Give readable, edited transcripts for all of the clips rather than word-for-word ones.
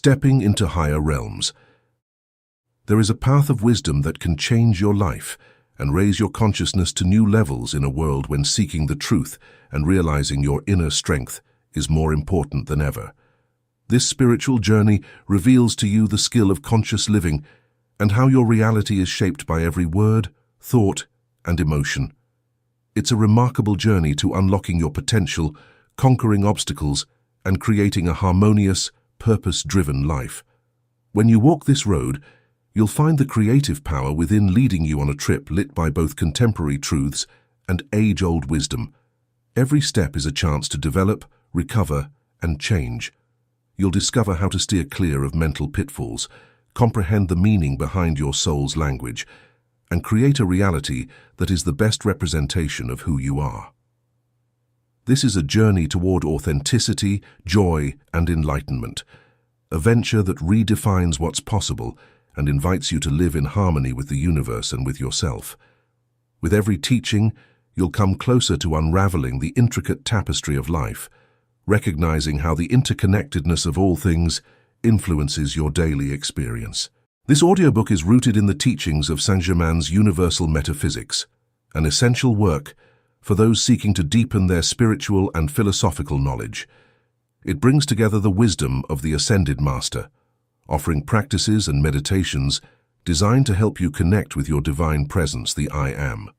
Stepping into higher realms. There is a path of wisdom that can change your life and raise your consciousness to new levels in a world when seeking the truth and realizing your inner strength is more important than ever. This spiritual journey reveals to you the skill of conscious living and how your reality is shaped by every word, thought, and emotion. It's a remarkable journey to unlocking your potential, conquering obstacles, and creating a harmonious, purpose-driven life. When you walk this road, you'll find the creative power within leading you on a trip lit by both contemporary truths and age-old wisdom. Every step is a chance to develop, recover, and change. You'll discover how to steer clear of mental pitfalls, comprehend the meaning behind your soul's language, and create a reality that is the best representation of who you are. This is a journey toward authenticity, joy, and enlightenment, a venture that redefines what's possible and invites you to live in harmony with the universe and with yourself. With every teaching, you'll come closer to unraveling the intricate tapestry of life, recognizing how the interconnectedness of all things influences your daily experience. This audiobook is rooted in the teachings of Saint Germain's Universal Metaphysics, an essential work for those seeking to deepen their spiritual and philosophical knowledge. It brings together the wisdom of the Ascended Master, offering practices and meditations designed to help you connect with your divine presence, the I Am.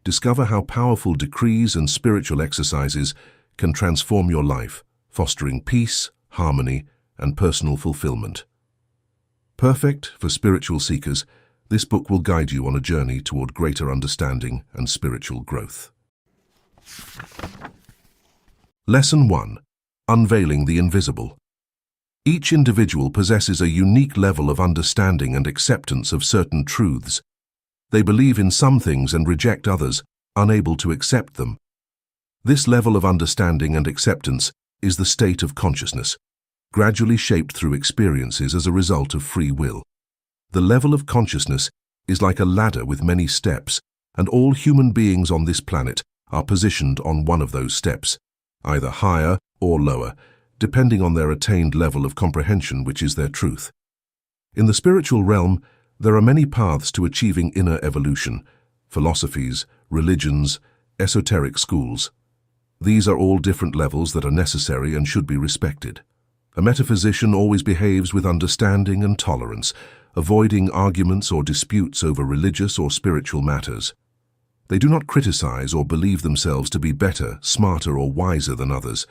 Discover how powerful decrees and spiritual exercises can transform your life, fostering peace, harmony, and personal fulfillment. Perfect for spiritual seekers, this book will guide you on a journey toward greater understanding and spiritual growth. Lesson 1. Unveiling the Invisible. Each individual possesses a unique level of understanding and acceptance of certain truths. They believe in some things and reject others, unable to accept them. This level of understanding and acceptance is the state of consciousness, gradually shaped through experiences as a result of free will. The level of consciousness is like a ladder with many steps, and all human beings on this planet are positioned on one of those steps, either higher or lower, depending on their attained level of comprehension, which is their truth. In the spiritual realm, there are many paths to achieving inner evolution: philosophies, religions, esoteric schools. These are all different levels that are necessary and should be respected. A metaphysician always behaves with understanding and tolerance, avoiding arguments or disputes over religious or spiritual matters. They do not criticize or believe themselves to be better, smarter, or wiser than others.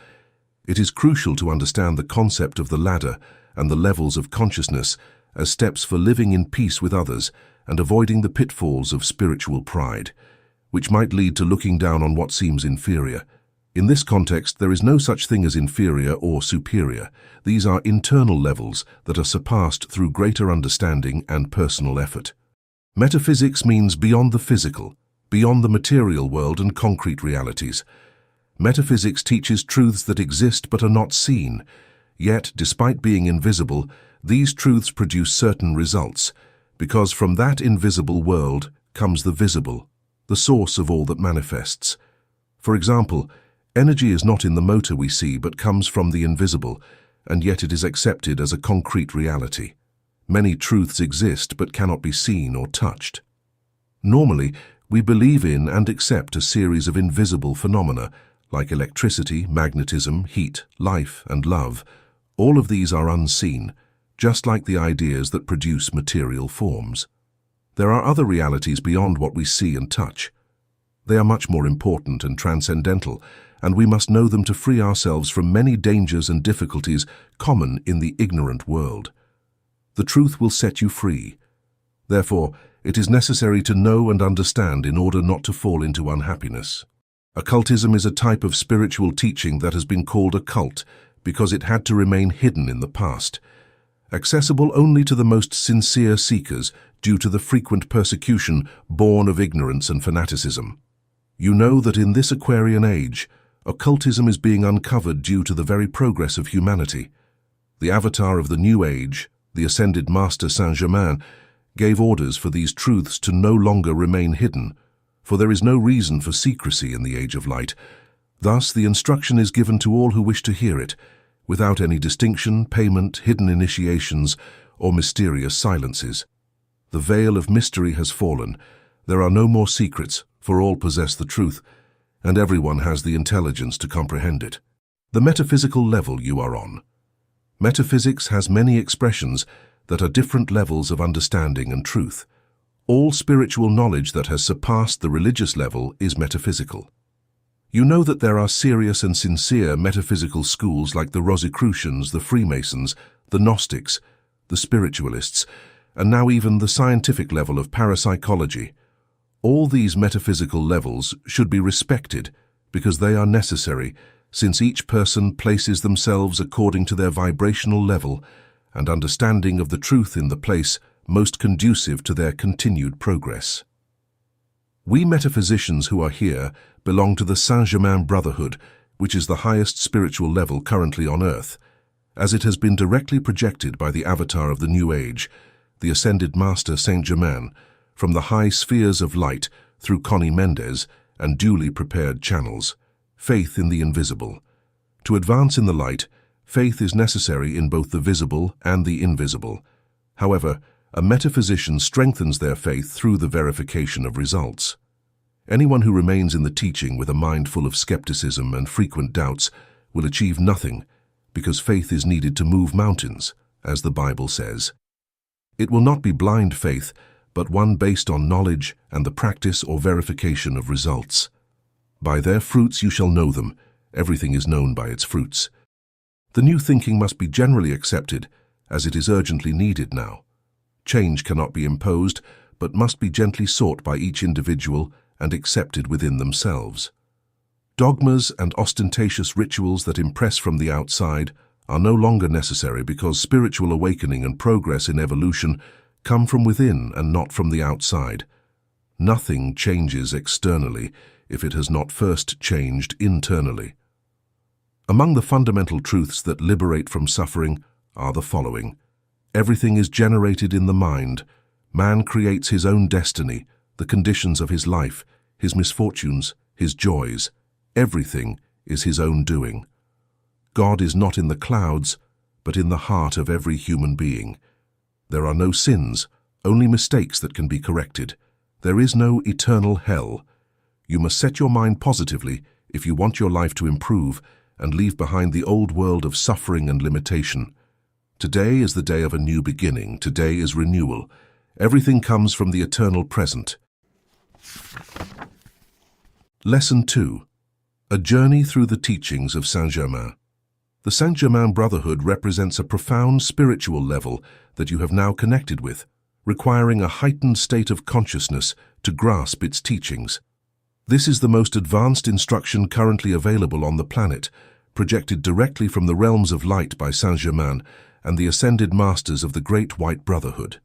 It is crucial to understand the concept of the ladder and the levels of consciousness as steps for living in peace with others and avoiding the pitfalls of spiritual pride, which might lead to looking down on what seems inferior. In this context, there is no such thing as inferior or superior. These are internal levels that are surpassed through greater understanding and personal effort. Metaphysics means beyond the physical, beyond the material world and concrete realities. Metaphysics teaches truths that exist but are not seen. Yet, despite being invisible, these truths produce certain results, because from that invisible world comes the visible, the source of all that manifests. For example, energy is not in the motor we see but comes from the invisible, and yet it is accepted as a concrete reality. Many truths exist but cannot be seen or touched. Normally, we believe in and accept a series of invisible phenomena, like electricity, magnetism, heat, life, and love. All of these are unseen, just like the ideas that produce material forms. There are other realities beyond what we see and touch. They are much more important and transcendental, and we must know them to free ourselves from many dangers and difficulties common in the ignorant world. The truth will set you free. Therefore, it is necessary to know and understand in order not to fall into unhappiness. Occultism is a type of spiritual teaching that has been called a cult because it had to remain hidden in the past, accessible only to the most sincere seekers due to the frequent persecution born of ignorance and fanaticism. You know that in this Aquarian age, occultism is being uncovered due to the very progress of humanity. The avatar of the new age, the Ascended Master Saint Germain, gave orders for these truths to no longer remain hidden, for there is no reason for secrecy in the Age of Light. Thus, the instruction is given to all who wish to hear it, without any distinction, payment, hidden initiations, or mysterious silences. The veil of mystery has fallen. There are no more secrets, for all possess the truth, and everyone has the intelligence to comprehend it. The metaphysical level you are on. Metaphysics has many expressions that are different levels of understanding and truth. All spiritual knowledge that has surpassed the religious level is metaphysical. You know that there are serious and sincere metaphysical schools like the Rosicrucians, the Freemasons, the Gnostics, the Spiritualists, and now even the scientific level of parapsychology. All these metaphysical levels should be respected because they are necessary, since each person places themselves according to their vibrational level and understanding of the truth in the place most conducive to their continued progress. We metaphysicians who are here belong to the Saint Germain Brotherhood, which is the highest spiritual level currently on earth, as it has been directly projected by the avatar of the New Age, the Ascended Master Saint Germain, from the high spheres of light through Conny Méndez and duly prepared channels. Faith in the invisible. To advance in the light, faith is necessary in both the visible and the invisible. However, a metaphysician strengthens their faith through the verification of results. Anyone who remains in the teaching with a mind full of skepticism and frequent doubts will achieve nothing, because faith is needed to move mountains, as the Bible says. It will not be blind faith, but one based on knowledge and the practice or verification of results. By their fruits you shall know them. Everything is known by its fruits. The new thinking must be generally accepted, as it is urgently needed now. Change cannot be imposed, but must be gently sought by each individual and accepted within themselves. Dogmas and ostentatious rituals that impress from the outside are no longer necessary because spiritual awakening and progress in evolution come from within and not from the outside. Nothing changes externally if it has not first changed internally. Among the fundamental truths that liberate from suffering are the following. Everything is generated in the mind. Man creates his own destiny, the conditions of his life, his misfortunes, his joys. Everything is his own doing. God is not in the clouds, but in the heart of every human being. There are no sins, only mistakes that can be corrected. There is no eternal hell. You must set your mind positively if you want your life to improve and leave behind the old world of suffering and limitation. Today is the day of a new beginning. Today is renewal. Everything comes from the eternal present. Lesson 2. A journey through the teachings of Saint Germain. The Saint Germain Brotherhood represents a profound spiritual level that you have now connected with, requiring a heightened state of consciousness to grasp its teachings. This is the most advanced instruction currently available on the planet, projected directly from the realms of light by Saint Germain and the Ascended Masters of the Great White Brotherhood.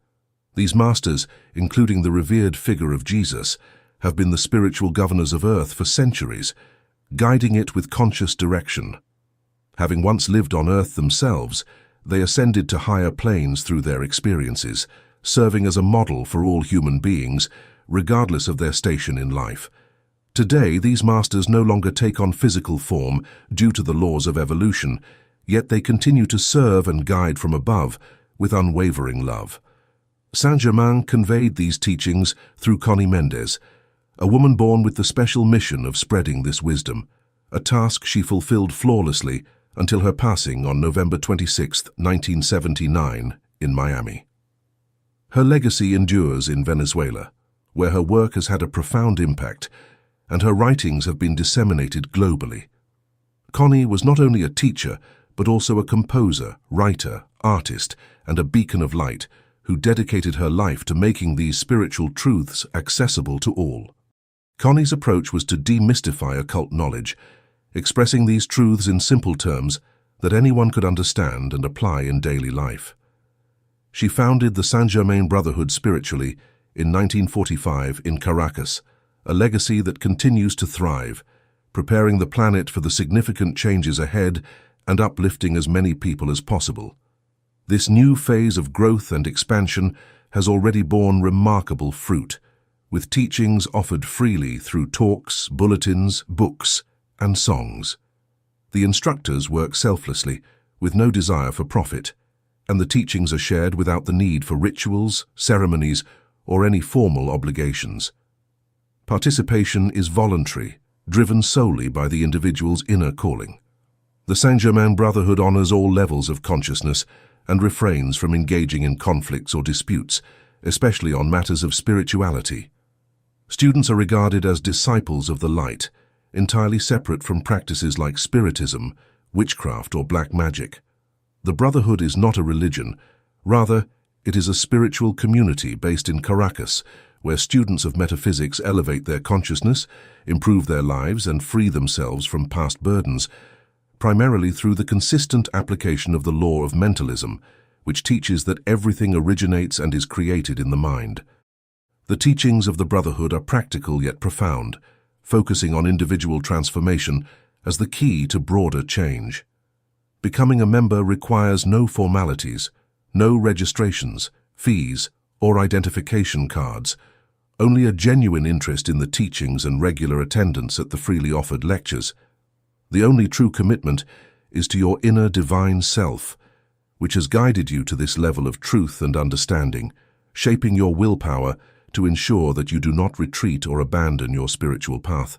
These masters, including the revered figure of Jesus, have been the spiritual governors of Earth for centuries, guiding it with conscious direction. Having once lived on Earth themselves, they ascended to higher planes through their experiences, serving as a model for all human beings, regardless of their station in life. Today, these masters no longer take on physical form due to the laws of evolution, yet they continue to serve and guide from above with unwavering love. Saint Germain conveyed these teachings through Conny Méndez, a woman born with the special mission of spreading this wisdom, a task she fulfilled flawlessly until her passing on November 26, 1979, in Miami. Her legacy endures in Venezuela, where her work has had a profound impact, and her writings have been disseminated globally. Conny was not only a teacher, but also a composer, writer, artist, and a beacon of light, who dedicated her life to making these spiritual truths accessible to all. Conny's approach was to demystify occult knowledge, expressing these truths in simple terms that anyone could understand and apply in daily life. She founded the Saint Germain Brotherhood spiritually in 1945 in Caracas, a legacy that continues to thrive, preparing the planet for the significant changes ahead and uplifting as many people as possible. This new phase of growth and expansion has already borne remarkable fruit, with teachings offered freely through talks, bulletins, books, and songs. The instructors work selflessly, with no desire for profit, and the teachings are shared without the need for rituals, ceremonies, or any formal obligations. Participation is voluntary, driven solely by the individual's inner calling. The Saint Germain Brotherhood honors all levels of consciousness and refrains from engaging in conflicts or disputes, especially on matters of spirituality. Students are regarded as disciples of the light, entirely separate from practices like spiritism, witchcraft, or black magic. The Brotherhood is not a religion, rather, it is a spiritual community based in Caracas, where students of metaphysics elevate their consciousness, improve their lives, and free themselves from past burdens, primarily through the consistent application of the law of mentalism, which teaches that everything originates and is created in the mind. The teachings of the Brotherhood are practical yet profound, focusing on individual transformation as the key to broader change. Becoming a member requires no formalities, no registrations, fees, or identification cards, only a genuine interest in the teachings and regular attendance at the freely offered lectures. The only true commitment is to your inner divine self, which has guided you to this level of truth and understanding, shaping your willpower to ensure that you do not retreat or abandon your spiritual path.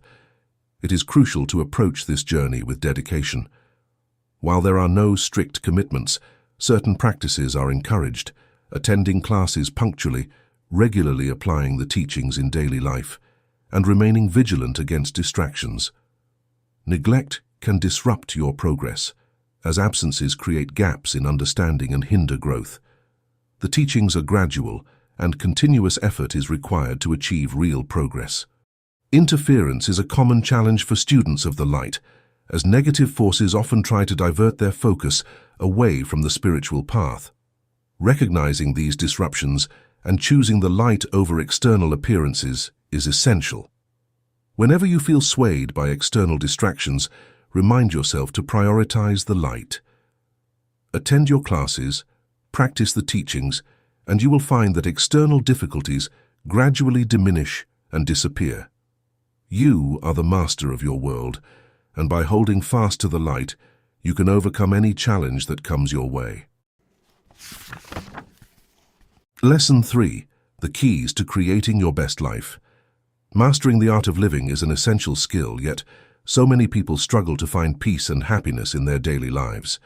It is crucial to approach this journey with dedication. While there are no strict commitments, certain practices are encouraged: attending classes punctually, regularly applying the teachings in daily life, and remaining vigilant against distractions. Neglect can disrupt your progress, as absences create gaps in understanding and hinder growth. The teachings are gradual, and continuous effort is required to achieve real progress. Interference is a common challenge for students of the light, as negative forces often try to divert their focus away from the spiritual path. Recognizing these disruptions and choosing the light over external appearances is essential. Whenever you feel swayed by external distractions, remind yourself to prioritize the light. Attend your classes, practice the teachings, and you will find that external difficulties gradually diminish and disappear. You are the master of your world, and by holding fast to the light, you can overcome any challenge that comes your way. Lesson 3. The keys to creating your best life. Mastering the art of living is an essential skill, yet so many people struggle to find peace and happiness in their daily lives.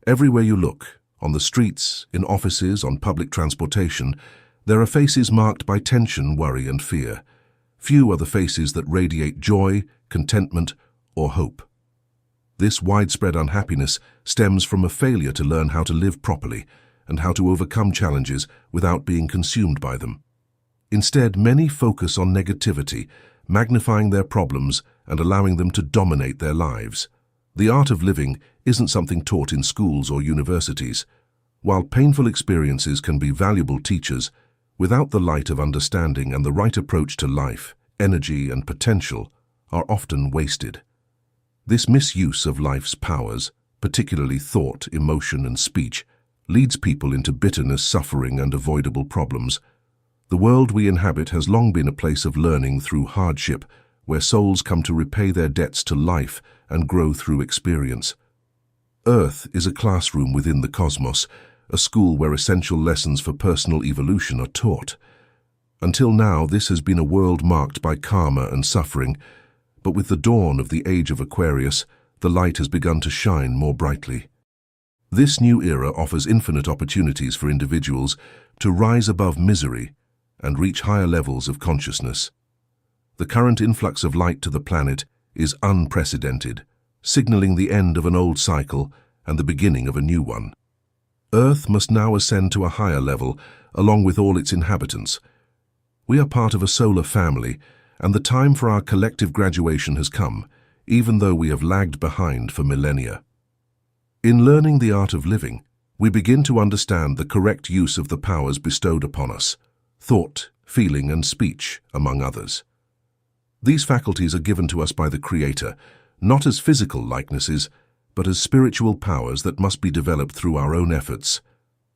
Everywhere you look, on the streets, in offices, on public transportation, there are faces marked by tension, worry, and fear. Few are the faces that radiate joy, contentment, or hope. This widespread unhappiness stems from a failure to learn how to live properly and how to overcome challenges without being consumed by them. Instead, many focus on negativity, magnifying their problems and allowing them to dominate their lives. The art of living isn't something taught in schools or universities. While painful experiences can be valuable teachers, without the light of understanding and the right approach to life, energy and potential are often wasted. This misuse of life's powers, particularly thought, emotion, and speech, leads people into bitterness, suffering, and avoidable problems. The world we inhabit has long been a place of learning through hardship, where souls come to repay their debts to life and grow through experience. Earth is a classroom within the cosmos, a school where essential lessons for personal evolution are taught. Until now, this has been a world marked by karma and suffering, but with the dawn of the age of Aquarius, the light has begun to shine more brightly. This new era offers infinite opportunities for individuals to rise above misery and reach higher levels of consciousness. The current influx of light to the planet is unprecedented, signaling the end of an old cycle and the beginning of a new one. Earth must now ascend to a higher level, along with all its inhabitants. We are part of a solar family, and the time for our collective graduation has come, even though we have lagged behind for millennia. In learning the art of living, we begin to understand the correct use of the powers bestowed upon us: thought, feeling, and speech, among others. These faculties are given to us by the Creator, not as physical likenesses, but as spiritual powers that must be developed through our own efforts.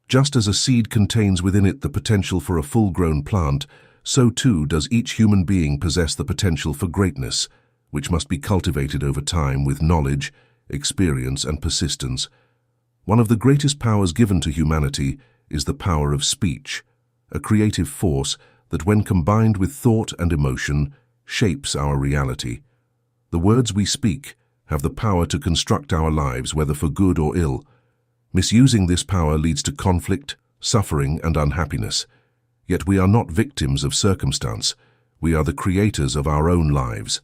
Just as a seed contains within it the potential for a full-grown plant, so too does each human being possess the potential for greatness, which must be cultivated over time with knowledge, experience, and persistence. One of the greatest powers given to humanity is the power of speech, a creative force that, when combined with thought and emotion, shapes our reality. The words we speak have the power to construct our lives, whether for good or ill. Misusing this power leads to conflict, suffering, and unhappiness. Yet we are not victims of circumstance. We are the creators of our own lives.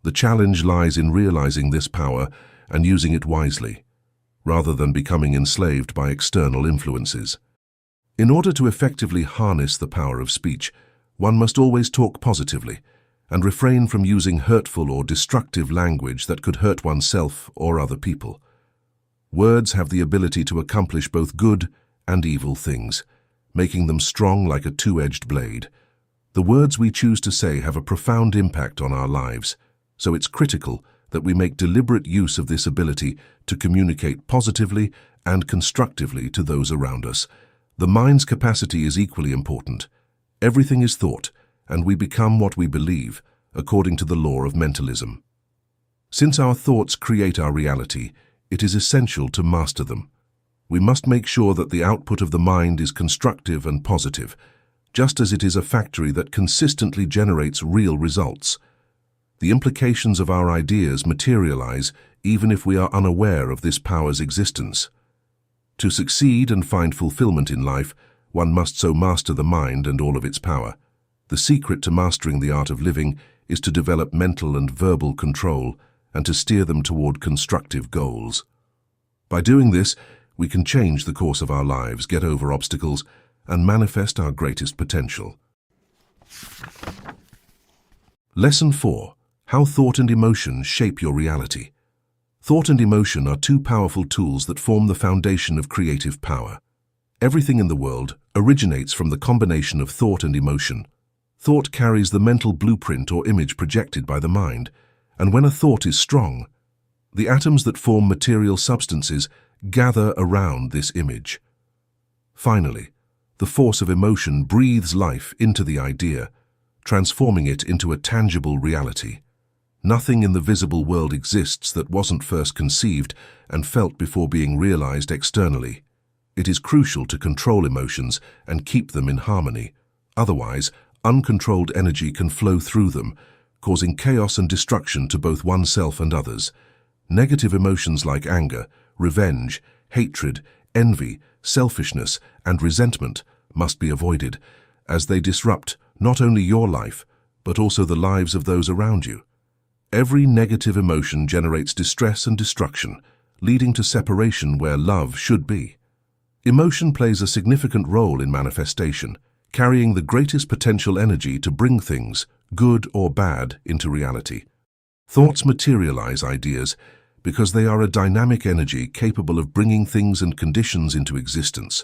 The challenge lies in realizing this power and using it wisely, rather than becoming enslaved by external influences. In order to effectively harness the power of speech, one must always talk positively and refrain from using hurtful or destructive language that could hurt oneself or other people. Words have the ability to accomplish both good and evil things, making them strong like a two-edged blade. The words we choose to say have a profound impact on our lives, so it's critical that we make deliberate use of this ability to communicate positively and constructively to those around us. The mind's capacity is equally important. Everything is thought, and we become what we believe, according to the law of mentalism. Since our thoughts create our reality, it is essential to master them. We must make sure that the output of the mind is constructive and positive, just as it is a factory that consistently generates real results. The implications of our ideas materialize even if we are unaware of this power's existence. To succeed and find fulfillment in life, one must so master the mind and all of its power. The secret to mastering the art of living is to develop mental and verbal control and to steer them toward constructive goals. By doing this, we can change the course of our lives, get over obstacles, and manifest our greatest potential. Lesson 4. How thought and emotion shape your reality. Thought and emotion are two powerful tools that form the foundation of creative power. Everything in the world originates from the combination of thought and emotion. Thought carries the mental blueprint or image projected by the mind, and when a thought is strong, the atoms that form material substances gather around this image. Finally, the force of emotion breathes life into the idea, transforming it into a tangible reality. Nothing in the visible world exists that wasn't first conceived and felt before being realized externally. It is crucial to control emotions and keep them in harmony. Otherwise, uncontrolled energy can flow through them, causing chaos and destruction to both oneself and others. Negative emotions like anger, revenge, hatred, envy, selfishness, and resentment must be avoided, as they disrupt not only your life, but also the lives of those around you. Every negative emotion generates distress and destruction, leading to separation where love should be. Emotion plays a significant role in manifestation, carrying the greatest potential energy to bring things, good or bad, into reality. Thoughts materialize ideas because they are a dynamic energy capable of bringing things and conditions into existence.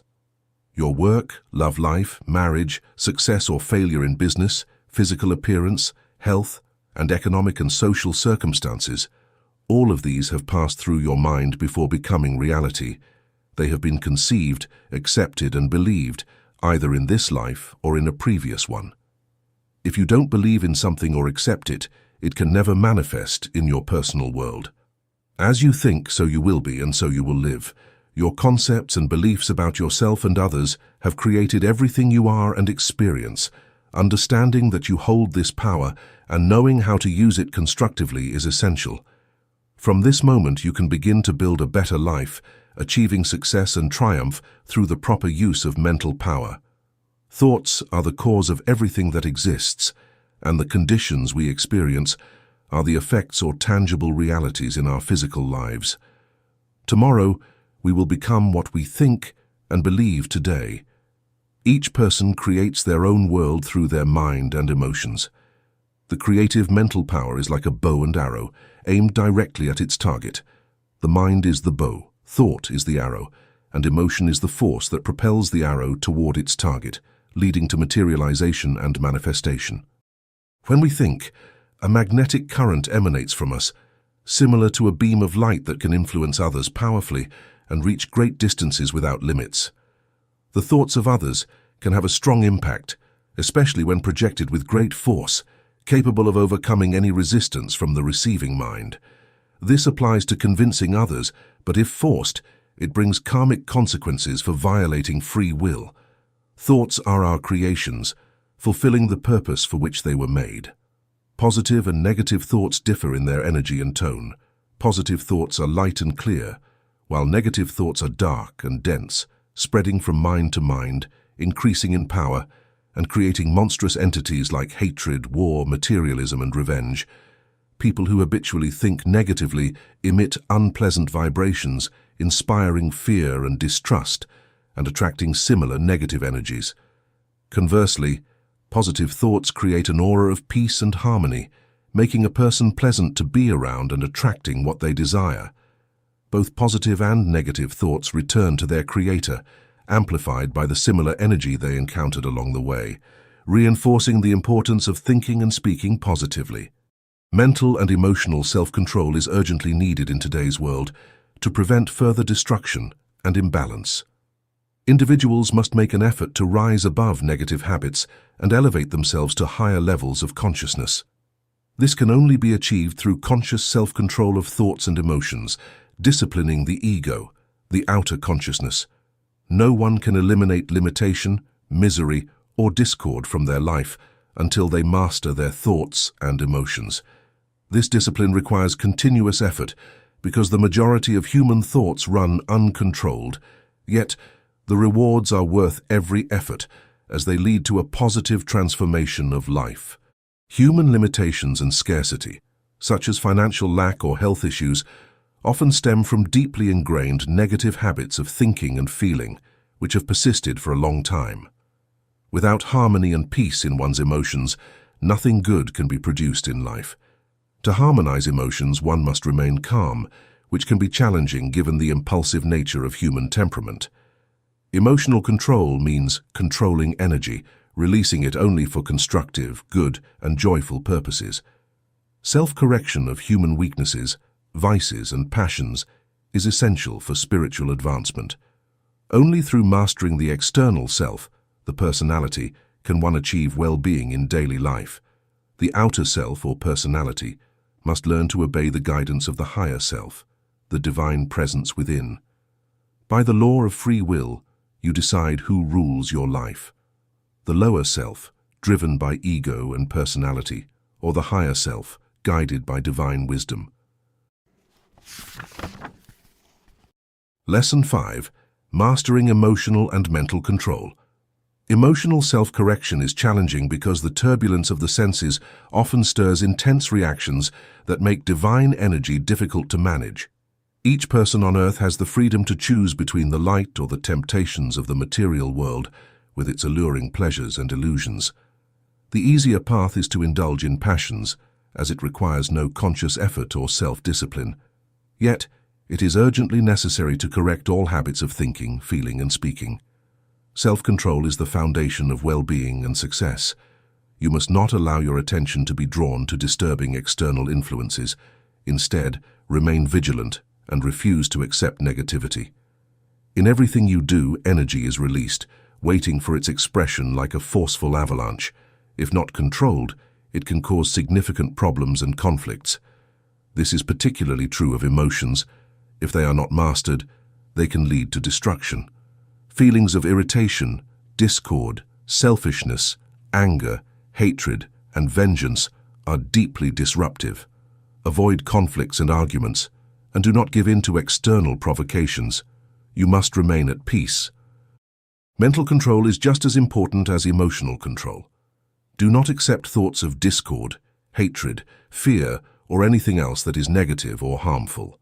Your work, love life, marriage, success or failure in business, physical appearance, health, and economic and social circumstances, all of these have passed through your mind before becoming reality. They have been conceived, accepted, and believed, either in this life or in a previous one. If you don't believe in something or accept it, it can never manifest in your personal world. As you think, so you will be, and so you will live. Your concepts and beliefs about yourself and others have created everything you are and experience. Understanding that you hold this power and knowing how to use it constructively is essential. From this moment, you can begin to build a better life, achieving success and triumph through the proper use of mental power. Thoughts are the cause of everything that exists, and the conditions we experience are the effects or tangible realities in our physical lives. Tomorrow, we will become what we think and believe today. Each person creates their own world through their mind and emotions. The creative mental power is like a bow and arrow, aimed directly at its target. The mind is the bow, thought is the arrow, and emotion is the force that propels the arrow toward its target, leading to materialization and manifestation. When we think, a magnetic current emanates from us, similar to a beam of light that can influence others powerfully and reach great distances without limits. The thoughts of others can have a strong impact, especially when projected with great force, capable of overcoming any resistance from the receiving mind. This applies to convincing others, but if forced, It brings karmic consequences for violating free will. Thoughts are our creations, fulfilling the purpose for which they were made. Positive and negative thoughts differ in their energy and tone. Positive thoughts are light and clear, while negative thoughts are dark and dense, spreading from mind to mind, increasing in power, and creating monstrous entities like hatred, war, materialism, and revenge. People who habitually think negatively emit unpleasant vibrations, inspiring fear and distrust, and attracting similar negative energies. Conversely, positive thoughts create an aura of peace and harmony, making a person pleasant to be around and attracting what they desire. Both positive and negative thoughts return to their creator, amplified by the similar energy they encountered along the way, reinforcing the importance of thinking and speaking positively. Mental and emotional self-control is urgently needed in today's world to prevent further destruction and imbalance. Individuals must make an effort to rise above negative habits and elevate themselves to higher levels of consciousness. This can only be achieved through conscious self-control of thoughts and emotions, disciplining the ego, the outer consciousness. No one can eliminate limitation, misery, or discord from their life until they master their thoughts and emotions. This discipline requires continuous effort because the majority of human thoughts run uncontrolled, yet the rewards are worth every effort as they lead to a positive transformation of life. Human limitations and scarcity, such as financial lack or health issues, often stem from deeply ingrained negative habits of thinking and feeling, which have persisted for a long time. Without harmony and peace in one's emotions, nothing good can be produced in life. To harmonize emotions, one must remain calm, which can be challenging given the impulsive nature of human temperament. Emotional control means controlling energy, releasing it only for constructive, good, and joyful purposes. Self-correction of human weaknesses, vices, and passions is essential for spiritual advancement. Only through mastering the external self, the personality, can one achieve well-being in daily life. The outer self, or personality, must learn to obey the guidance of the higher self, the divine presence within. By the law of free will, you decide who rules your life. The lower self, driven by ego and personality, or the higher self, guided by divine wisdom. Lesson 5. Mastering emotional and mental control. Emotional self-correction is challenging because the turbulence of the senses often stirs intense reactions that make divine energy difficult to manage. Each person on earth has the freedom to choose between the light or the temptations of the material world, with its alluring pleasures and illusions. The easier path is to indulge in passions, as it requires no conscious effort or self-discipline. Yet, it is urgently necessary to correct all habits of thinking, feeling, and speaking. Self-control is the foundation of well-being and success. You must not allow your attention to be drawn to disturbing external influences. Instead, remain vigilant and refuse to accept negativity. In everything you do, energy is released, waiting for its expression like a forceful avalanche. If not controlled, it can cause significant problems and conflicts. This is particularly true of emotions. If they are not mastered, they can lead to destruction. Feelings of irritation, discord, selfishness, anger, hatred, and vengeance are deeply disruptive. Avoid conflicts and arguments, and do not give in to external provocations. You must remain at peace. Mental control is just as important as emotional control. Do not accept thoughts of discord, hatred, fear, or anything else that is negative or harmful.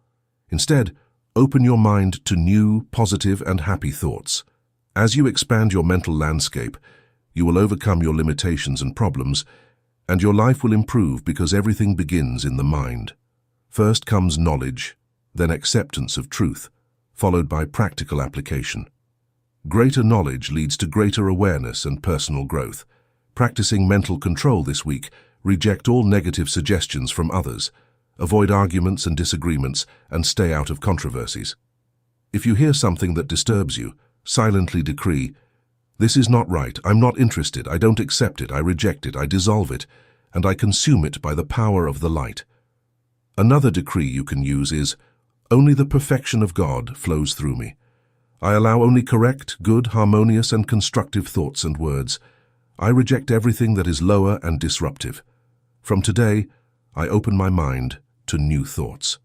Instead, open your mind to new, positive, and happy thoughts. As you expand your mental landscape, you will overcome your limitations and problems, and your life will improve because everything begins in the mind. First comes knowledge, then acceptance of truth, followed by practical application. Greater knowledge leads to greater awareness and personal growth. Practicing mental control this week, reject all negative suggestions from others. Avoid arguments and disagreements, and stay out of controversies. If you hear something that disturbs you, silently decree, "This is not right, I'm not interested, I don't accept it, I reject it, I dissolve it, and I consume it by the power of the light." Another decree you can use is, Only the perfection of God flows through me. I allow only correct, good, harmonious, and constructive thoughts and words. I reject everything that is lower and disruptive. From today, I open my mind to new thoughts.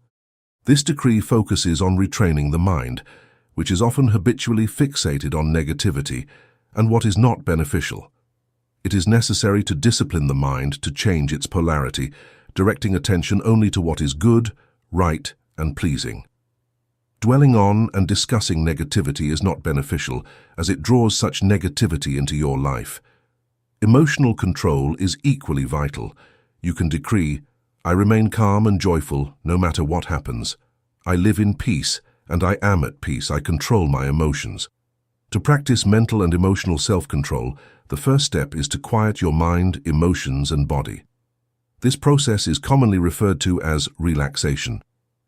This decree focuses on retraining the mind, which is often habitually fixated on negativity and what is not beneficial. It is necessary to discipline the mind to change its polarity, directing attention only to what is good, right, and pleasing. Dwelling on and discussing negativity is not beneficial, as it draws such negativity into your life. Emotional control is equally vital. You can decree, I remain calm and joyful no matter what happens. I live in peace, and I am at peace. I control my emotions. To practice mental and emotional self-control, the first step is to quiet your mind, emotions, and body. This process is commonly referred to as relaxation.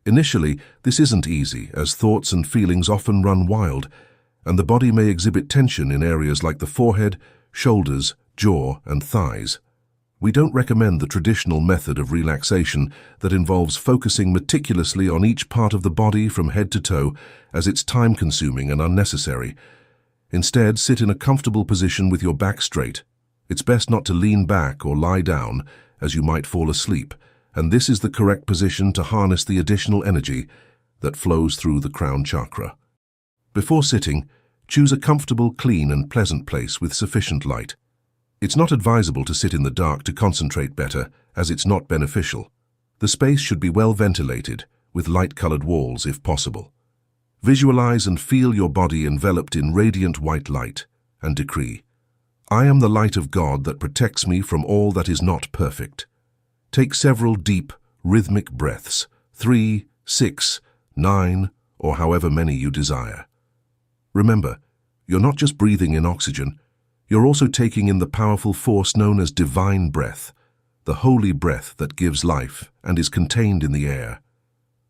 Initially, this isn't easy, as thoughts and feelings often run wild, and the body may exhibit tension in areas like the forehead, shoulders, jaw, and thighs. We don't recommend the traditional method of relaxation that involves focusing meticulously on each part of the body from head to toe, as it's time-consuming and unnecessary. Instead, sit in a comfortable position with your back straight. It's best not to lean back or lie down, as you might fall asleep, and this is the correct position to harness the additional energy that flows through the crown chakra. Before sitting, choose a comfortable, clean, and pleasant place with sufficient light. It's not advisable to sit in the dark to concentrate better, as it's not beneficial. The space should be well ventilated, with light-colored walls if possible. Visualize and feel your body enveloped in radiant white light, and decree, I am the light of God that protects me from all that is not perfect. Take several deep, rhythmic breaths, 3, 6, 9, or however many you desire. Remember, you're not just breathing in oxygen, you're also taking in the powerful force known as divine breath, the holy breath that gives life and is contained in the air.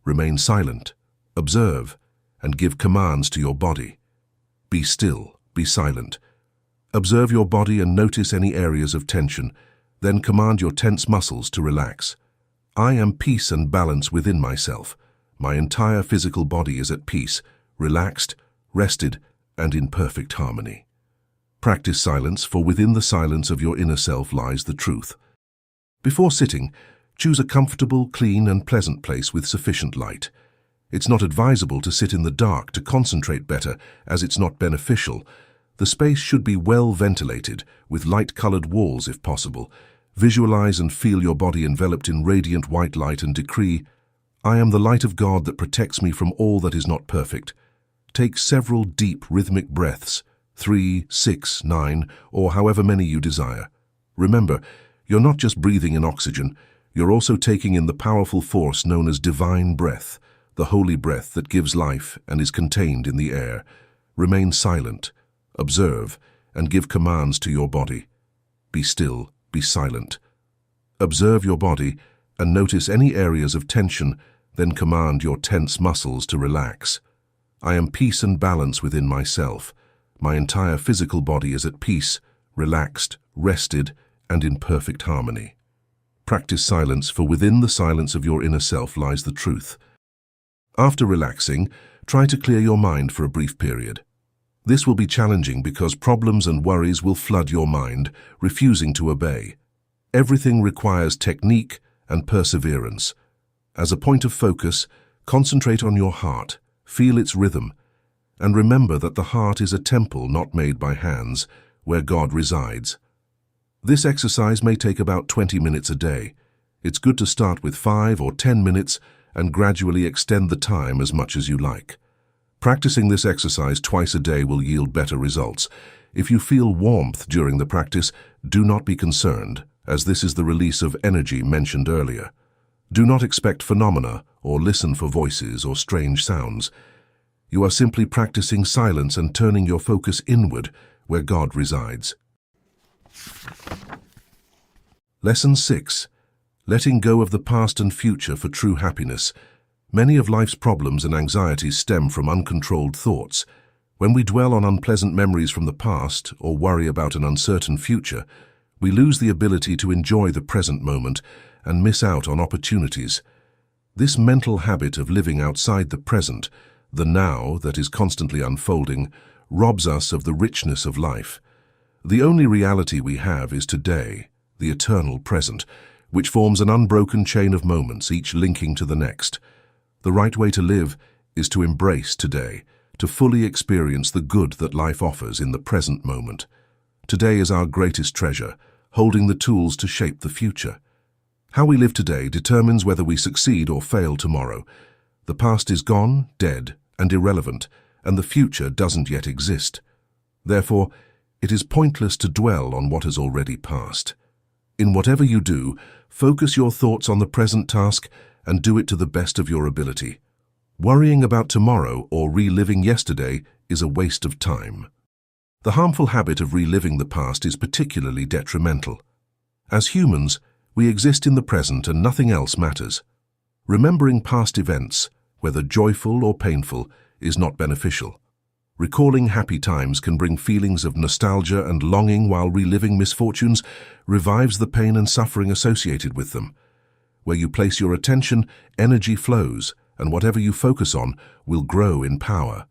Remain silent, observe, and give commands to your body. Be still, be silent. Observe your body and notice any areas of tension, then command your tense muscles to relax. I am peace and balance within myself. My entire physical body is at peace, relaxed, rested, and in perfect harmony. Practice silence, for within the silence of your inner self lies the truth. Before sitting, choose a comfortable, clean, and pleasant place with sufficient light. It's not advisable to sit in the dark to concentrate better, as it's not beneficial. The space should be well ventilated, with light-colored walls if possible. Visualize and feel your body enveloped in radiant white light and decree, I am the light of God that protects me from all that is not perfect. Take several deep rhythmic breaths, 3, 6, 9, or however many you desire. Remember, you're not just breathing in oxygen, you're also taking in the powerful force known as divine breath, the holy breath that gives life and is contained in the air. Remain silent, observe, and give commands to your body. Be still, be silent. Observe your body and notice any areas of tension, then command your tense muscles to relax. I am peace and balance within myself. My entire physical body is at peace, relaxed, rested, and in perfect harmony. Practice silence, for within the silence of your inner self lies the truth. After relaxing, try to clear your mind for a brief period. This will be challenging because problems and worries will flood your mind, refusing to obey. Everything requires technique and perseverance. As a point of focus, concentrate on your heart, feel its rhythm, and remember that the heart is a temple not made by hands, where God resides. This exercise may take about 20 minutes a day. It's good to start with 5 or 10 minutes and gradually extend the time as much as you like. Practicing this exercise twice a day will yield better results. If you feel warmth during the practice, do not be concerned, as this is the release of energy mentioned earlier. Do not expect phenomena or listen for voices or strange sounds. You are simply practicing silence and turning your focus inward, where God resides. Lesson 6. Letting go of the past and future for true happiness. Many of life's problems and anxieties stem from uncontrolled thoughts. When we dwell on unpleasant memories from the past or worry about an uncertain future, we lose the ability to enjoy the present moment and miss out on opportunities. This mental habit of living outside the present, the now that is constantly unfolding, robs us of the richness of life. The only reality we have is today, the eternal present, which forms an unbroken chain of moments, each linking to the next. The right way to live is to embrace today, to fully experience the good that life offers in the present moment. Today is our greatest treasure, holding the tools to shape the future. How we live today determines whether we succeed or fail tomorrow. The past is gone, dead, and irrelevant, and the future doesn't yet exist. Therefore, it is pointless to dwell on what has already passed. In whatever you do, focus your thoughts on the present task and do it to the best of your ability. Worrying about tomorrow or reliving yesterday is a waste of time. The harmful habit of reliving the past is particularly detrimental. As humans, we exist in the present and nothing else matters. Remembering past events, whether joyful or painful, is not beneficial. Recalling happy times can bring feelings of nostalgia and longing, while reliving misfortunes revives the pain and suffering associated with them. Where you place your attention, energy flows, and whatever you focus on will grow in power.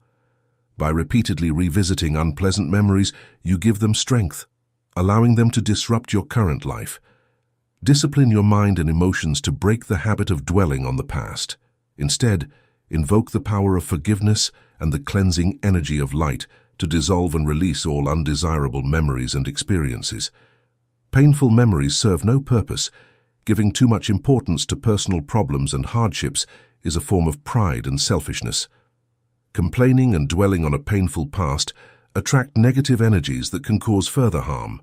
By repeatedly revisiting unpleasant memories, you give them strength, allowing them to disrupt your current life. Discipline your mind and emotions to break the habit of dwelling on the past. Instead, invoke the power of forgiveness and the cleansing energy of light to dissolve and release all undesirable memories and experiences. Painful memories serve no purpose. Giving too much importance to personal problems and hardships is a form of pride and selfishness. Complaining and dwelling on a painful past attract negative energies that can cause further harm.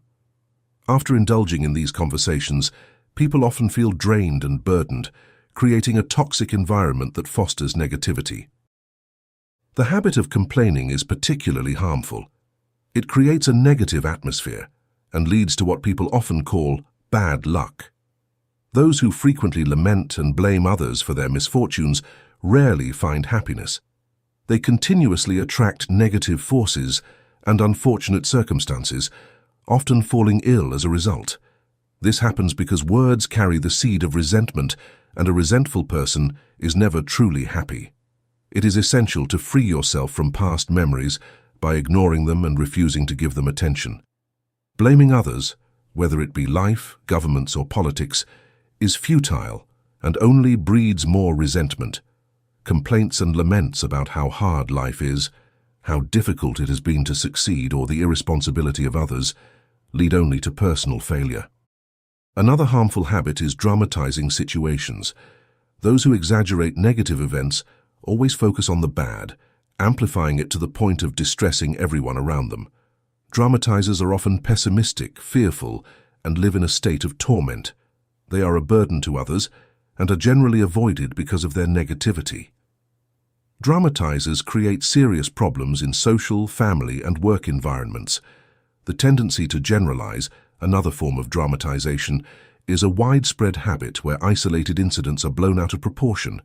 After indulging in these conversations, people often feel drained and burdened, creating a toxic environment that fosters negativity. The habit of complaining is particularly harmful. It creates a negative atmosphere and leads to what people often call bad luck. Those who frequently lament and blame others for their misfortunes rarely find happiness. They continuously attract negative forces and unfortunate circumstances, often falling ill as a result. This happens because words carry the seed of resentment, and a resentful person is never truly happy. It is essential to free yourself from past memories by ignoring them and refusing to give them attention. Blaming others, whether it be life, governments, or politics, is futile and only breeds more resentment. Complaints and laments about how hard life is, how difficult it has been to succeed, or the irresponsibility of others lead only to personal failure. Another harmful habit is dramatizing situations. Those who exaggerate negative events always focus on the bad, amplifying it to the point of distressing everyone around them. Dramatizers are often pessimistic, fearful, and live in a state of torment. They are a burden to others and are generally avoided because of their negativity. Dramatizers create serious problems in social, family, and work environments. The tendency to generalize, another form of dramatization, is a widespread habit where isolated incidents are blown out of proportion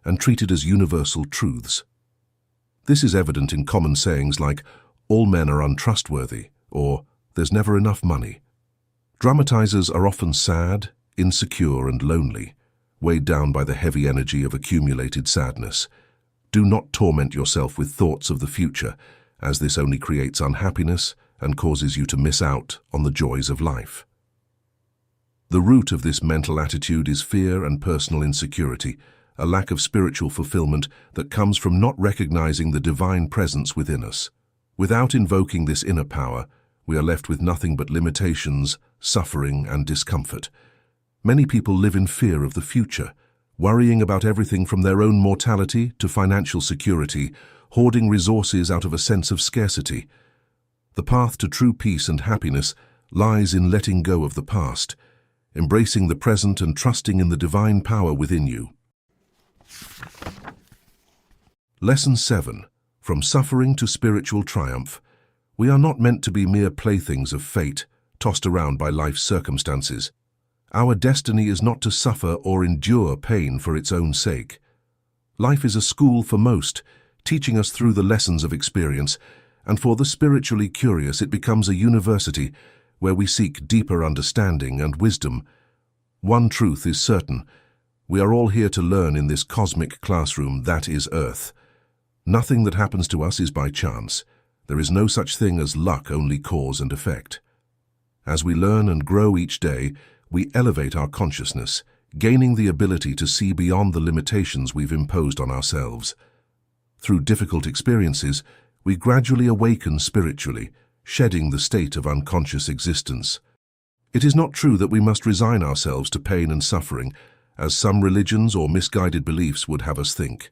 and treated as universal truths. This is evident in common sayings like, "All men are untrustworthy," or "There's never enough money." Dramatizers are often sad, insecure, and lonely, weighed down by the heavy energy of accumulated sadness. Do not torment yourself with thoughts of the future, as this only creates unhappiness and causes you to miss out on the joys of life. The root of this mental attitude is fear and personal insecurity, a lack of spiritual fulfillment that comes from not recognizing the divine presence within us. Without invoking this inner power, we are left with nothing but limitations, suffering, and discomfort. Many people live in fear of the future, worrying about everything from their own mortality to financial security, hoarding resources out of a sense of scarcity. The path to true peace and happiness lies in letting go of the past, embracing the present, and trusting in the divine power within you. Lesson 7. From suffering to spiritual triumph. We are not meant to be mere playthings of fate, tossed around by life's circumstances. Our destiny is not to suffer or endure pain for its own sake. Life is a school for most, teaching us through the lessons of experience, and for the spiritually curious it becomes a university where we seek deeper understanding and wisdom. One truth is certain: We are all here to learn in this cosmic classroom that is Earth. Nothing that happens to us is by chance. There is no such thing as luck, only cause and effect. As we learn and grow each day, we elevate our consciousness, gaining the ability to see beyond the limitations we've imposed on ourselves. Through difficult experiences, we gradually awaken spiritually, shedding the state of unconscious existence. It is not true that we must resign ourselves to pain and suffering, as some religions or misguided beliefs would have us think.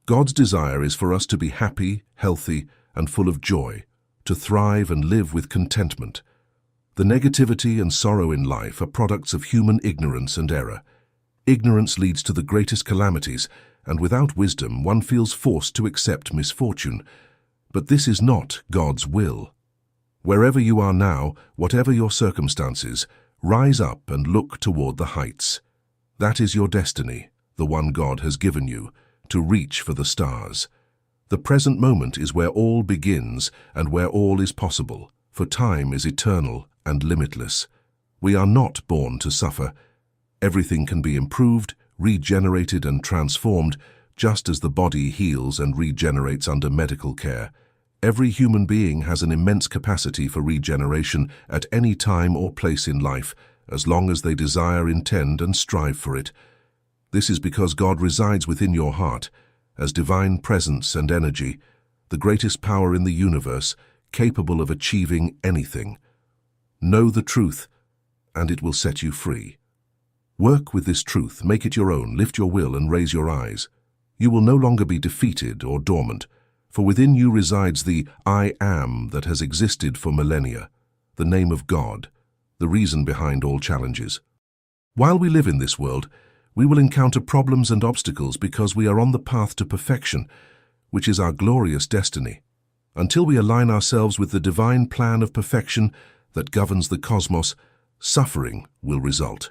God's desire is for us to be happy, healthy, and full of joy, to thrive and live with contentment. The negativity and sorrow in life are products of human ignorance and error. Ignorance leads to the greatest calamities, and without wisdom one feels forced to accept misfortune. But this is not God's will. Wherever you are now, whatever your circumstances, rise up and look toward the heights. That is your destiny, the one God has given you, to reach for the stars. The present moment is where all begins and where all is possible, for time is eternal and limitless. We are not born to suffer. Everything can be improved, regenerated and transformed, just as the body heals and regenerates under medical care. Every human being has an immense capacity for regeneration at any time or place in life, as long as they desire, intend, and strive for it. This is because God resides within your heart, as divine presence and energy, the greatest power in the universe, capable of achieving anything. Know the truth, and it will set you free. Work with this truth, make it your own, lift your will and raise your eyes. You will no longer be defeated or dormant, for within you resides the I Am that has existed for millennia, the name of God, the reason behind all challenges. While we live in this world, we will encounter problems and obstacles because we are on the path to perfection, which is our glorious destiny. Until we align ourselves with the divine plan of perfection that governs the cosmos, suffering will result.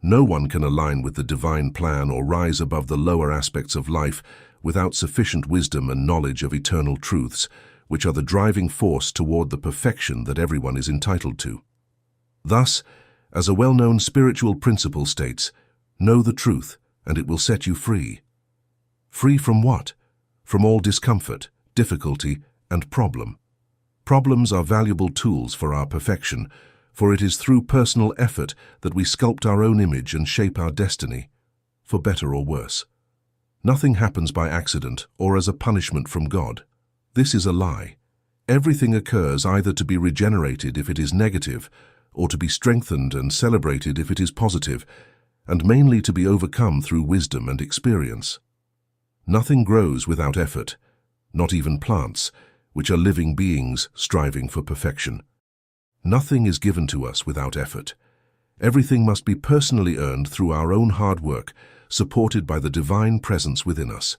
No one can align with the divine plan or rise above the lower aspects of life without sufficient wisdom and knowledge of eternal truths, which are the driving force toward the perfection that everyone is entitled to. Thus, as a well-known spiritual principle states, know the truth, and it will set you free. Free from what? From all discomfort, difficulty, and problem. Problems are valuable tools for our perfection, for it is through personal effort that we sculpt our own image and shape our destiny, for better or worse. Nothing happens by accident or as a punishment from God. This is a lie. Everything occurs either to be regenerated if it is negative, or to be strengthened and celebrated if it is positive, and mainly to be overcome through wisdom and experience. Nothing grows without effort, not even plants, which are living beings striving for perfection. Nothing is given to us without effort. Everything must be personally earned through our own hard work, supported by the divine presence within us.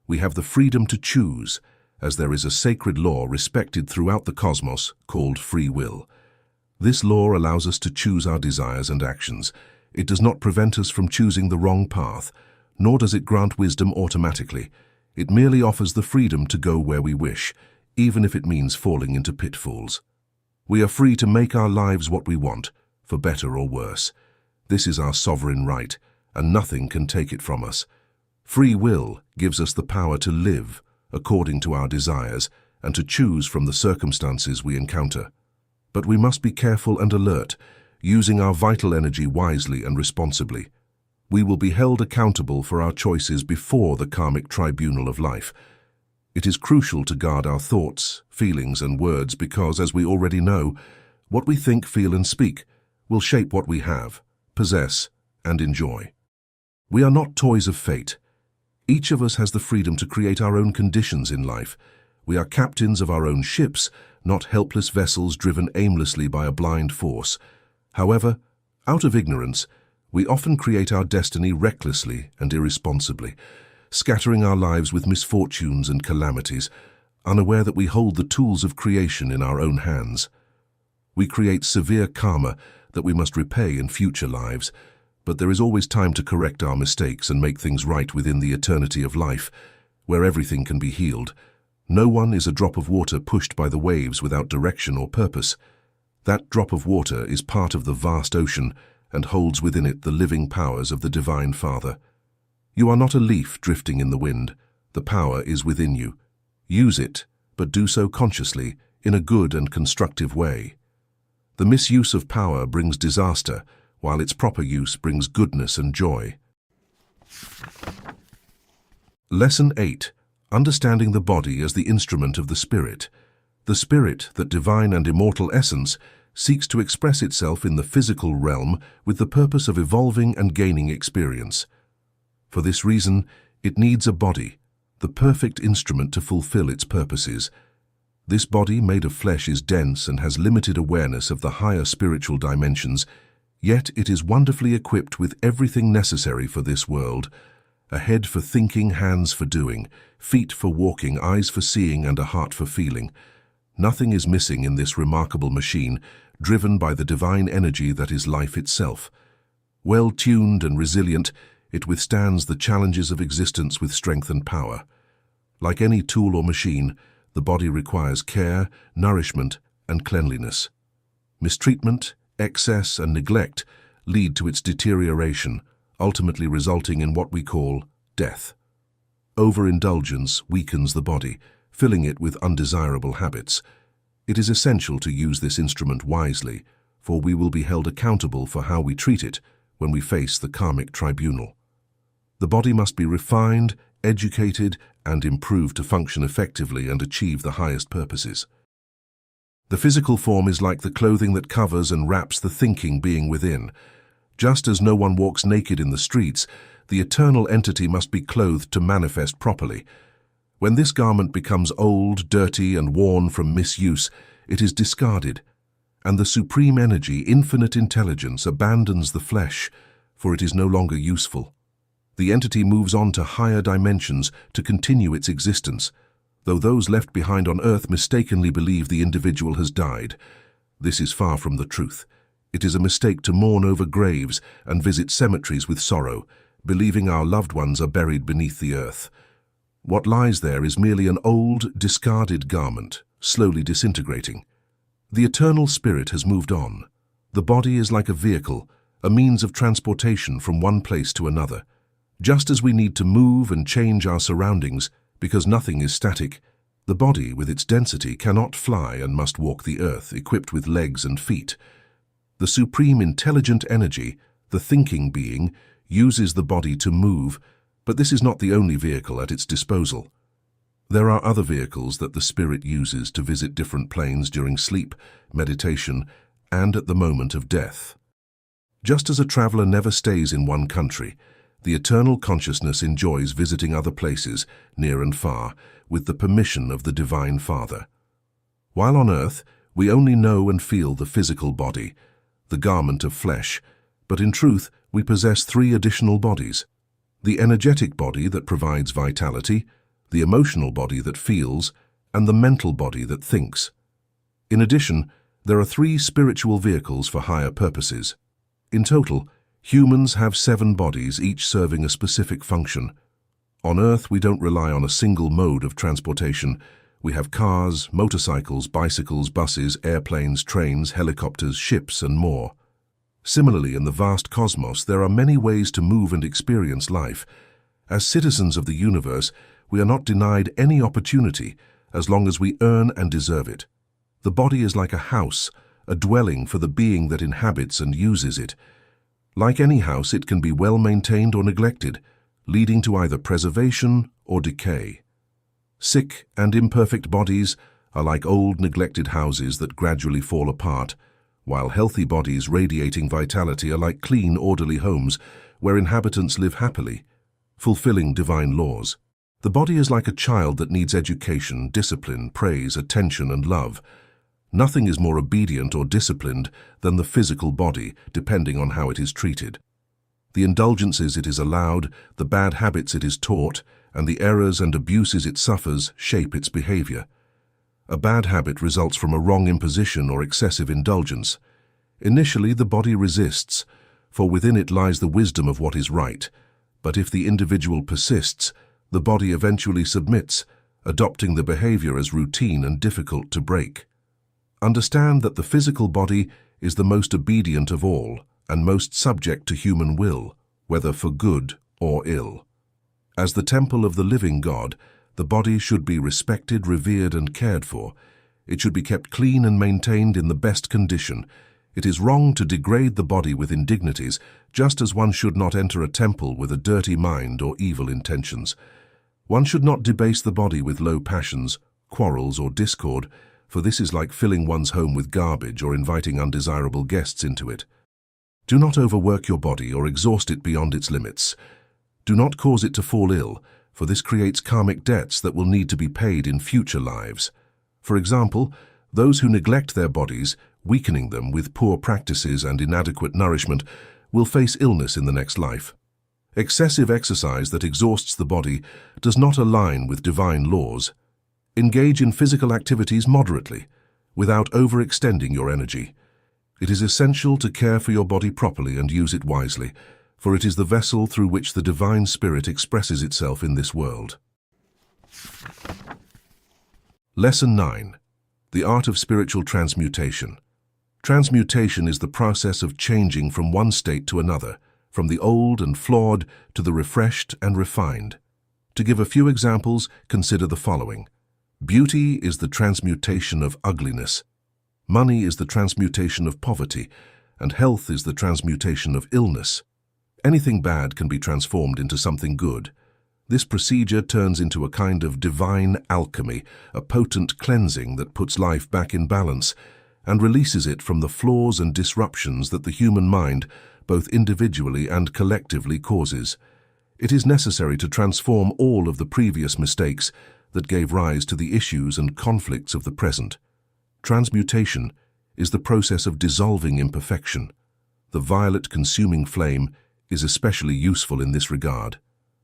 We have the freedom to choose, as there is a sacred law respected throughout the cosmos called free will. This law allows us to choose our desires and actions. It does not prevent us from choosing the wrong path, nor does it grant wisdom automatically. It merely offers the freedom to go where we wish, even if it means falling into pitfalls. We are free to make our lives what we want, for better or worse. This is our sovereign right, and nothing can take it from us. Free will gives us the power to live according to our desires and to choose from the circumstances we encounter. But we must be careful and alert, using our vital energy wisely and responsibly. We will be held accountable for our choices before the karmic tribunal of life. It is crucial to guard our thoughts, feelings, and words because, as we already know, what we think, feel, and speak will shape what we have, possess, and enjoy. We are not toys of fate. Each of us has the freedom to create our own conditions in life. We are captains of our own ships, not helpless vessels driven aimlessly by a blind force. However, out of ignorance, we often create our destiny recklessly and irresponsibly, scattering our lives with misfortunes and calamities, unaware that we hold the tools of creation in our own hands. We create severe karma that we must repay in future lives, but there is always time to correct our mistakes and make things right within the eternity of life, where everything can be healed. No one is a drop of water pushed by the waves without direction or purpose. That drop of water is part of the vast ocean, and holds within it the living powers of the Divine Father. You are not a leaf drifting in the wind. The power is within you. Use it, but do so consciously, in a good and constructive way. The misuse of power brings disaster, while its proper use brings goodness and joy. Lesson 8. Understanding the body as the instrument of the Spirit. The Spirit, that divine and immortal essence, seeks to express itself in the physical realm with the purpose of evolving and gaining experience. For this reason, it needs a body, the perfect instrument to fulfill its purposes. This body made of flesh is dense and has limited awareness of the higher spiritual dimensions, yet it is wonderfully equipped with everything necessary for this world: a head for thinking, hands for doing, feet for walking, eyes for seeing, and a heart for feeling. Nothing is missing in this remarkable machine, driven by the divine energy that is life itself. Well-tuned and resilient, it withstands the challenges of existence with strength and power. Like any tool or machine, the body requires care, nourishment, and cleanliness. Mistreatment, excess, and neglect lead to its deterioration, ultimately resulting in what we call death. Overindulgence weakens the body, filling it with undesirable habits. It is essential to use this instrument wisely, for we will be held accountable for how we treat it when we face the karmic tribunal. The body must be refined, educated, and improved to function effectively and achieve the highest purposes. The physical form is like the clothing that covers and wraps the thinking being within. Just as no one walks naked in the streets, the eternal entity must be clothed to manifest properly. When this garment becomes old, dirty, and worn from misuse, it is discarded, and the supreme energy, infinite intelligence, abandons the flesh, for it is no longer useful. The entity moves on to higher dimensions to continue its existence, though those left behind on earth mistakenly believe the individual has died. This is far from the truth. It is a mistake to mourn over graves and visit cemeteries with sorrow, believing our loved ones are buried beneath the earth. What lies there is merely an old, discarded garment, slowly disintegrating. The eternal spirit has moved on. The body is like a vehicle, a means of transportation from one place to another. Just as we need to move and change our surroundings, because nothing is static, the body, with its density, cannot fly and must walk the earth, equipped with legs and feet. The supreme intelligent energy, the thinking being, uses the body to move, but this is not the only vehicle at its disposal. There are other vehicles that the spirit uses to visit different planes during sleep, meditation, and at the moment of death. Just as a traveler never stays in one country, the eternal consciousness enjoys visiting other places, near and far, with the permission of the Divine Father. While on earth, we only know and feel the physical body, the garment of flesh, but in truth, we possess 3 additional bodies: the energetic body that provides vitality, the emotional body that feels, and the mental body that thinks. In addition, there are 3 spiritual vehicles for higher purposes. In total, humans have 7 bodies, each serving a specific function. On Earth, we don't rely on a single mode of transportation. We have cars, motorcycles, bicycles, buses, airplanes, trains, helicopters, ships, and more. Similarly, in the vast cosmos, there are many ways to move and experience life. As citizens of the universe, we are not denied any opportunity as long as we earn and deserve it. The body is like a house, a dwelling for the being that inhabits and uses it. Like any house, it can be well maintained or neglected, leading to either preservation or decay. Sick and imperfect bodies are like old, neglected houses that gradually fall apart, while healthy bodies radiating vitality are like clean, orderly homes where inhabitants live happily, fulfilling divine laws. The body is like a child that needs education, discipline, praise, attention, and love. Nothing is more obedient or disciplined than the physical body, depending on how it is treated. The indulgences it is allowed, the bad habits it is taught, and the errors and abuses it suffers shape its behavior. A bad habit results from a wrong imposition or excessive indulgence. Initially, the body resists, for within it lies the wisdom of what is right. But if the individual persists, the body eventually submits, adopting the behavior as routine and difficult to break. Understand that the physical body is the most obedient of all, and most subject to human will, whether for good or ill. As the temple of the living God, the body should be respected, revered, and cared for. It should be kept clean and maintained in the best condition. It is wrong to degrade the body with indignities, just as one should not enter a temple with a dirty mind or evil intentions. One should not debase the body with low passions, quarrels, or discord, for this is like filling one's home with garbage or inviting undesirable guests into it. Do not overwork your body or exhaust it beyond its limits. Do not cause it to fall ill, for this creates karmic debts that will need to be paid in future lives. For example, those who neglect their bodies, weakening them with poor practices and inadequate nourishment, will face illness in the next life. Excessive exercise that exhausts the body does not align with divine laws. Engage in physical activities moderately, without overextending your energy. It is essential to care for your body properly and use it wisely, for it is the vessel through which the divine spirit expresses itself in this world. Lesson 9. The Art of Spiritual Transmutation. Transmutation is the process of changing from one state to another, from the old and flawed to the refreshed and refined. To give a few examples, consider the following. Beauty is the transmutation of ugliness. Money is the transmutation of poverty, and health is the transmutation of illness. Anything bad can be transformed into something good. This procedure turns into a kind of divine alchemy, a potent cleansing that puts life back in balance and releases it from the flaws and disruptions that the human mind, both individually and collectively, causes. It is necessary to transform all of the previous mistakes that gave rise to the issues and conflicts of the present. Transmutation is the process of dissolving imperfection. The violet consuming flame is especially useful in this regard.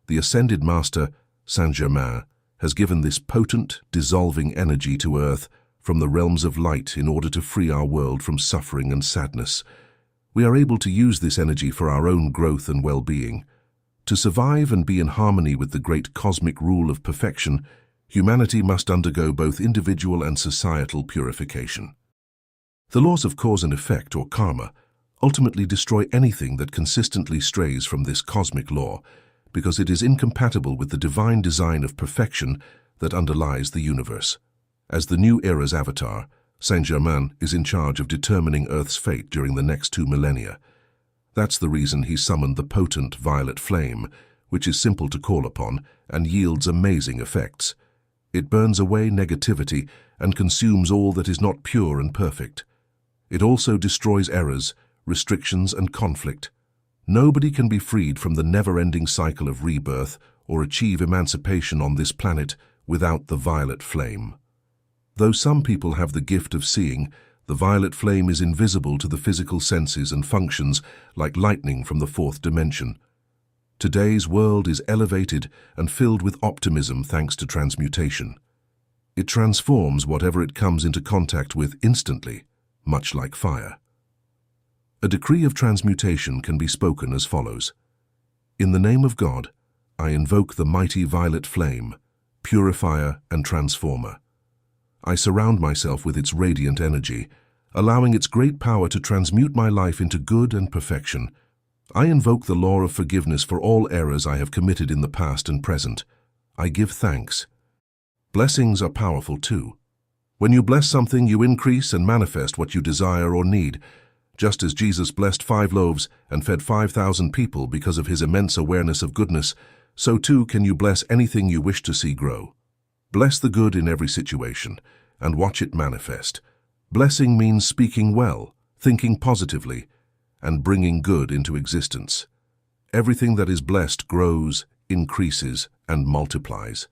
The Ascended Master Saint Germain has given this potent, dissolving energy to earth from the realms of light in order to free our world from suffering and sadness. We are able to use this energy for our own growth and well-being. To survive and be in harmony with the great cosmic rule of perfection, humanity must undergo both individual and societal purification. The laws of cause and effect, or karma, ultimately destroy anything that consistently strays from this cosmic law, because it is incompatible with the divine design of perfection that underlies the universe. As the new era's avatar, Saint Germain is in charge of determining Earth's fate during the next 2 millennia. That's the reason he summoned the potent violet flame, which is simple to call upon and yields amazing effects. It burns away negativity and consumes all that is not pure and perfect. It also destroys errors, restrictions, and conflict. Nobody can be freed from the never-ending cycle of rebirth or achieve emancipation on this planet without the violet flame. Though some people have the gift of seeing, the violet flame is invisible to the physical senses and functions like lightning from the 4th dimension. Today's world is elevated and filled with optimism thanks to transmutation. It transforms whatever it comes into contact with instantly, much like fire. A decree of transmutation can be spoken as follows. In the name of God, I invoke the mighty violet flame, purifier and transformer. I surround myself with its radiant energy, allowing its great power to transmute my life into good and perfection. I invoke the law of forgiveness for all errors I have committed in the past and present. I give thanks. Blessings are powerful too. When you bless something, you increase and manifest what you desire or need. Just as Jesus blessed 5 loaves and fed 5,000 people because of his immense awareness of goodness, so too can you bless anything you wish to see grow. Bless the good in every situation and watch it manifest. Blessing means speaking well, thinking positively, and bringing good into existence. Everything that is blessed grows, increases, and multiplies.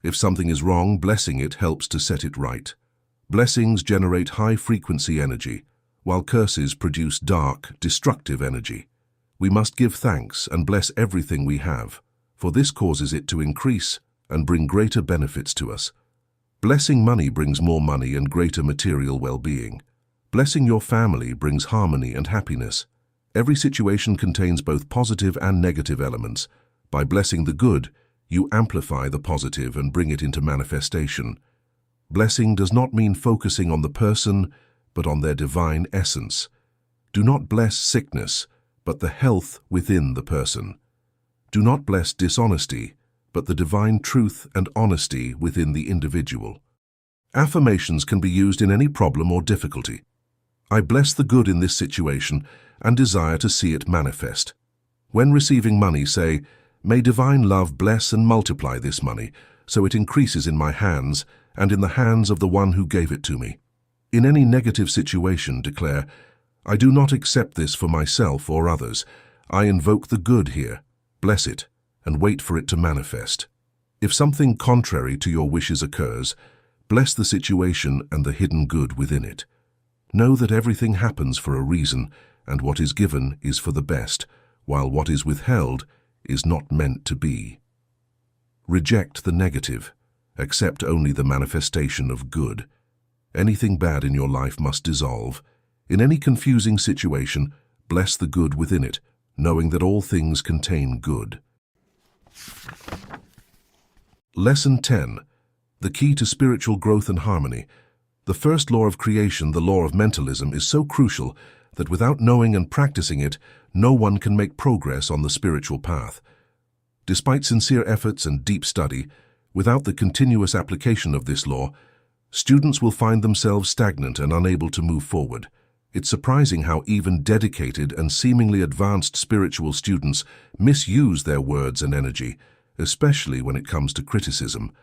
If something is wrong, blessing it helps to set it right. Blessings generate high-frequency energy, while curses produce dark, destructive energy. We must give thanks and bless everything we have, for this causes it to increase and bring greater benefits to us. Blessing money brings more money and greater material well-being. Blessing your family brings harmony and happiness. Every situation contains both positive and negative elements. By blessing the good, you amplify the positive and bring it into manifestation. Blessing does not mean focusing on the person, but on their divine essence. Do not bless sickness, but the health within the person. Do not bless dishonesty, but the divine truth and honesty within the individual. Affirmations can be used in any problem or difficulty. I bless the good in this situation and desire to see it manifest. When receiving money, say, may divine love bless and multiply this money, so it increases in my hands and in the hands of the one who gave it to me. In any negative situation, declare, I do not accept this for myself or others. I invoke the good here, bless it, and wait for it to manifest. If something contrary to your wishes occurs, bless the situation and the hidden good within it. Know that everything happens for a reason, and what is given is for the best, while what is withheld is not meant to be. Reject the negative. Accept only the manifestation of good. Anything bad in your life must dissolve. In any confusing situation, bless the good within it, knowing that all things contain good. Lesson 10. The key to spiritual growth and harmony. The first law of creation, the law of mentalism, is so crucial that without knowing and practicing it, no one can make progress on the spiritual path. Despite sincere efforts and deep study, without the continuous application of this law, students will find themselves stagnant and unable to move forward. It's surprising how even dedicated and seemingly advanced spiritual students misuse their words and energy, especially when it comes to criticism.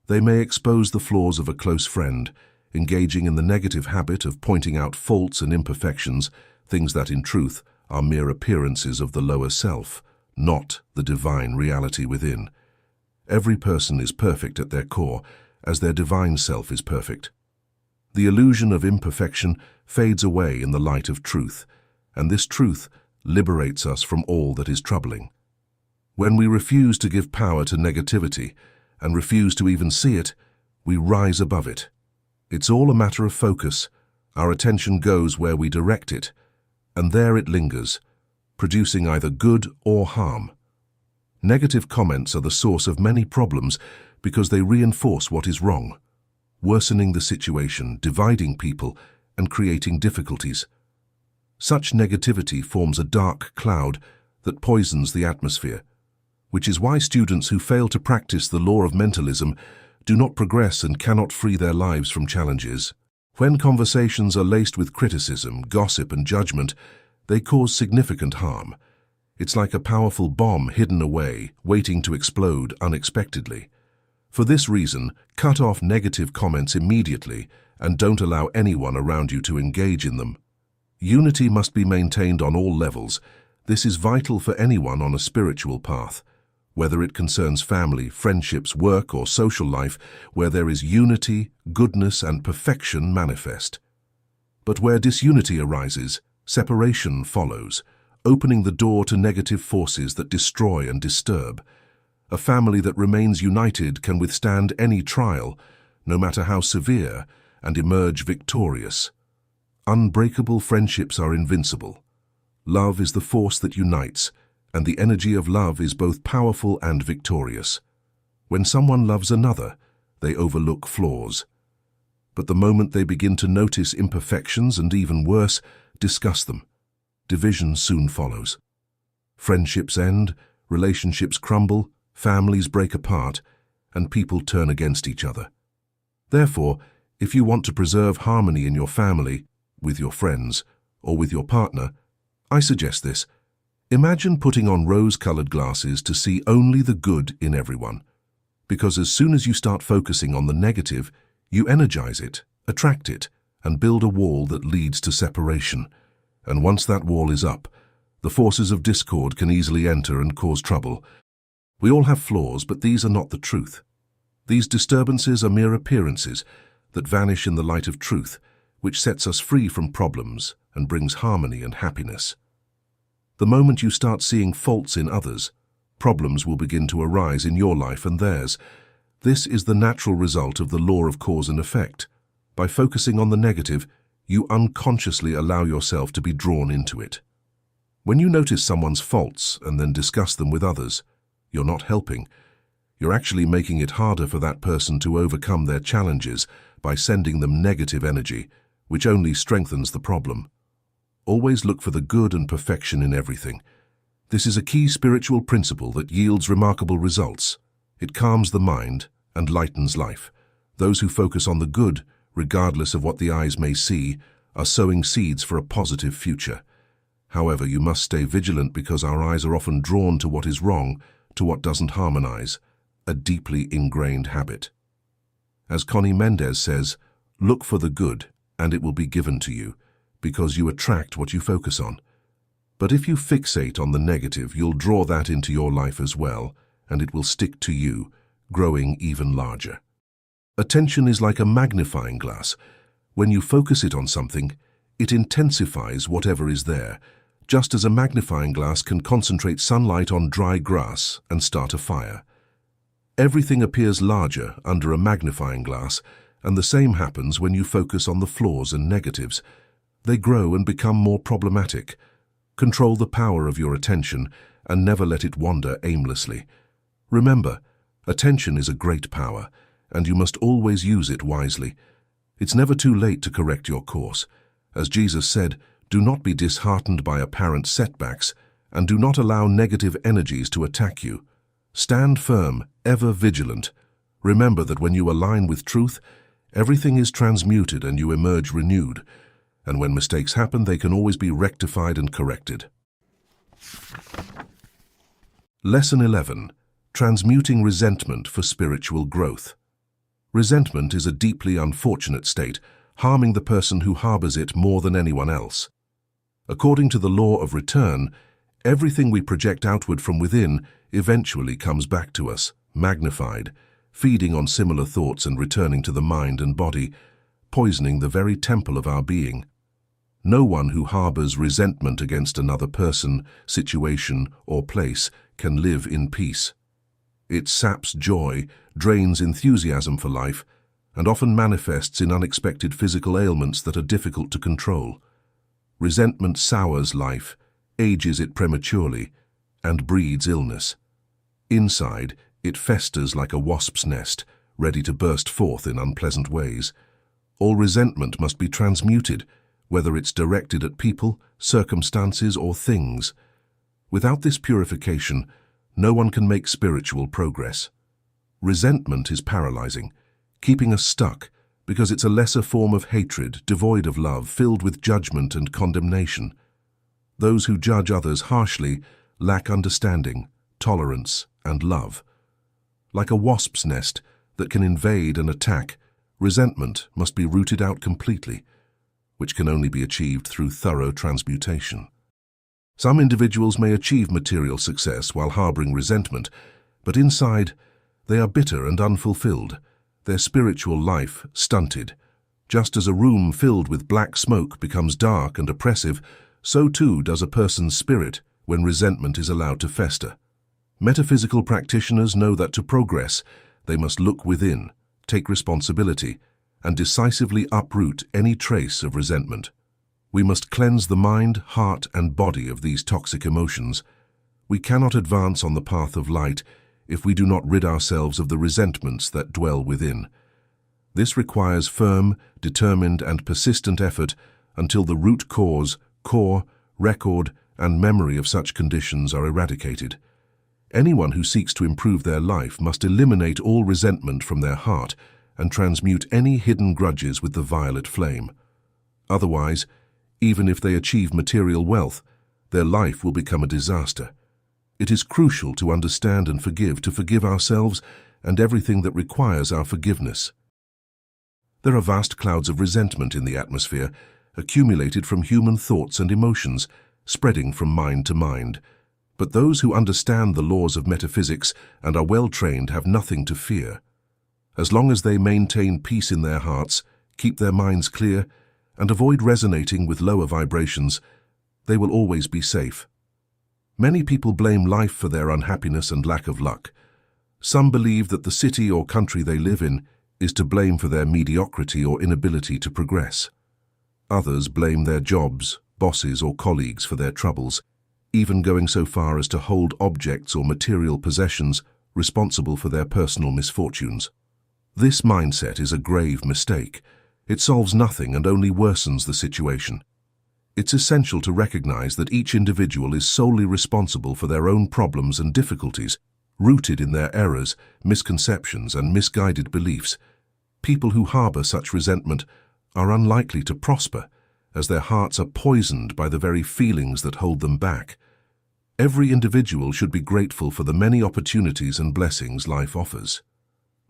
They may expose the flaws of a close friend, engaging in the negative habit of pointing out faults and imperfections, things that in truth are mere appearances of the lower self, not the divine reality within. Every person is perfect at their core, as their divine self is perfect. The illusion of imperfection fades away in the light of truth, and this truth liberates us from all that is troubling. When we refuse to give power to negativity and refuse to even see it, we rise above it. It's all a matter of focus. Our attention goes where we direct it, and there it lingers, producing either good or harm. Negative comments are the source of many problems because they reinforce what is wrong, worsening the situation, dividing people, and creating difficulties. Such negativity forms a dark cloud that poisons the atmosphere, which is why students who fail to practice the law of mentalism do not progress and cannot free their lives from challenges. When conversations are laced with criticism, gossip, and judgment, they cause significant harm. It's like a powerful bomb hidden away, waiting to explode unexpectedly. For this reason, cut off negative comments immediately and don't allow anyone around you to engage in them. Unity must be maintained on all levels. This is vital for anyone on a spiritual path. Whether it concerns family, friendships, work, or social life, where there is unity, goodness, and perfection manifest. But where disunity arises, separation follows, opening the door to negative forces that destroy and disturb. A family that remains united can withstand any trial, no matter how severe, and emerge victorious. Unbreakable friendships are invincible. Love is the force that unites, and the energy of love is both powerful and victorious. When someone loves another, they overlook flaws. But the moment they begin to notice imperfections and, even worse, discuss them, division soon follows. Friendships end, relationships crumble, families break apart, and people turn against each other. Therefore, if you want to preserve harmony in your family, with your friends, or with your partner, I suggest this. Imagine putting on rose-colored glasses to see only the good in everyone. Because as soon as you start focusing on the negative, you energize it, attract it, and build a wall that leads to separation. And once that wall is up, the forces of discord can easily enter and cause trouble. We all have flaws, but these are not the truth. These disturbances are mere appearances that vanish in the light of truth, which sets us free from problems and brings harmony and happiness. The moment you start seeing faults in others, problems will begin to arise in your life and theirs. This is the natural result of the law of cause and effect. By focusing on the negative, you unconsciously allow yourself to be drawn into it. When you notice someone's faults and then discuss them with others, you're not helping. You're actually making it harder for that person to overcome their challenges by sending them negative energy, which only strengthens the problem. Always look for the good and perfection in everything. This is a key spiritual principle that yields remarkable results. It calms the mind and lightens life. Those who focus on the good, regardless of what the eyes may see, are sowing seeds for a positive future. However, you must stay vigilant because our eyes are often drawn to what is wrong, to what doesn't harmonize, a deeply ingrained habit. As Conny Méndez says, look for the good and it will be given to you, because you attract what you focus on. But if you fixate on the negative, you'll draw that into your life as well, and it will stick to you, growing even larger. Attention is like a magnifying glass. When you focus it on something, it intensifies whatever is there, just as a magnifying glass can concentrate sunlight on dry grass and start a fire. Everything appears larger under a magnifying glass, and the same happens when you focus on the flaws and negatives. They grow and become more problematic. Control the power of your attention and never let it wander aimlessly. Remember, attention is a great power, and you must always use it wisely. It's never too late to correct your course. As Jesus said, do not be disheartened by apparent setbacks, and do not allow negative energies to attack you. Stand firm, ever vigilant. Remember that when you align with truth, everything is transmuted and you emerge renewed. And when mistakes happen, they can always be rectified and corrected. Lesson 11. Transmuting resentment for spiritual growth. Resentment is a deeply unfortunate state, harming the person who harbors it more than anyone else. According to the law of return, everything we project outward from within eventually comes back to us, magnified, feeding on similar thoughts and returning to the mind and body, poisoning the very temple of our being. No one who harbors resentment against another person, situation, or place can live in peace. It saps joy, drains enthusiasm for life, and often manifests in unexpected physical ailments that are difficult to control. Resentment sours life, ages it prematurely, and breeds illness. Inside, it festers like a wasp's nest, ready to burst forth in unpleasant ways. All resentment must be transmuted, whether it's directed at people, circumstances, or things. Without this purification, no one can make spiritual progress. Resentment is paralyzing, keeping us stuck, because it's a lesser form of hatred, devoid of love, filled with judgment and condemnation. Those who judge others harshly lack understanding, tolerance, and love. Like a wasp's nest that can invade and attack, resentment must be rooted out completely, which can only be achieved through thorough transmutation. Some individuals may achieve material success while harboring resentment, but inside, they are bitter and unfulfilled, their spiritual life stunted. Just as a room filled with black smoke becomes dark and oppressive, so too does a person's spirit when resentment is allowed to fester. Metaphysical practitioners know that to progress, they must look within, take responsibility, and decisively uproot any trace of resentment. We must cleanse the mind, heart, and body of these toxic emotions. We cannot advance on the path of light if we do not rid ourselves of the resentments that dwell within. This requires firm, determined, and persistent effort until the root cause, core, record, and memory of such conditions are eradicated. Anyone who seeks to improve their life must eliminate all resentment from their heart and transmute any hidden grudges with the violet flame. Otherwise, even if they achieve material wealth, their life will become a disaster. It is crucial to understand and to forgive ourselves and everything that requires our forgiveness. There are vast clouds of resentment in the atmosphere, accumulated from human thoughts and emotions, spreading from mind to mind. But those who understand the laws of metaphysics and are well-trained have nothing to fear. As long as they maintain peace in their hearts, keep their minds clear, and avoid resonating with lower vibrations, they will always be safe. Many people blame life for their unhappiness and lack of luck. Some believe that the city or country they live in is to blame for their mediocrity or inability to progress. Others blame their jobs, bosses, or colleagues for their troubles, even going so far as to hold objects or material possessions responsible for their personal misfortunes. This mindset is a grave mistake. It solves nothing and only worsens the situation. It's essential to recognize that each individual is solely responsible for their own problems and difficulties, rooted in their errors, misconceptions, and misguided beliefs. People who harbor such resentment are unlikely to prosper, as their hearts are poisoned by the very feelings that hold them back. Every individual should be grateful for the many opportunities and blessings life offers.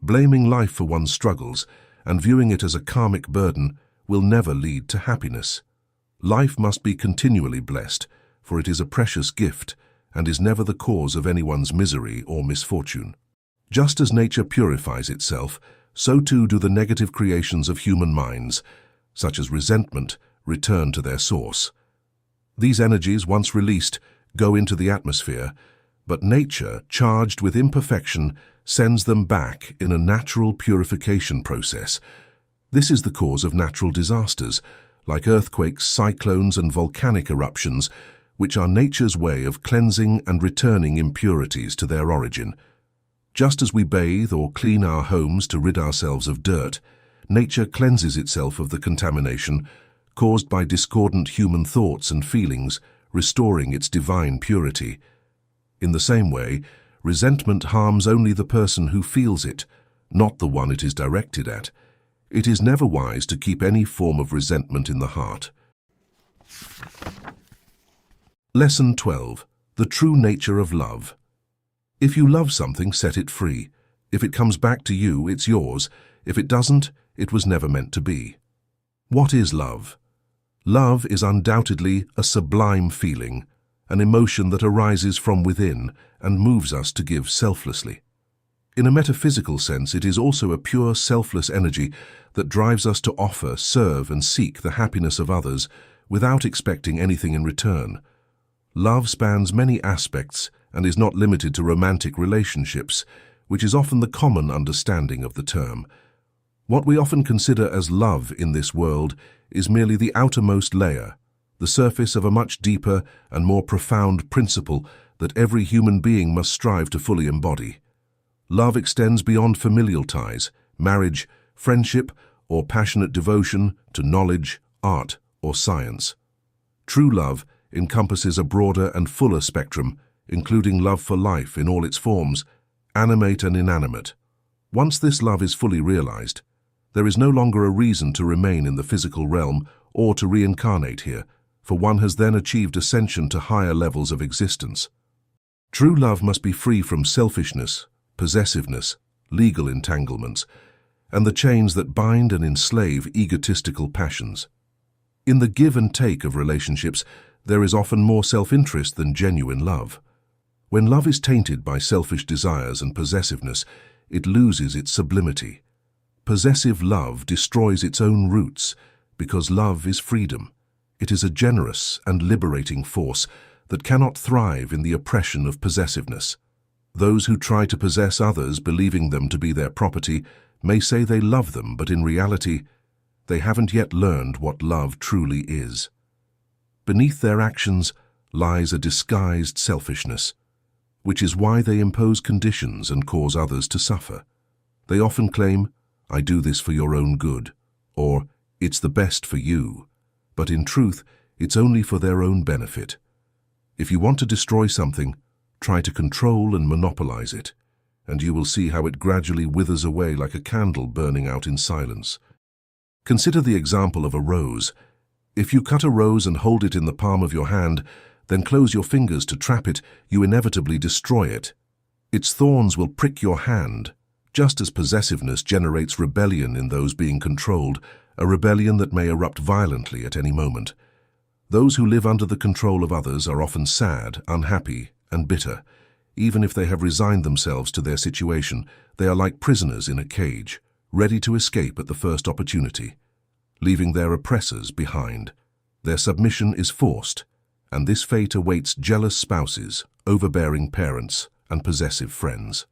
Blaming life for one's struggles and viewing it as a karmic burden will never lead to happiness. Life must be continually blessed, for it is a precious gift and is never the cause of anyone's misery or misfortune. Just as nature purifies itself, so too do the negative creations of human minds, such as resentment, return to their source. These energies, once released, go into the atmosphere, but nature, charged with imperfection, sends them back in a natural purification process. This is the cause of natural disasters, like earthquakes, cyclones, and volcanic eruptions, which are nature's way of cleansing and returning impurities to their origin. Just as we bathe or clean our homes to rid ourselves of dirt, nature cleanses itself of the contamination caused by discordant human thoughts and feelings, restoring its divine purity. In the same way, resentment harms only the person who feels it, not the one it is directed at. It is never wise to keep any form of resentment in the heart. Lesson 12. The true nature of love. If you love something, set it free. If it comes back to you, it's yours. If it doesn't, it was never meant to be. What is love? Love is undoubtedly a sublime feeling, an emotion that arises from within and moves us to give selflessly. In a metaphysical sense, it is also a pure, selfless energy that drives us to offer, serve, and seek the happiness of others without expecting anything in return. Love spans many aspects and is not limited to romantic relationships, which is often the common understanding of the term. What we often consider as love in this world is merely the outermost layer, the surface of a much deeper and more profound principle that every human being must strive to fully embody. Love extends beyond familial ties, marriage, friendship, or passionate devotion to knowledge, art, or science. True love encompasses a broader and fuller spectrum, including love for life in all its forms, animate and inanimate. Once this love is fully realized, there is no longer a reason to remain in the physical realm or to reincarnate here, for one has then achieved ascension to higher levels of existence. True love must be free from selfishness, possessiveness, legal entanglements, and the chains that bind and enslave egotistical passions. In the give and take of relationships, there is often more self-interest than genuine love. When love is tainted by selfish desires and possessiveness, it loses its sublimity. Possessive love destroys its own roots because love is freedom. It is a generous and liberating force that cannot thrive in the oppression of possessiveness. Those who try to possess others, believing them to be their property, may say they love them, but in reality, they haven't yet learned what love truly is. Beneath their actions lies a disguised selfishness, which is why they impose conditions and cause others to suffer. They often claim, "I do this for your own good," or "it's the best for you," but in truth, it's only for their own benefit. If you want to destroy something, try to control and monopolize it, and you will see how it gradually withers away like a candle burning out in silence. Consider the example of a rose. If you cut a rose and hold it in the palm of your hand, then close your fingers to trap it, you inevitably destroy it. Its thorns will prick your hand, just as possessiveness generates rebellion in those being controlled, a rebellion that may erupt violently at any moment. Those who live under the control of others are often sad, unhappy, and bitter. Even if they have resigned themselves to their situation, they are like prisoners in a cage, ready to escape at the first opportunity, leaving their oppressors behind. Their submission is forced, and this fate awaits jealous spouses, overbearing parents, and possessive friends.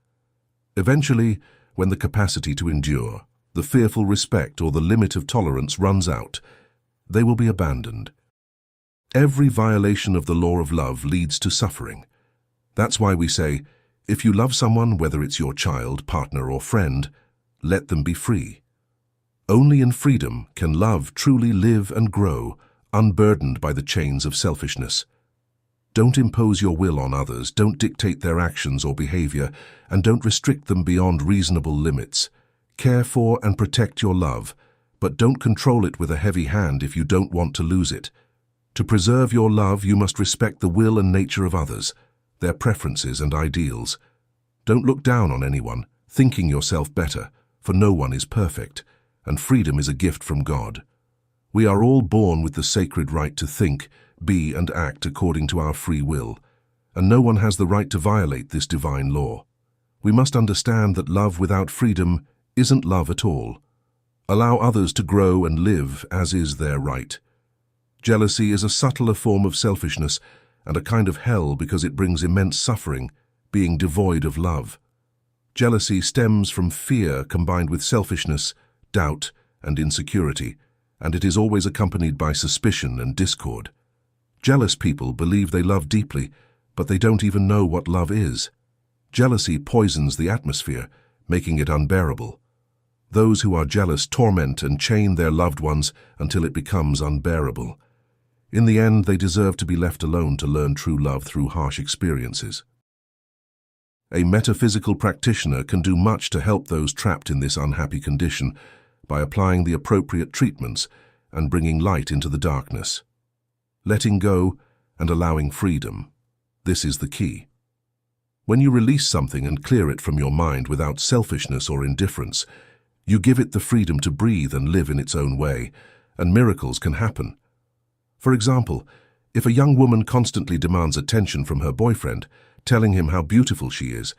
Eventually, when the capacity to endure, the fearful respect, or the limit of tolerance runs out, they will be abandoned. Every violation of the law of love leads to suffering. That's why we say, if you love someone, whether it's your child, partner, or friend, let them be free. Only in freedom can love truly live and grow, unburdened by the chains of selfishness. Don't impose your will on others, don't dictate their actions or behavior, and don't restrict them beyond reasonable limits. Care for and protect your love, but don't control it with a heavy hand if you don't want to lose it. To preserve your love, you must respect the will and nature of others, their preferences and ideals. Don't look down on anyone, thinking yourself better, for no one is perfect, and freedom is a gift from God. We are all born with the sacred right to think, be and act according to our free will, and no one has the right to violate this divine law. We must understand that love without freedom isn't love at all. Allow others to grow and live as is their right. Jealousy is a subtler form of selfishness and a kind of hell because it brings immense suffering, being devoid of love. Jealousy stems from fear combined with selfishness, doubt, and insecurity, and it is always accompanied by suspicion and discord. Jealous people believe they love deeply, but they don't even know what love is. Jealousy poisons the atmosphere, making it unbearable. Those who are jealous torment and chain their loved ones until it becomes unbearable. In the end, they deserve to be left alone to learn true love through harsh experiences. A metaphysical practitioner can do much to help those trapped in this unhappy condition by applying the appropriate treatments and bringing light into the darkness. Letting go and allowing freedom. This is the key. When you release something and clear it from your mind without selfishness or indifference, you give it the freedom to breathe and live in its own way, and miracles can happen. For example, if a young woman constantly demands attention from her boyfriend, telling him how beautiful she is,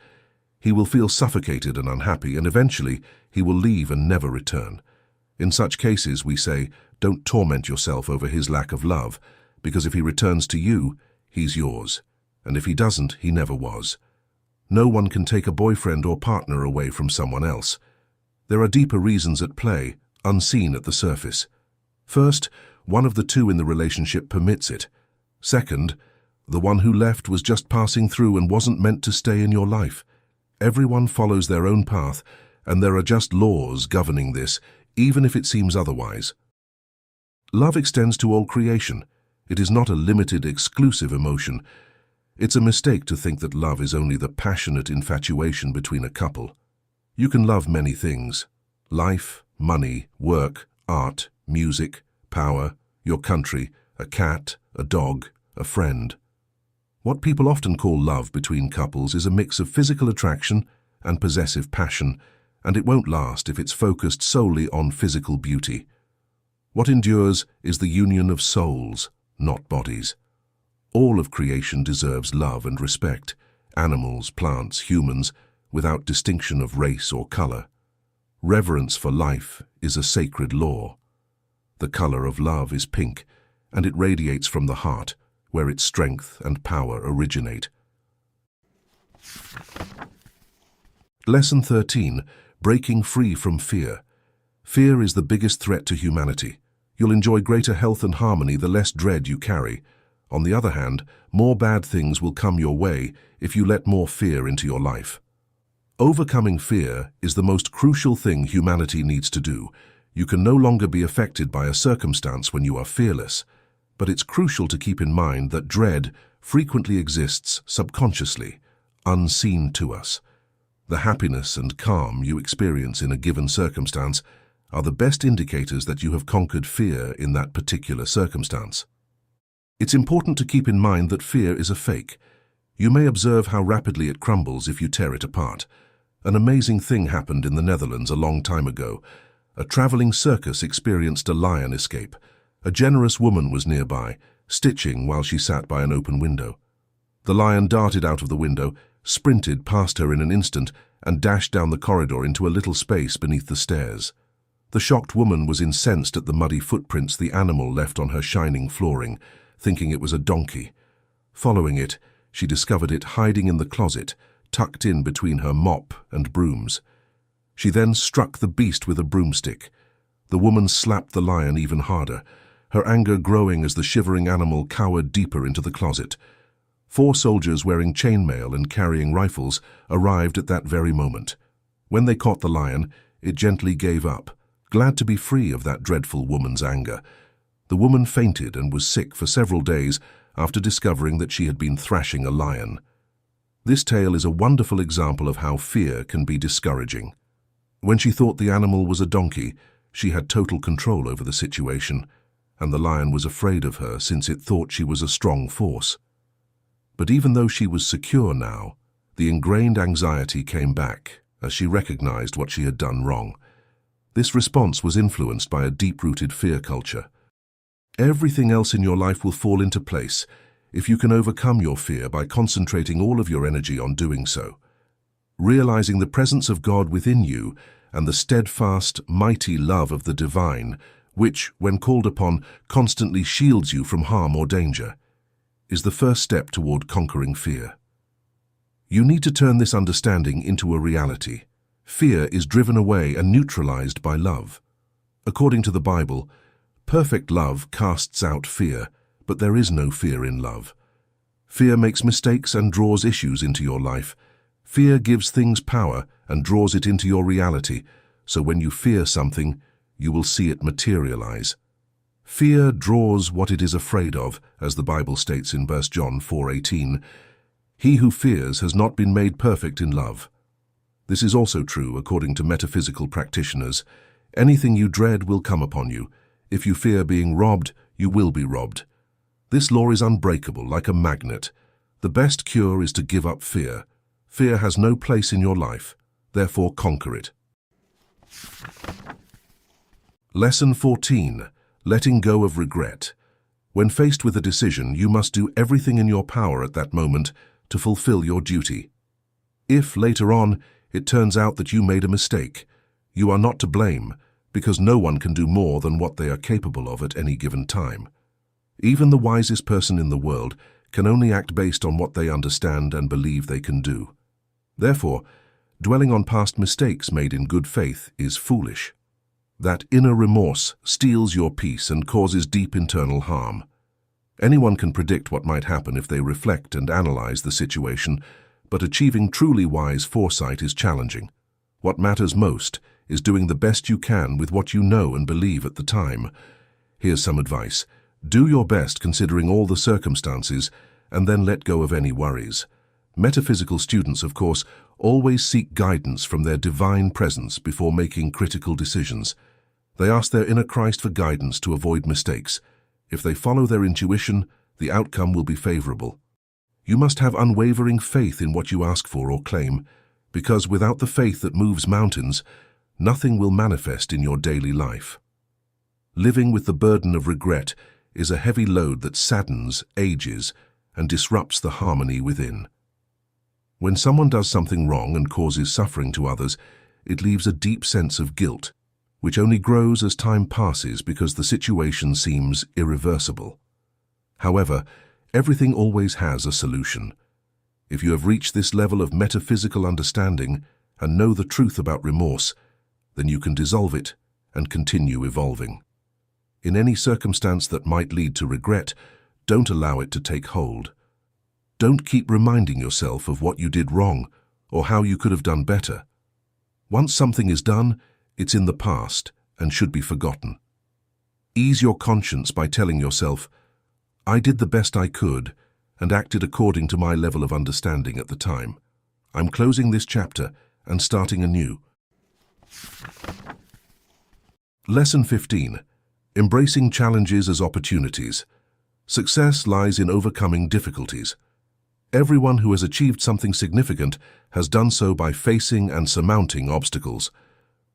he will feel suffocated and unhappy, and eventually he will leave and never return. In such cases, we say, don't torment yourself over his lack of love, because if he returns to you, he's yours, and if he doesn't, he never was. No one can take a boyfriend or partner away from someone else. There are deeper reasons at play, unseen at the surface. First, one of the two in the relationship permits it. Second, the one who left was just passing through and wasn't meant to stay in your life. Everyone follows their own path, and there are just laws governing this, even if it seems otherwise. Love extends to all creation. It is not a limited, exclusive emotion. It's a mistake to think that love is only the passionate infatuation between a couple. You can love many things: life, money, work, art, music, power, your country, a cat, a dog, a friend. What people often call love between couples is a mix of physical attraction and possessive passion, and it won't last if it's focused solely on physical beauty. What endures is the union of souls, not bodies. All of creation deserves love and respect, animals, plants, humans, without distinction of race or color. Reverence for life is a sacred law. The color of love is pink, and it radiates from the heart, where its strength and power originate. Lesson 13. Breaking free from fear. Fear is the biggest threat to humanity. You'll enjoy greater health and harmony the less dread you carry. On the other hand, more bad things will come your way if you let more fear into your life. Overcoming fear is the most crucial thing humanity needs to do. You can no longer be affected by a circumstance when you are fearless, but it's crucial to keep in mind that dread frequently exists subconsciously, unseen to us. The happiness and calm you experience in a given circumstance are the best indicators that you have conquered fear in that particular circumstance. It's important to keep in mind that fear is a fake. You may observe how rapidly it crumbles if you tear it apart. An amazing thing happened in the Netherlands a long time ago. A traveling circus experienced a lion escape. A generous woman was nearby, stitching while she sat by an open window. The lion darted out of the window, sprinted past her in an instant, and dashed down the corridor into a little space beneath the stairs. The shocked woman was incensed at the muddy footprints the animal left on her shining flooring, thinking it was a donkey. Following it, she discovered it hiding in the closet, tucked in between her mop and brooms. She then struck the beast with a broomstick. The woman slapped the lion even harder, her anger growing as the shivering animal cowered deeper into the closet. 4 soldiers wearing chainmail and carrying rifles arrived at that very moment. When they caught the lion, it gently gave up, glad to be free of that dreadful woman's anger. The The woman fainted and was sick for several days after discovering that she had been thrashing a lion. This tale is a wonderful example of how fear can be discouraging. When she thought the animal was a donkey, she had total control over the situation, and the lion was afraid of her since it thought she was a strong force. But even though she was secure now, the ingrained anxiety came back as she recognized what she had done wrong. This response was influenced by a deep-rooted fear culture. Everything else in your life will fall into place if you can overcome your fear by concentrating all of your energy on doing so. Realizing the presence of God within you and the steadfast, mighty love of the divine, which, when called upon, constantly shields you from harm or danger, is the first step toward conquering fear. You need to turn this understanding into a reality. Fear is driven away and neutralized by love. According to the Bible, perfect love casts out fear, but there is no fear in love. Fear makes mistakes and draws issues into your life. Fear gives things power and draws it into your reality, so when you fear something, you will see it materialize. Fear draws what it is afraid of, as the Bible states in 1 John 4:18. He who fears has not been made perfect in love. This is also true according to metaphysical practitioners. Anything you dread will come upon you. If you fear being robbed, you will be robbed. This law is unbreakable, like a magnet. The best cure is to give up fear. Fear has no place in your life, therefore conquer it. Lesson 14. Letting go of regret. When faced with a decision, you must do everything in your power at that moment to fulfill your duty. If, later on, it turns out that you made a mistake, you are not to blame, because no one can do more than what they are capable of at any given time. Even the wisest person in the world can only act based on what they understand and believe they can do. Therefore, dwelling on past mistakes made in good faith is foolish. That inner remorse steals your peace and causes deep internal harm. Anyone can predict what might happen if they reflect and analyze the situation, but achieving truly wise foresight is challenging. What matters most is doing the best you can with what you know and believe at the time. Here's some advice. Do your best considering all the circumstances, and then let go of any worries. Metaphysical students, of course, always seek guidance from their divine presence before making critical decisions. They ask their inner Christ for guidance to avoid mistakes. If they follow their intuition, the outcome will be favorable. You must have unwavering faith in what you ask for or claim, because without the faith that moves mountains, nothing will manifest in your daily life. Living with the burden of regret is a heavy load that saddens, ages, and disrupts the harmony within. When someone does something wrong and causes suffering to others, it leaves a deep sense of guilt, which only grows as time passes because the situation seems irreversible. However, everything always has a solution. If you have reached this level of metaphysical understanding and know the truth about remorse, then you can dissolve it and continue evolving. In any circumstance that might lead to regret, don't allow it to take hold. Don't keep reminding yourself of what you did wrong or how you could have done better. Once something is done, it's in the past and should be forgotten. Ease your conscience by telling yourself, I did the best I could and acted according to my level of understanding at the time. I'm closing this chapter and starting anew. Lesson 15. Embracing challenges as opportunities. Success lies in overcoming difficulties. Everyone who has achieved something significant has done so by facing and surmounting obstacles.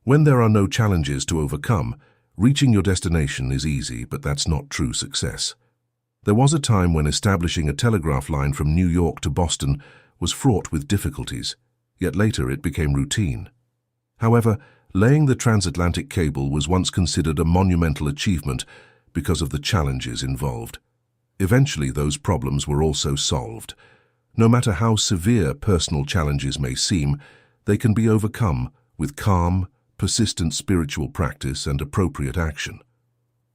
When there are no challenges to overcome, reaching your destination is easy, but that's not true success. There was a time when establishing a telegraph line from New York to Boston was fraught with difficulties, yet later it became routine. However, laying the transatlantic cable was once considered a monumental achievement because of the challenges involved. Eventually, those problems were also solved. No matter how severe personal challenges may seem, they can be overcome with calm, persistent spiritual practice and appropriate action.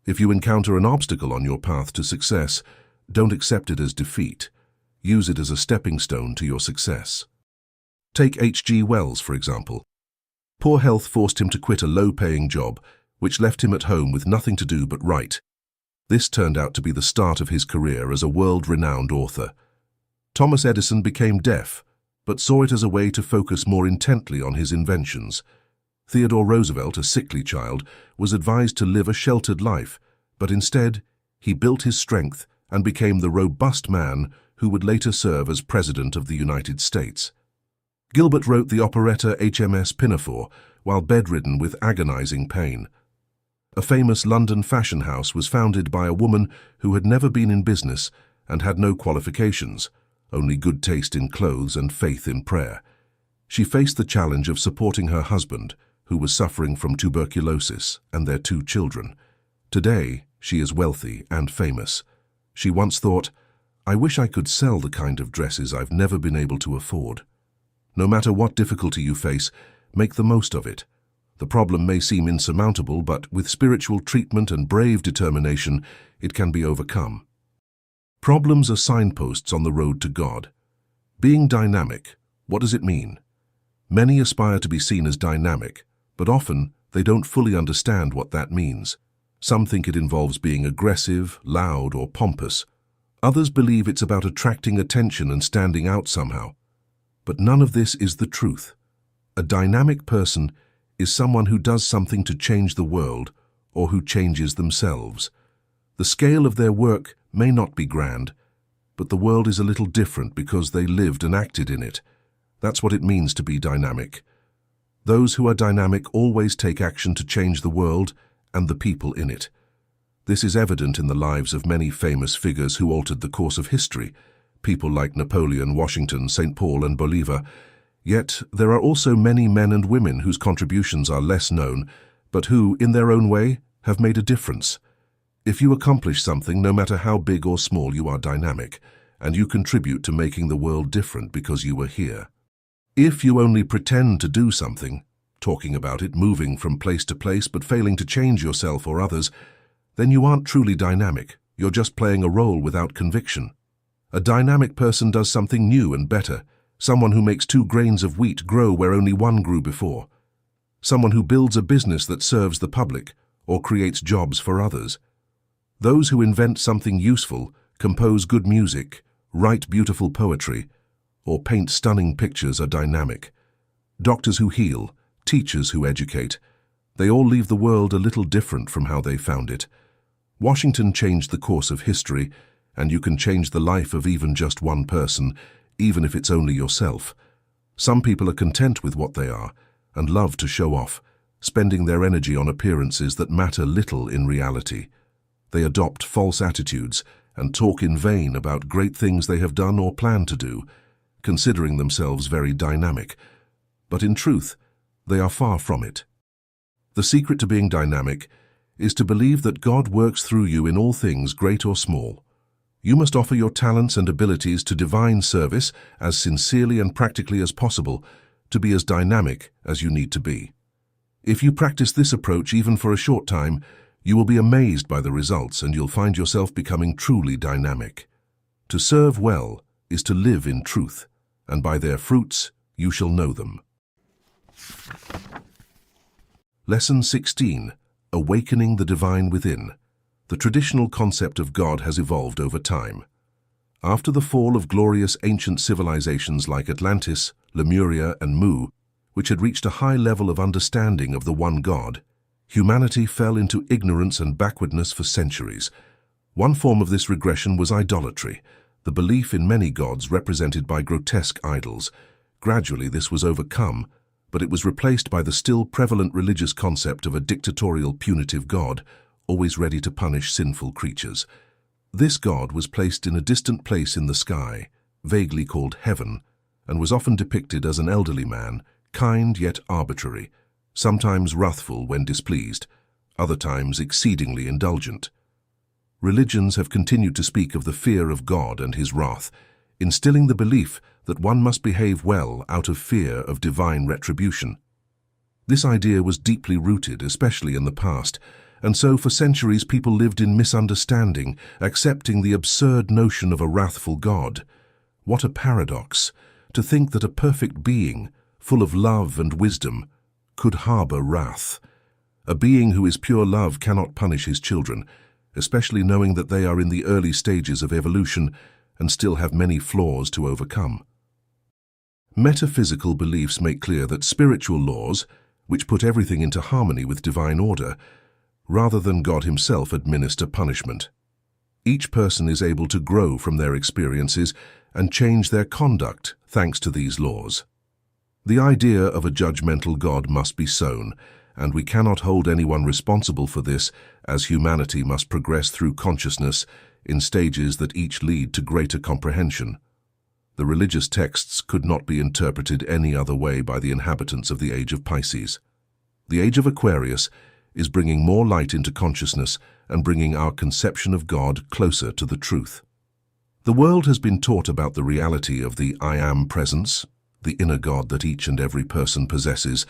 If you encounter an obstacle on your path to success, don't accept it as defeat. Use it as a stepping stone to your success. Take H.G. Wells, for example. Poor health forced him to quit a low-paying job, which left him at home with nothing to do but write. This turned out to be the start of his career as a world-renowned author. Thomas Edison became deaf, but saw it as a way to focus more intently on his inventions. Theodore Roosevelt, a sickly child, was advised to live a sheltered life, but instead, he built his strength and became the robust man who would later serve as President of the United States. Gilbert wrote the operetta HMS Pinafore while bedridden with agonizing pain. A famous London fashion house was founded by a woman who had never been in business and had no qualifications, only good taste in clothes and faith in prayer. She faced the challenge of supporting her husband, who was suffering from tuberculosis, and their 2 children. Today, she is wealthy and famous. She once thought, "I wish I could sell the kind of dresses I've never been able to afford." No matter what difficulty you face, make the most of it. The problem may seem insurmountable, but with spiritual treatment and brave determination, it can be overcome. Problems are signposts on the road to God. Being dynamic, what does it mean? Many aspire to be seen as dynamic, but often they don't fully understand what that means. Some think it involves being aggressive, loud, or pompous. Others believe it's about attracting attention and standing out somehow. But none of this is the truth. A dynamic person is someone who does something to change the world or who changes themselves. The scale of their work may not be grand, but the world is a little different because they lived and acted in it. That's what it means to be dynamic. Those who are dynamic always take action to change the world and the people in it. This is evident in the lives of many famous figures who altered the course of history, people like Napoleon, Washington, St. Paul, and Bolivar. Yet there are also many men and women whose contributions are less known, but who, in their own way, have made a difference. If you accomplish something, no matter how big or small, you are dynamic, and you contribute to making the world different because you were here. If you only pretend to do something, talking about it, moving from place to place, but failing to change yourself or others, then you aren't truly dynamic. You're just playing a role without conviction. A dynamic person does something new and better. Someone who makes 2 grains of wheat grow where only 1 grew before. Someone who builds a business that serves the public or creates jobs for others. Those who invent something useful, compose good music, write beautiful poetry, or paint stunning pictures are dynamic. Doctors who heal, teachers who educate, they all leave the world a little different from how they found it. Washington changed the course of history, and you can change the life of even just one person, even if it's only yourself. Some people are content with what they are and love to show off, spending their energy on appearances that matter little in reality. They adopt false attitudes and talk in vain about great things they have done or plan to do, considering themselves very dynamic. But in truth, they are far from it. The secret to being dynamic is to believe that God works through you in all things, great or small. You must offer your talents and abilities to divine service as sincerely and practically as possible to be as dynamic as you need to be. If you practice this approach even for a short time, you will be amazed by the results and you'll find yourself becoming truly dynamic. To serve well is to live in truth, and by their fruits you shall know them. Lesson 16. Awakening the Divine Within. The traditional concept of God has evolved over time. After the fall of glorious ancient civilizations like Atlantis, Lemuria, and Mu, which had reached a high level of understanding of the one God, humanity fell into ignorance and backwardness for centuries. One form of this regression was idolatry, the belief in many gods represented by grotesque idols. Gradually this was overcome, but it was replaced by the still prevalent religious concept of a dictatorial, punitive God, always ready to punish sinful creatures. This God was placed in a distant place in the sky, vaguely called heaven, and was often depicted as an elderly man, kind yet arbitrary, sometimes wrathful when displeased, other times exceedingly indulgent. Religions have continued to speak of the fear of God and his wrath, instilling the belief that one must behave well out of fear of divine retribution. This idea was deeply rooted, especially in the past, and so for centuries people lived in misunderstanding, accepting the absurd notion of a wrathful God. What a paradox, to think that a perfect being, full of love and wisdom, could harbor wrath. A being who is pure love cannot punish his children, especially knowing that they are in the early stages of evolution and still have many flaws to overcome. Metaphysical beliefs make clear that spiritual laws, which put everything into harmony with divine order, rather than God himself administer punishment. Each person is able to grow from their experiences and change their conduct thanks to these laws. The idea of a judgmental God must be sown, and we cannot hold anyone responsible for this, as humanity must progress through consciousness in stages that each lead to greater comprehension. The religious texts could not be interpreted any other way by the inhabitants of the age of Pisces. The age of Aquarius is bringing more light into consciousness and bringing our conception of God closer to the truth. The world has been taught about the reality of the I Am presence, the inner God that each and every person possesses,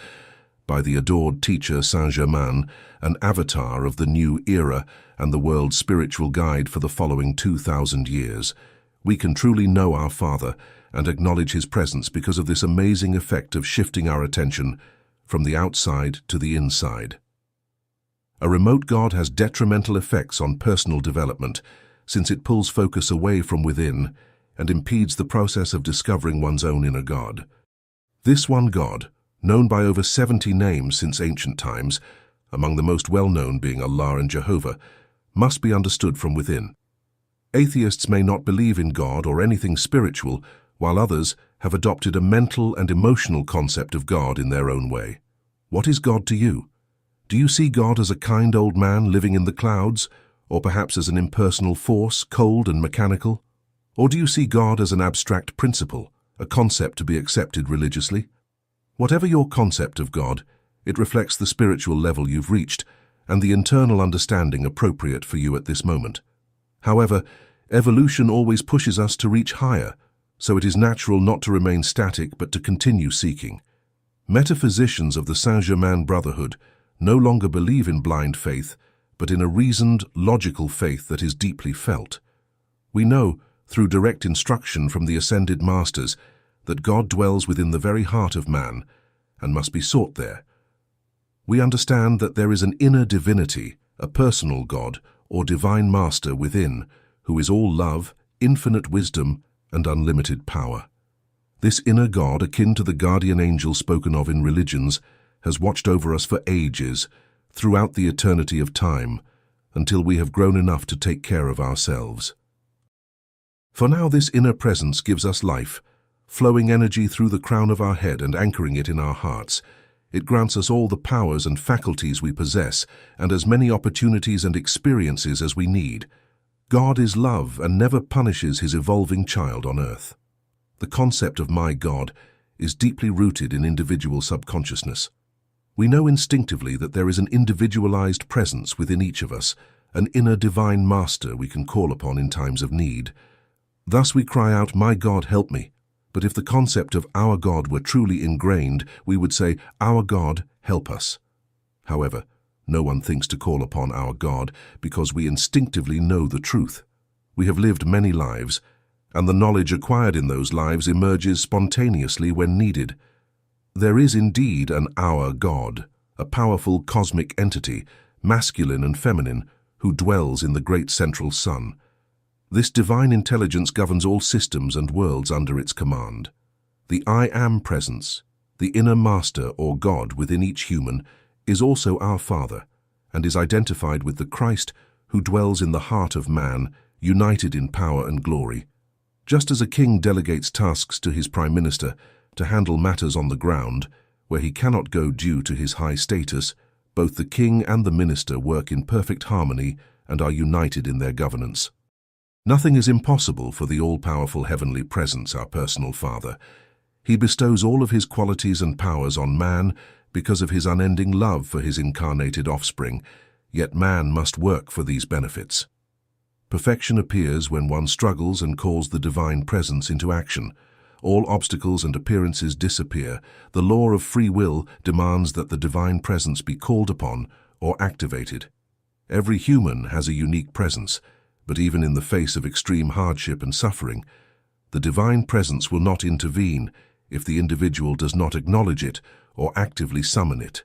by the adored teacher Saint Germain, an avatar of the new era and the world's spiritual guide for the following 2,000 years. We can truly know our Father and acknowledge his presence because of this amazing effect of shifting our attention from the outside to the inside. A remote God has detrimental effects on personal development, since it pulls focus away from within and impedes the process of discovering one's own inner God. This one God, known by over 70 names since ancient times, among the most well-known being Allah and Jehovah, must be understood from within. Atheists may not believe in God or anything spiritual, while others have adopted a mental and emotional concept of God in their own way. What is God to you? Do you see God as a kind old man living in the clouds, or perhaps as an impersonal force, cold and mechanical? Or do you see God as an abstract principle, a concept to be accepted religiously? Whatever your concept of God, it reflects the spiritual level you've reached and the internal understanding appropriate for you at this moment. However, evolution always pushes us to reach higher, so it is natural not to remain static but to continue seeking. Metaphysicians of the Saint Germain Brotherhood no longer believe in blind faith, but in a reasoned, logical faith that is deeply felt. We know, through direct instruction from the Ascended Masters, that God dwells within the very heart of man and must be sought there. We understand that there is an inner divinity, a personal God or divine master within, who is all love, infinite wisdom, and unlimited power. This inner God, akin to the guardian angel spoken of in religions, has watched over us for ages, throughout the eternity of time, until we have grown enough to take care of ourselves. For now, this inner presence gives us life, flowing energy through the crown of our head and anchoring it in our hearts. It grants us all the powers and faculties we possess, and as many opportunities and experiences as we need. God is love and never punishes his evolving child on earth. The concept of my God is deeply rooted in individual subconsciousness. We know instinctively that there is an individualized presence within each of us, an inner divine master we can call upon in times of need. Thus we cry out, "My God, help me." But if the concept of our God were truly ingrained, we would say, "Our God, help us." However, no one thinks to call upon our God because we instinctively know the truth. We have lived many lives, and the knowledge acquired in those lives emerges spontaneously when needed. There is indeed an our God, a powerful cosmic entity, masculine and feminine, who dwells in the great central sun. This divine intelligence governs all systems and worlds under its command. The I Am presence, the inner master or God within each human, is also our Father, and is identified with the Christ who dwells in the heart of man, united in power and glory. Just as a king delegates tasks to his prime minister to handle matters on the ground, where he cannot go due to his high status, both the king and the minister work in perfect harmony and are united in their governance. Nothing is impossible for the all-powerful heavenly presence, our personal Father. He bestows all of his qualities and powers on man because of his unending love for his incarnated offspring, yet man must work for these benefits. Perfection appears when one struggles and calls the divine presence into action. All obstacles and appearances disappear. The law of free will demands that the divine presence be called upon or activated. Every human has a unique presence, but even in the face of extreme hardship and suffering, the divine presence will not intervene if the individual does not acknowledge it or actively summon it.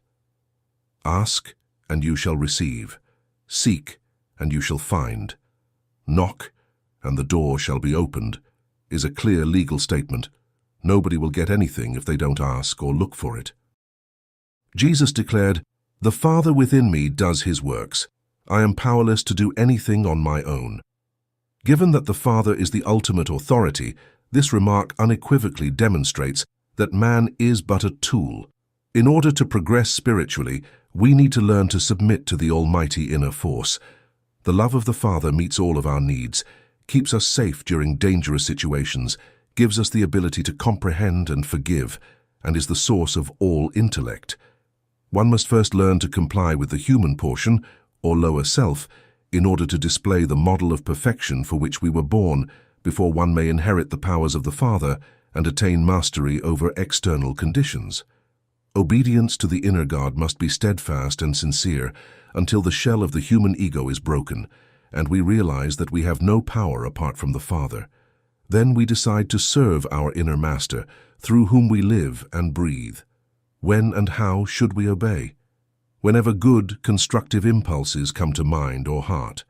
Ask, and you shall receive. Seek, and you shall find. Knock, and the door shall be opened, is a clear legal statement. Nobody will get anything if they don't ask or look for it. Jesus declared, "The Father within me does his works. I am powerless to do anything on my own." Given that the Father is the ultimate authority, this remark unequivocally demonstrates that man is but a tool. In order to progress spiritually, we need to learn to submit to the almighty inner force. The love of the Father meets all of our needs, keeps us safe during dangerous situations, gives us the ability to comprehend and forgive, and is the source of all intellect. One must first learn to comply with the human portion, or lower self, in order to display the model of perfection for which we were born, before one may inherit the powers of the Father and attain mastery over external conditions. Obedience to the inner God must be steadfast and sincere until the shell of the human ego is broken, and we realize that we have no power apart from the Father. Then we decide to serve our inner master, through whom we live and breathe. When and how should we obey? Whenever good, constructive impulses come to mind or heart.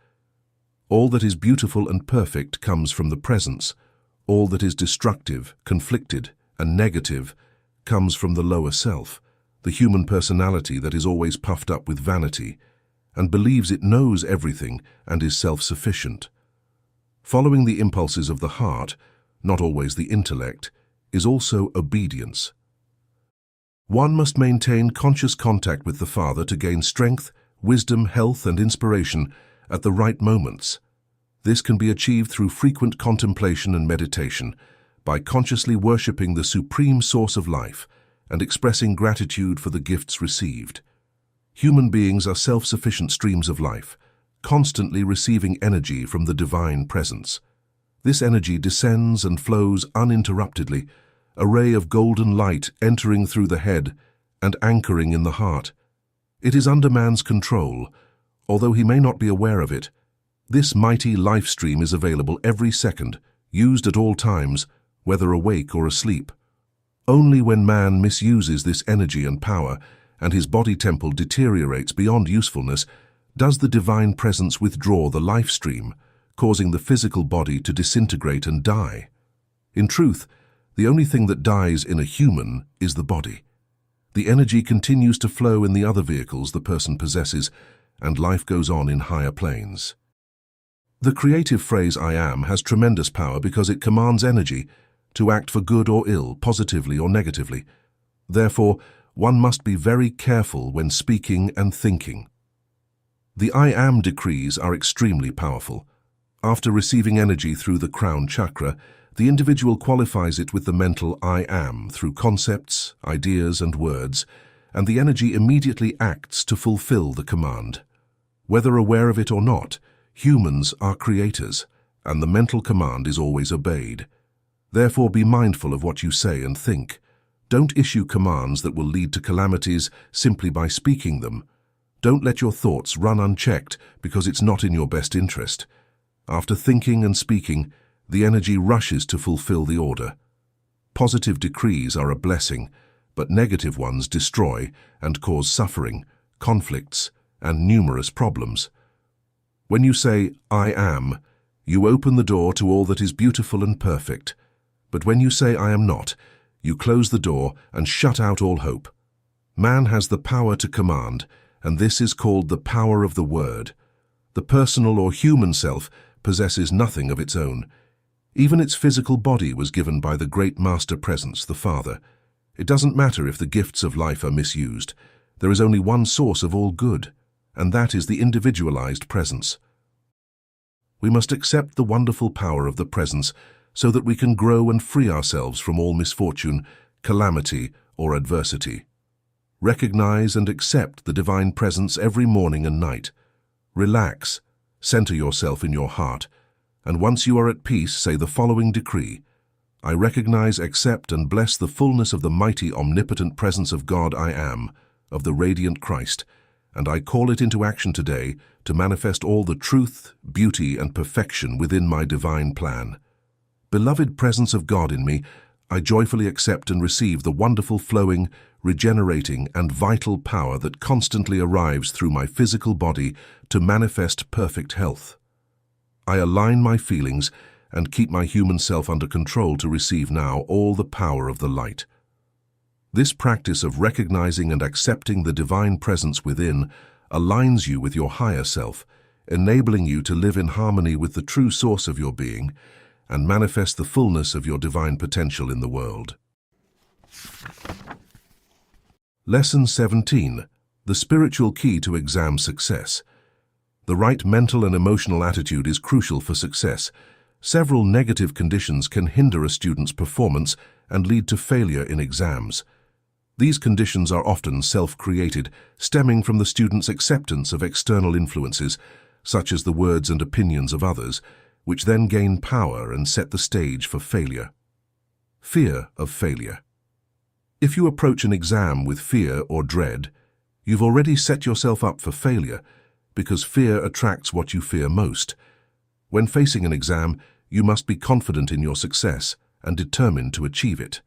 All that is beautiful and perfect comes from the presence. All that is destructive, conflicted, and negative comes from the lower self, the human personality that is always puffed up with vanity and believes it knows everything and is self-sufficient. Following the impulses of the heart, not always the intellect, is also obedience. One must maintain conscious contact with the Father to gain strength, wisdom, health, and inspiration at the right moments. This can be achieved through frequent contemplation and meditation, by consciously worshipping the supreme source of life and expressing gratitude for the gifts received. Human beings are self-sufficient streams of life, constantly receiving energy from the divine presence. This energy descends and flows uninterruptedly, a ray of golden light entering through the head and anchoring in the heart. It is under man's control, although he may not be aware of it. This mighty life stream is available every second, used at all times, whether awake or asleep. Only when man misuses this energy and power, and his body temple deteriorates beyond usefulness, does the divine presence withdraw the life stream, causing the physical body to disintegrate and die. In truth, the only thing that dies in a human is the body. The energy continues to flow in the other vehicles the person possesses, and life goes on in higher planes. The creative phrase "I am" has tremendous power because it commands energy to act for good or ill, positively or negatively. Therefore, one must be very careful when speaking and thinking. The "I am" decrees are extremely powerful. After receiving energy through the crown chakra, the individual qualifies it with the mental "I am" through concepts, ideas, and words, and the energy immediately acts to fulfill the command. Whether aware of it or not, humans are creators, and the mental command is always obeyed. Therefore, be mindful of what you say and think. Don't issue commands that will lead to calamities simply by speaking them. Don't let your thoughts run unchecked because it's not in your best interest. After thinking and speaking, the energy rushes to fulfill the order. Positive decrees are a blessing, but negative ones destroy and cause suffering, conflicts, and numerous problems. When you say, "I am," you open the door to all that is beautiful and perfect. But when you say, "I am not," you close the door and shut out all hope. Man has the power to command, and this is called the power of the word. The personal or human self possesses nothing of its own. Even its physical body was given by the great Master Presence, the Father. It doesn't matter if the gifts of life are misused. There is only one source of all good, and that is the individualized presence. We must accept the wonderful power of the presence so that we can grow and free ourselves from all misfortune, calamity, or adversity. Recognize and accept the divine presence every morning and night. Relax, center yourself in your heart, and once you are at peace, say the following decree: I recognize, accept, and bless the fullness of the mighty, omnipotent presence of God I am, of the radiant Christ, and I call it into action today to manifest all the truth, beauty, and perfection within my divine plan. Beloved presence of God in me, I joyfully accept and receive the wonderful flowing, regenerating, and vital power that constantly arrives through my physical body to manifest perfect health. I align my feelings and keep my human self under control to receive now all the power of the light. This practice of recognizing and accepting the divine presence within aligns you with your higher self, enabling you to live in harmony with the true source of your being and manifest the fullness of your divine potential in the world. Lesson 17. The spiritual key to exam success. The right mental and emotional attitude is crucial for success. Several negative conditions can hinder a student's performance and lead to failure in exams. These conditions are often self-created, stemming from the student's acceptance of external influences, such as the words and opinions of others, which then gain power and set the stage for failure. Fear of failure. If you approach an exam with fear or dread, you've already set yourself up for failure, because fear attracts what you fear most. When facing an exam, you must be confident in your success and determined to achieve it.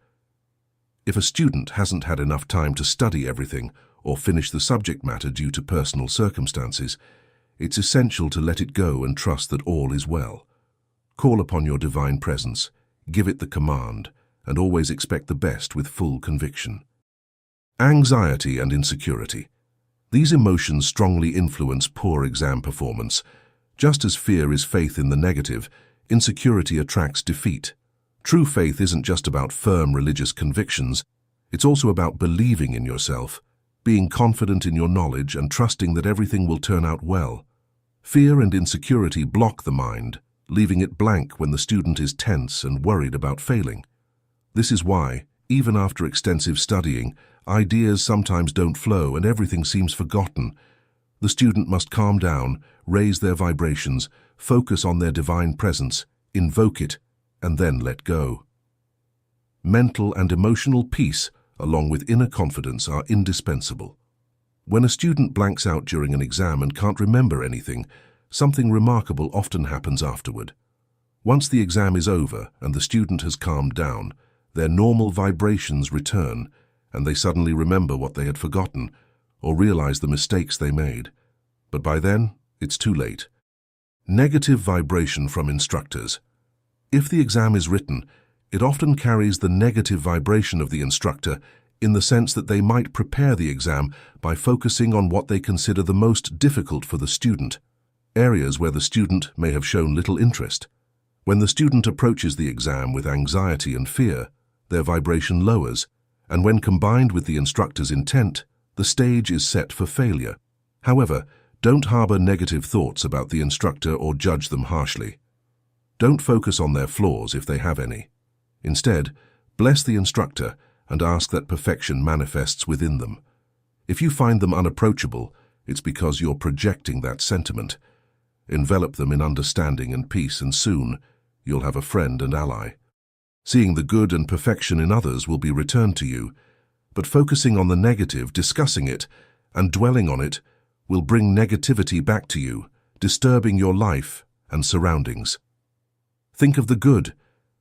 If a student hasn't had enough time to study everything or finish the subject matter due to personal circumstances, it's essential to let it go and trust that all is well. Call upon your divine presence, give it the command, and always expect the best with full conviction. Anxiety and insecurity. These emotions strongly influence poor exam performance. Just as fear is faith in the negative, insecurity attracts defeat. True faith isn't just about firm religious convictions, it's also about believing in yourself, being confident in your knowledge and trusting that everything will turn out well. Fear and insecurity block the mind, leaving it blank when the student is tense and worried about failing. This is why, even after extensive studying, ideas sometimes don't flow and everything seems forgotten. The student must calm down, raise their vibrations, focus on their divine presence, invoke it, and then let go. Mental and emotional peace, along with inner confidence, are indispensable. When a student blanks out during an exam and can't remember anything, something remarkable often happens afterward. Once the exam is over and the student has calmed down, their normal vibrations return, and they suddenly remember what they had forgotten or realize the mistakes they made. But by then, it's too late. Negative vibration from instructors. If the exam is written, it often carries the negative vibration of the instructor in the sense that they might prepare the exam by focusing on what they consider the most difficult for the student, areas where the student may have shown little interest. When the student approaches the exam with anxiety and fear, their vibration lowers, and when combined with the instructor's intent, the stage is set for failure. However, don't harbor negative thoughts about the instructor or judge them harshly. Don't focus on their flaws if they have any. Instead, bless the instructor and ask that perfection manifests within them. If you find them unapproachable, it's because you're projecting that sentiment. Envelop them in understanding and peace, and soon you'll have a friend and ally. Seeing the good and perfection in others will be returned to you, but focusing on the negative, discussing it, and dwelling on it will bring negativity back to you, disturbing your life and surroundings. Think of the good,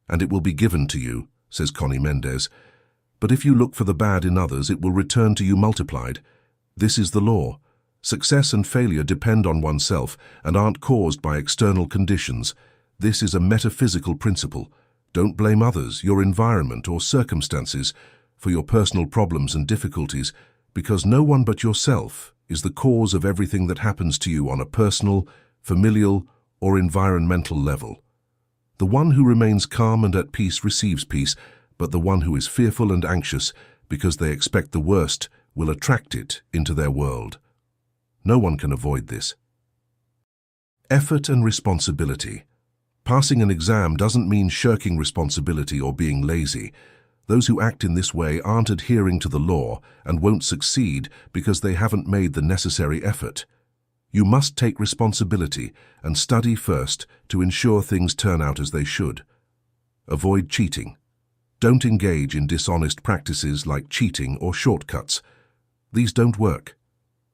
and it will be given to you, says Conny Méndez. But if you look for the bad in others, it will return to you multiplied. This is the law. Success and failure depend on oneself and aren't caused by external conditions. This is a metaphysical principle. Don't blame others, your environment, or circumstances for your personal problems and difficulties, because no one but yourself is the cause of everything that happens to you on a personal, familial, or environmental level. The one who remains calm and at peace receives peace, but the one who is fearful and anxious because they expect the worst will attract it into their world. No one can avoid this. Effort and responsibility. Passing an exam doesn't mean shirking responsibility or being lazy. Those who act in this way aren't adhering to the law and won't succeed because they haven't made the necessary effort. You must take responsibility and study first to ensure things turn out as they should. Avoid cheating. Don't engage in dishonest practices like cheating or shortcuts. These don't work.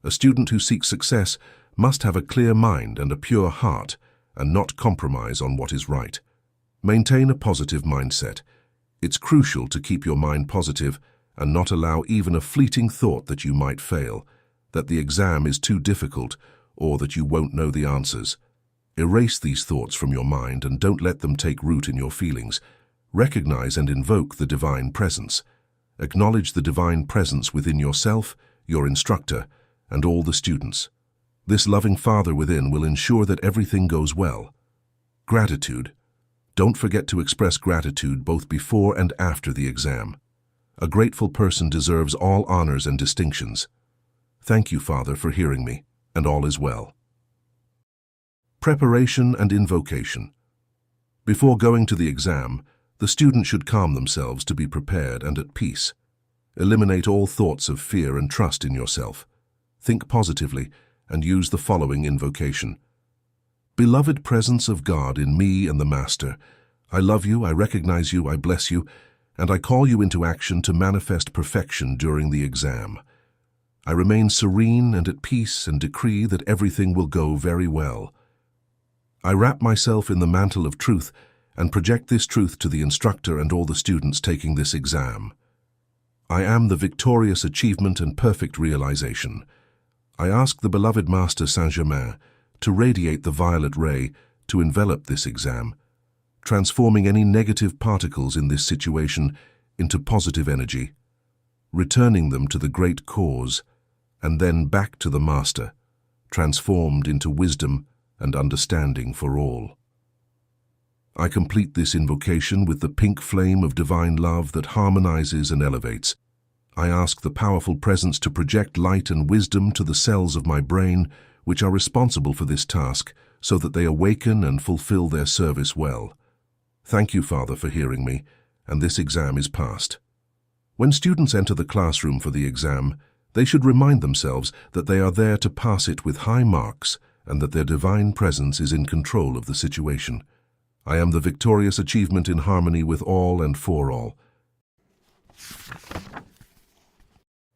A student who seeks success must have a clear mind and a pure heart and not compromise on what is right. Maintain a positive mindset. It's crucial to keep your mind positive and not allow even a fleeting thought that you might fail, that the exam is too difficult, or that you won't know the answers. Erase these thoughts from your mind and don't let them take root in your feelings. Recognize and invoke the divine presence. Acknowledge the divine presence within yourself, your instructor, and all the students. This loving Father within will ensure that everything goes well. Gratitude. Don't forget to express gratitude both before and after the exam. A grateful person deserves all honors and distinctions. Thank you, Father, for hearing me, and all is well. Preparation and invocation. Before going to the exam, the student should calm themselves to be prepared and at peace. Eliminate all thoughts of fear and trust in yourself. Think positively and use the following invocation. Beloved presence of God in me and the Master, I love you, I recognize you, I bless you, and I call you into action to manifest perfection during the exam. I remain serene and at peace and decree that everything will go very well. I wrap myself in the mantle of truth and project this truth to the instructor and all the students taking this exam. I am the victorious achievement and perfect realization. I ask the beloved Master Saint Germain to radiate the violet ray to envelop this exam, transforming any negative particles in this situation into positive energy, returning them to the great cause, and then back to the Master, transformed into wisdom and understanding for all. I complete this invocation with the pink flame of divine love that harmonizes and elevates. I ask the powerful presence to project light and wisdom to the cells of my brain, which are responsible for this task, so that they awaken and fulfill their service well. Thank you, Father, for hearing me, and this exam is passed. When students enter the classroom for the exam, they should remind themselves that they are there to pass it with high marks and that their divine presence is in control of the situation. I am the victorious achievement in harmony with all and for all.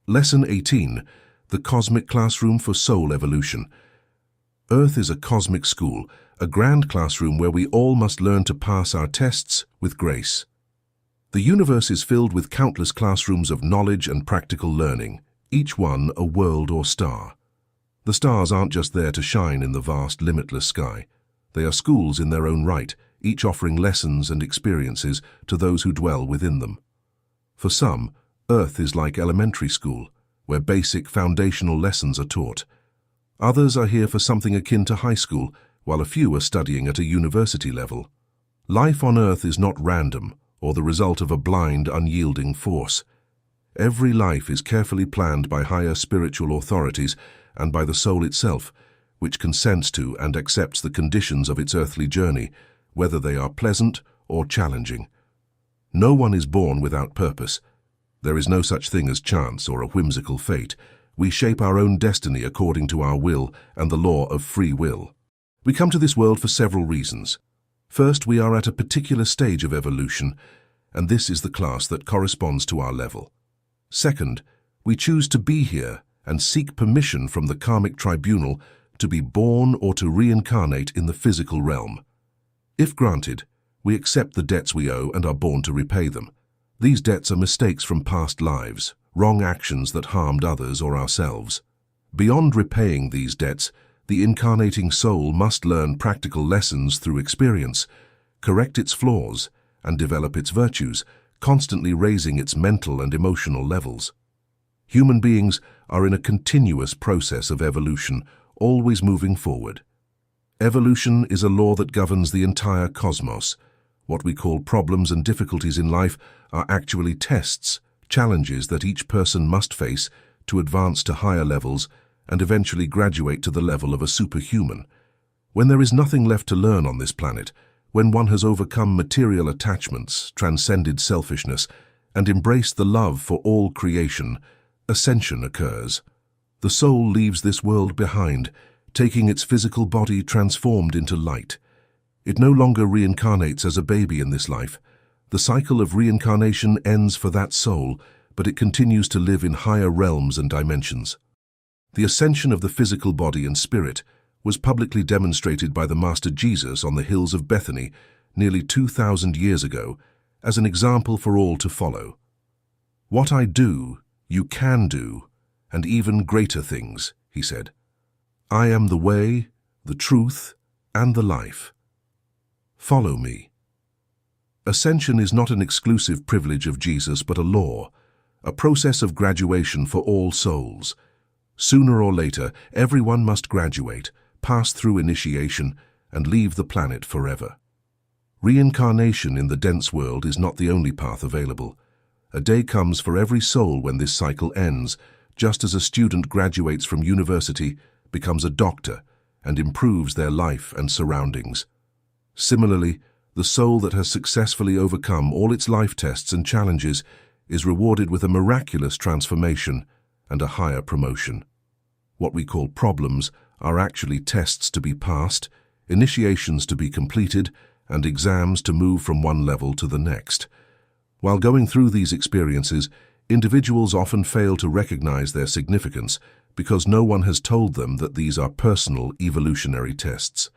Lesson 18. The Cosmic Classroom for Soul Evolution. Earth is a cosmic school, a grand classroom where we all must learn to pass our tests with grace. The universe is filled with countless classrooms of knowledge and practical learning, each one a world or star. The stars aren't just there to shine in the vast, limitless sky. They are schools in their own right, each offering lessons and experiences to those who dwell within them. For some, Earth is like elementary school, where basic foundational lessons are taught. Others are here for something akin to high school, while a few are studying at a university level. Life on Earth is not random or the result of a blind, unyielding force. Every life is carefully planned by higher spiritual authorities and by the soul itself, which consents to and accepts the conditions of its earthly journey, whether they are pleasant or challenging. No one is born without purpose. There is no such thing as chance or a whimsical fate. We shape our own destiny according to our will and the law of free will. We come to this world for several reasons. First, we are at a particular stage of evolution, and this is the class that corresponds to our level. Second, we choose to be here and seek permission from the karmic tribunal to be born or to reincarnate in the physical realm. If granted, we accept the debts we owe and are born to repay them. These debts are mistakes from past lives, wrong actions that harmed others or ourselves. Beyond repaying these debts, the incarnating soul must learn practical lessons through experience, correct its flaws, and develop its virtues, constantly raising its mental and emotional levels. Human beings are in a continuous process of evolution, always moving forward. Evolution is a law that governs the entire cosmos. What we call problems and difficulties in life are actually tests, challenges that each person must face to advance to higher levels and eventually graduate to the level of a superhuman. When there is nothing left to learn on this planet, when one has overcome material attachments, transcended selfishness, and embraced the love for all creation, ascension occurs. The soul leaves this world behind, taking its physical body transformed into light. It no longer reincarnates as a baby in this life. The cycle of reincarnation ends for that soul, but it continues to live in higher realms and dimensions. The ascension of the physical body and spirit was publicly demonstrated by the Master Jesus on the hills of Bethany nearly 2,000 years ago, as an example for all to follow. "What I do, you can do, and even greater things," he said. "I am the way, the truth, and the life. Follow me." Ascension is not an exclusive privilege of Jesus but a law, a process of graduation for all souls. Sooner or later, everyone must graduate, pass through initiation, and leave the planet forever. Reincarnation in the dense world is not the only path available. A day comes for every soul when this cycle ends, just as a student graduates from university, becomes a doctor, and improves their life and surroundings. Similarly, the soul that has successfully overcome all its life tests and challenges is rewarded with a miraculous transformation and a higher promotion. What we call problems are actually tests to be passed, initiations to be completed, and exams to move from one level to the next. While going through these experiences, individuals often fail to recognize their significance because no one has told them that these are personal evolutionary tests.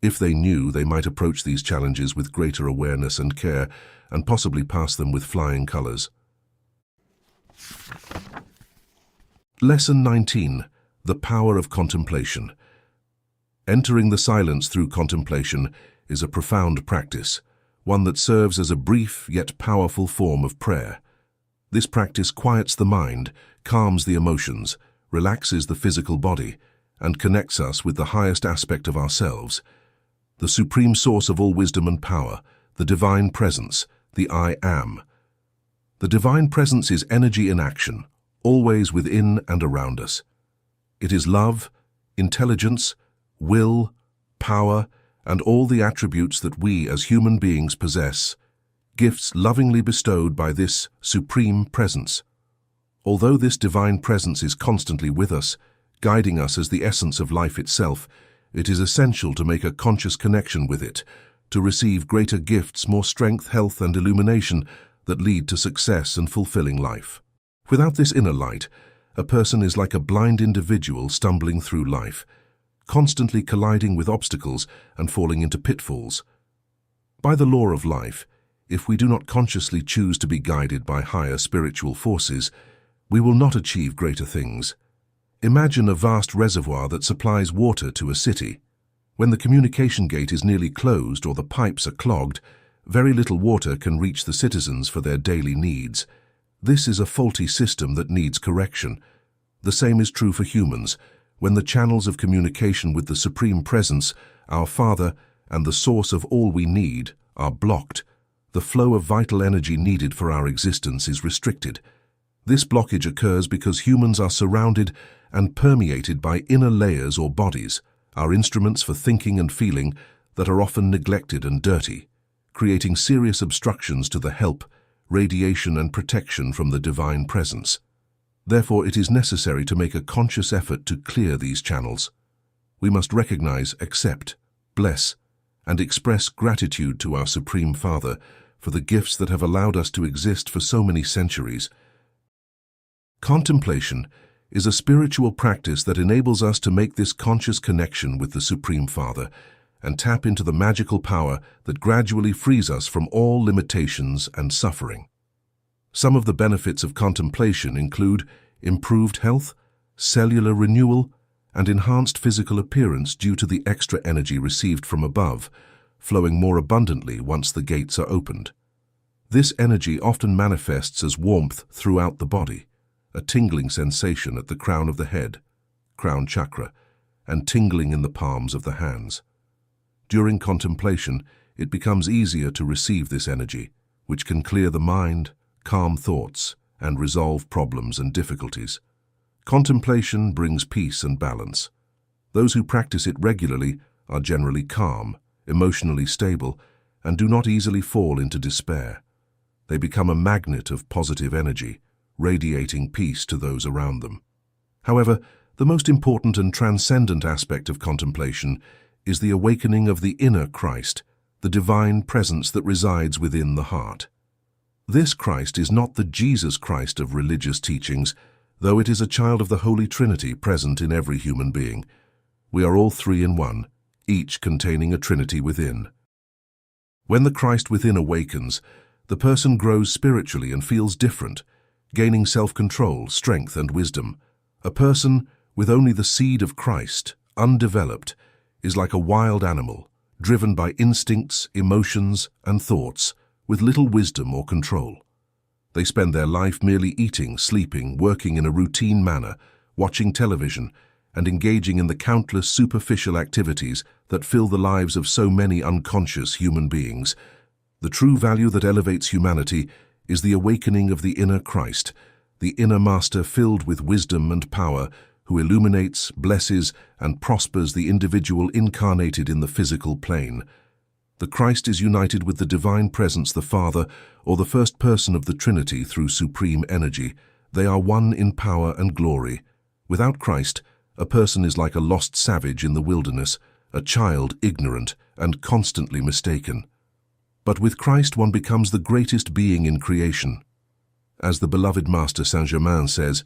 If they knew, they might approach these challenges with greater awareness and care, and possibly pass them with flying colors. Lesson 19. The Power of Contemplation. Entering the silence through contemplation is a profound practice, one that serves as a brief yet powerful form of prayer. This practice quiets the mind, calms the emotions, relaxes the physical body, and connects us with the highest aspect of ourselves, the supreme source of all wisdom and power, the divine presence, the I Am. The divine presence is energy in action, always within and around us. It is love, intelligence, will, power, and all the attributes that we as human beings possess, gifts lovingly bestowed by this supreme presence. Although this divine presence is constantly with us, guiding us as the essence of life itself, it is essential to make a conscious connection with it, to receive greater gifts, more strength, health, and illumination that lead to success and fulfilling life. Without this inner light, a person is like a blind individual stumbling through life, constantly colliding with obstacles and falling into pitfalls. By the law of life, if we do not consciously choose to be guided by higher spiritual forces, we will not achieve greater things. Imagine a vast reservoir that supplies water to a city. When the communication gate is nearly closed or the pipes are clogged, very little water can reach the citizens for their daily needs. This is a faulty system that needs correction. The same is true for humans. When the channels of communication with the Supreme Presence, our Father, and the source of all we need are blocked, the flow of vital energy needed for our existence is restricted. This blockage occurs because humans are surrounded and permeated by inner layers or bodies, our instruments for thinking and feeling, that are often neglected and dirty, creating serious obstructions to the help, radiation, and protection from the Divine Presence. Therefore, it is necessary to make a conscious effort to clear these channels. We must recognize, accept, bless, and express gratitude to our Supreme Father for the gifts that have allowed us to exist for so many centuries. Contemplation is a spiritual practice that enables us to make this conscious connection with the Supreme Father and tap into the magical power that gradually frees us from all limitations and suffering. Some of the benefits of contemplation include improved health, cellular renewal, and enhanced physical appearance due to the extra energy received from above, flowing more abundantly once the gates are opened. This energy often manifests as warmth throughout the body, a tingling sensation at the crown of the head, crown chakra, and tingling in the palms of the hands. During contemplation, it becomes easier to receive this energy, which can clear the mind, calm thoughts, and resolve problems and difficulties. Contemplation brings peace and balance. Those who practice it regularly are generally calm, emotionally stable, and do not easily fall into despair. They become a magnet of positive energy, radiating peace to those around them. However, the most important and transcendent aspect of contemplation is the awakening of the inner Christ, the divine presence that resides within the heart. This Christ is not the Jesus Christ of religious teachings, though it is a child of the Holy Trinity present in every human being. We are all three in one, each containing a Trinity within. When the Christ within awakens, The person grows spiritually and feels different, gaining self-control, strength, and wisdom. A person with only the seed of Christ, undeveloped, is like a wild animal, driven by instincts, emotions, and thoughts, with little wisdom or control. They spend their life merely eating, sleeping, working in a routine manner, watching television, and engaging in the countless superficial activities that fill the lives of so many unconscious human beings. The true value that elevates humanity is the awakening of the inner Christ, the inner master filled with wisdom and power, who illuminates, blesses, and prospers the individual incarnated in the physical plane. The Christ is united with the divine presence, the Father, or the first person of the Trinity through supreme energy. They are one in power and glory. Without Christ, a person is like a lost savage in the wilderness, a child ignorant and constantly mistaken. But with Christ one becomes the greatest being in creation. As the beloved Master Saint Germain says,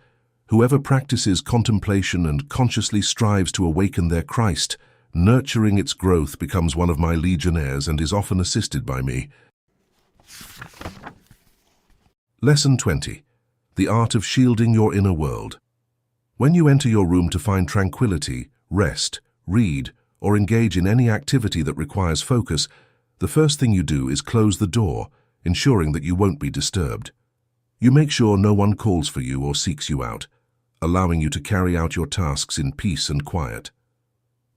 "Whoever practices contemplation and consciously strives to awaken their Christ, nurturing its growth, becomes one of my legionnaires and is often assisted by me." Lesson 20. The art of shielding your inner world. When you enter your room to find tranquility, rest, read, or engage in any activity that requires focus, the first thing you do is close the door, ensuring that you won't be disturbed. You make sure no one calls for you or seeks you out, allowing you to carry out your tasks in peace and quiet.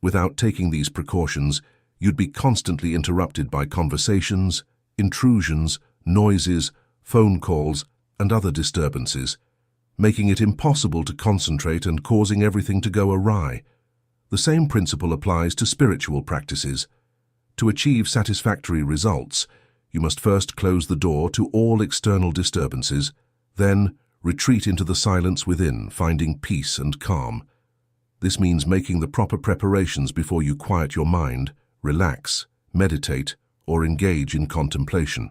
Without taking these precautions, you'd be constantly interrupted by conversations, intrusions, noises, phone calls, and other disturbances, making it impossible to concentrate and causing everything to go awry. The same principle applies to spiritual practices. To achieve satisfactory results, you must first close the door to all external disturbances, then retreat into the silence within, finding peace and calm. This means making the proper preparations before you quiet your mind, relax, meditate, or engage in contemplation.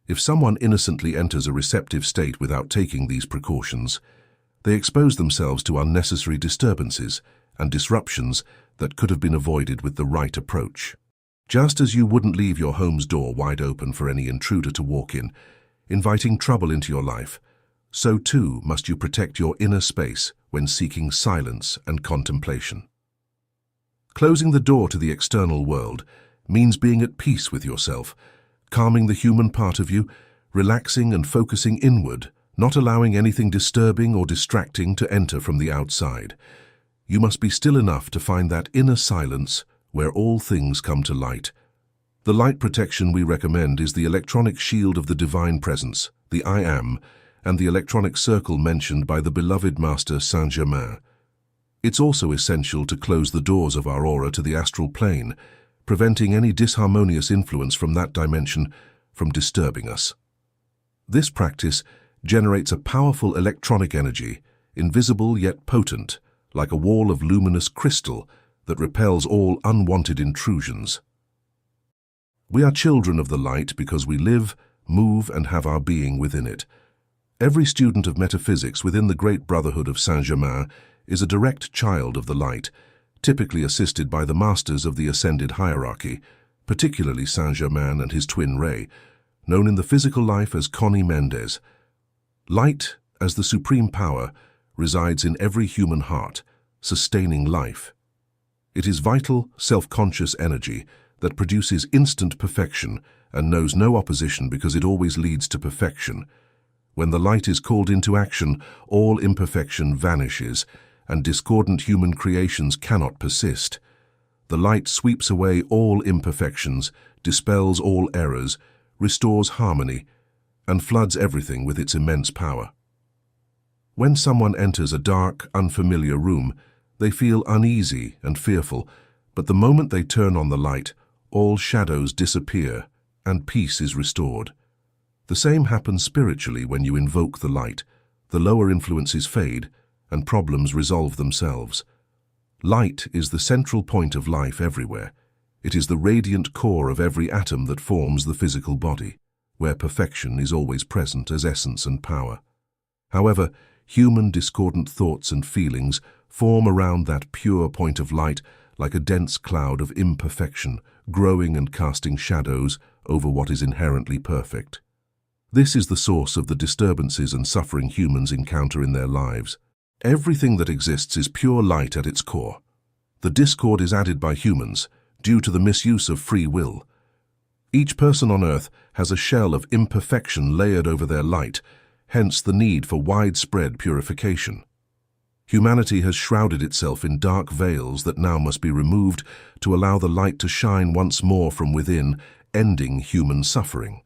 If someone innocently enters a receptive state without taking these precautions, they expose themselves to unnecessary disturbances and disruptions that could have been avoided with the right approach. Just as you wouldn't leave your home's door wide open for any intruder to walk in, inviting trouble into your life, so too must you protect your inner space when seeking silence and contemplation. Closing the door to the external world means being at peace with yourself, calming the human part of you, relaxing and focusing inward, not allowing anything disturbing or distracting to enter from the outside. You must be still enough to find that inner silence where all things come to light. The light protection we recommend is the electronic shield of the Divine Presence, the I Am, and the electronic circle mentioned by the beloved Master Saint Germain. It's also essential to close the doors of our aura to the astral plane, preventing any disharmonious influence from that dimension from disturbing us. This practice generates a powerful electronic energy, invisible yet potent, like a wall of luminous crystal that repels all unwanted intrusions. We are children of the light because we live, move, and have our being within it. Every student of metaphysics within the great Brotherhood of Saint Germain is a direct child of the light, typically assisted by the masters of the ascended hierarchy, particularly Saint Germain and his twin ray, known in the physical life as Conny Méndez. Light, as the supreme power, resides in every human heart, sustaining life. It is vital, self-conscious energy that produces instant perfection and knows no opposition because it always leads to perfection. When the light is called into action, all imperfection vanishes, and discordant human creations cannot persist. The light sweeps away all imperfections, dispels all errors, restores harmony, and floods everything with its immense power. When someone enters a dark, unfamiliar room, they feel uneasy and fearful, but the moment they turn on the light, all shadows disappear and peace is restored. The same happens spiritually when you invoke the light. The lower influences fade and problems resolve themselves. Light is the central point of life everywhere. It is the radiant core of every atom that forms the physical body, where perfection is always present as essence and power. However, human discordant thoughts and feelings form around that pure point of light like a dense cloud of imperfection, growing and casting shadows over what is inherently perfect. This is the source of the disturbances and suffering humans encounter in their lives. Everything that exists is pure light at its core. The discord is added by humans due to the misuse of free will. Each person on earth has a shell of imperfection layered over their light, hence the need for widespread purification. Humanity has shrouded itself in dark veils that now must be removed to allow the light to shine once more from within, ending human suffering.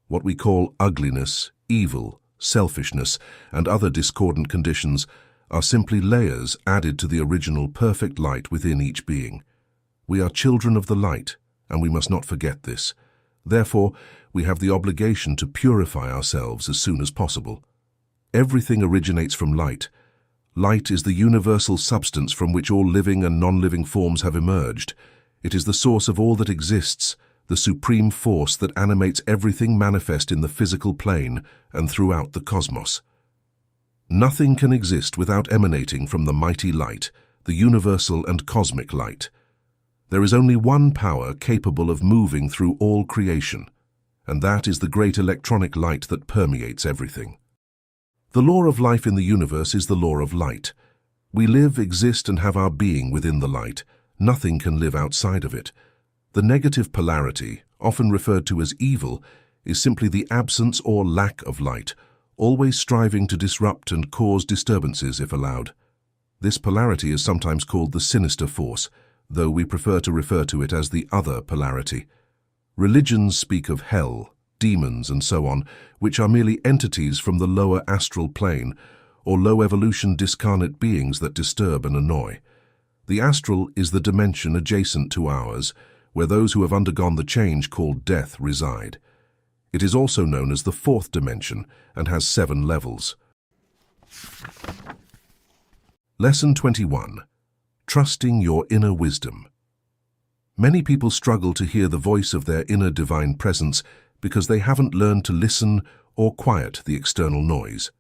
What we call ugliness, evil, selfishness, and other discordant conditions are simply layers added to the original perfect light within each being. We are children of the light, and we must not forget this. Therefore, we have the obligation to purify ourselves as soon as possible. Everything originates from light. Light is the universal substance from which all living and non-living forms have emerged. It is the source of all that exists, the supreme force that animates everything manifest in the physical plane and throughout the cosmos. Nothing can exist without emanating from the mighty light, the universal and cosmic light. There is only one power capable of moving through all creation, and that is the great electronic light that permeates everything. The law of life in the universe is the law of light. We live, exist, and have our being within the light. Nothing can live outside of it. The negative polarity, often referred to as evil, is simply the absence or lack of light, always striving to disrupt and cause disturbances if allowed. This polarity is sometimes called the sinister force, though we prefer to refer to it as the other polarity. Religions speak of hell, demons, and so on, which are merely entities from the lower astral plane, or low-evolution discarnate beings that disturb and annoy. The astral is the dimension adjacent to ours, where those who have undergone the change called death reside. It is also known as the fourth dimension and has 7 levels. Lesson 21. Trusting your inner wisdom. Many people struggle to hear the voice of their inner divine presence because they haven't learned to listen or quiet the external noise.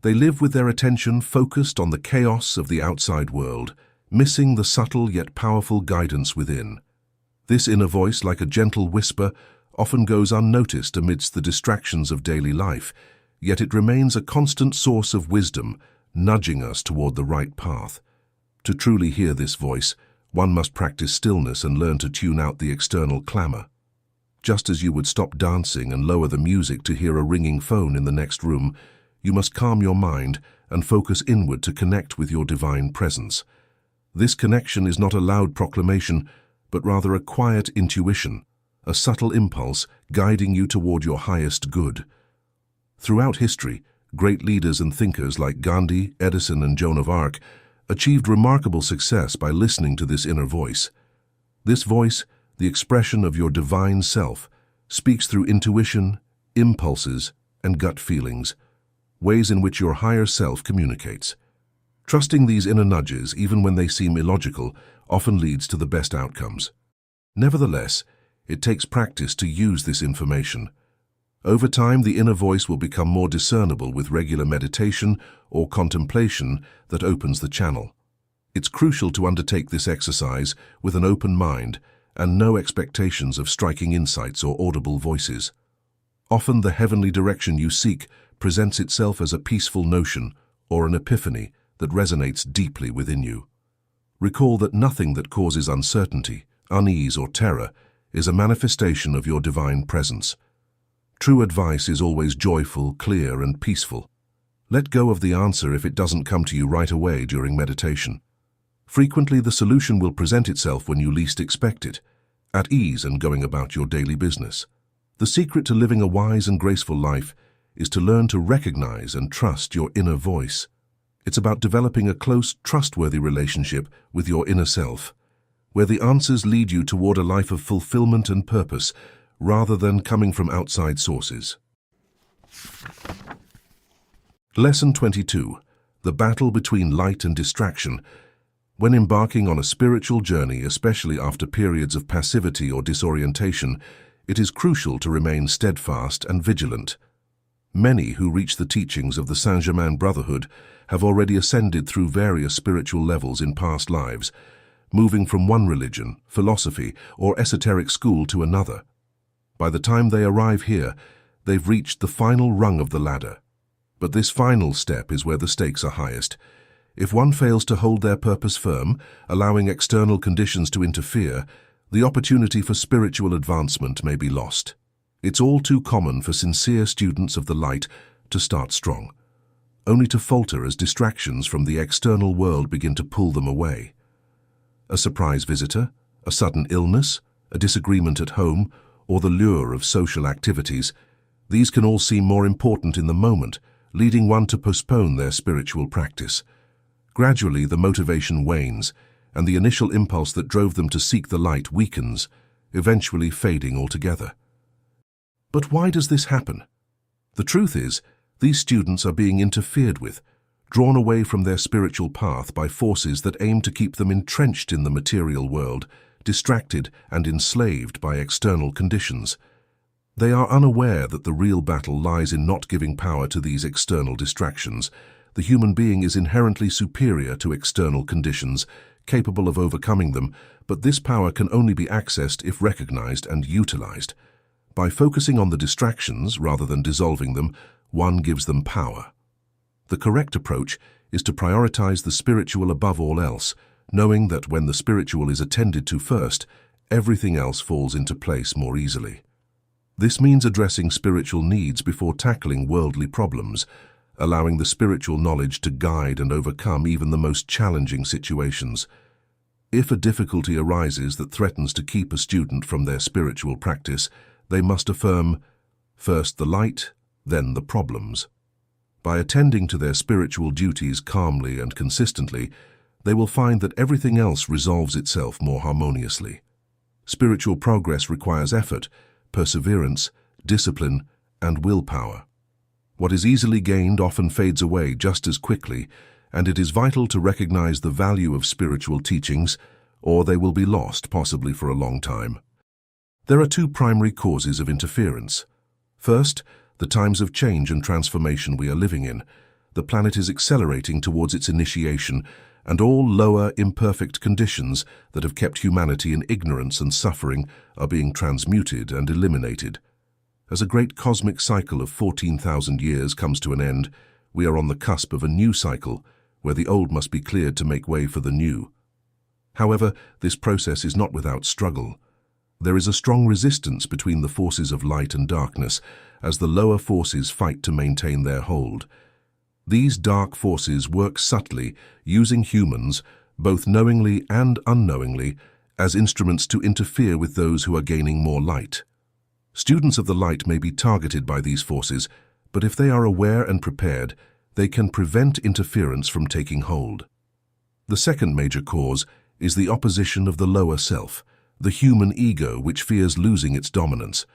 They live with their attention focused on the chaos of the outside world, missing the subtle yet powerful guidance within. This inner voice, like a gentle whisper, often goes unnoticed amidst the distractions of daily life, yet it remains a constant source of wisdom, nudging us toward the right path. To truly hear this voice, one must practice stillness and learn to tune out the external clamor. Just as you would stop dancing and lower the music to hear a ringing phone in the next room, you must calm your mind and focus inward to connect with your divine presence. This connection is not a loud proclamation, but rather a quiet intuition, a subtle impulse guiding you toward your highest good. Throughout history, great leaders and thinkers like Gandhi, Edison, and Joan of Arc achieved remarkable success by listening to this inner voice. This voice, the expression of your divine self, speaks through intuition, impulses, and gut feelings, ways in which your higher self communicates. Trusting these inner nudges, even when they seem illogical, often leads to the best outcomes. Nevertheless, it takes practice to use this information. Over time, the inner voice will become more discernible with regular meditation or contemplation that opens the channel. It's crucial to undertake this exercise with an open mind and no expectations of striking insights or audible voices. Often the heavenly direction you seek presents itself as a peaceful notion or an epiphany that resonates deeply within you. Recall that nothing that causes uncertainty, unease, or terror is a manifestation of your divine presence. True advice is always joyful, clear, and peaceful. Let go of the answer if it doesn't come to you right away during meditation. Frequently, the solution will present itself when you least expect it, at ease and going about your daily business. The secret to living a wise and graceful life is to learn to recognize and trust your inner voice. It's about developing a close, trustworthy relationship with your inner self, where the answers lead you toward a life of fulfillment and purpose, rather than coming from outside sources. Lesson 22. The battle between light and distraction. When embarking on a spiritual journey, especially after periods of passivity or disorientation, it is crucial to remain steadfast and vigilant. Many who reach the teachings of the Saint Germain Brotherhood have already ascended through various spiritual levels in past lives, moving from one religion, philosophy, or esoteric school to another. By the time they arrive here, they've reached the final rung of the ladder. But this final step is where the stakes are highest. If one fails to hold their purpose firm, allowing external conditions to interfere, the opportunity for spiritual advancement may be lost. It's all too common for sincere students of the light to start strong, only to falter as distractions from the external world begin to pull them away. A surprise visitor, a sudden illness, a disagreement at home, or the lure of social activities, these can all seem more important in the moment, leading one to postpone their spiritual practice. Gradually, the motivation wanes, and the initial impulse that drove them to seek the light weakens, eventually fading altogether. But why does this happen? The truth is, these students are being interfered with, drawn away from their spiritual path by forces that aim to keep them entrenched in the material world, distracted and enslaved by external conditions. They are unaware that the real battle lies in not giving power to these external distractions. The human being is inherently superior to external conditions, capable of overcoming them, but this power can only be accessed if recognized and utilized. By focusing on the distractions rather than dissolving them, one gives them power. The correct approach is to prioritize the spiritual above all else, knowing that when the spiritual is attended to first, everything else falls into place more easily. This means addressing spiritual needs before tackling worldly problems, allowing the spiritual knowledge to guide and overcome even the most challenging situations. If a difficulty arises that threatens to keep a student from their spiritual practice, they must affirm, first the light, then the problems. By attending to their spiritual duties calmly and consistently, they will find that everything else resolves itself more harmoniously. Spiritual progress requires effort, perseverance, discipline, and willpower. What is easily gained often fades away just as quickly, and it is vital to recognize the value of spiritual teachings, or they will be lost, possibly for a long time. There are two primary causes of interference. First, the times of change and transformation we are living in. The planet is accelerating towards its initiation, and all lower, imperfect conditions that have kept humanity in ignorance and suffering are being transmuted and eliminated. As a great cosmic cycle of 14,000 years comes to an end, we are on the cusp of a new cycle, where the old must be cleared to make way for the new. However, this process is not without struggle. There is a strong resistance between the forces of light and darkness, as the lower forces fight to maintain their hold. These dark forces work subtly, using humans, both knowingly and unknowingly, as instruments to interfere with those who are gaining more light. Students of the light may be targeted by these forces, but if they are aware and prepared, they can prevent interference from taking hold. The second major cause is the opposition of the lower self, the human ego which fears losing its dominance.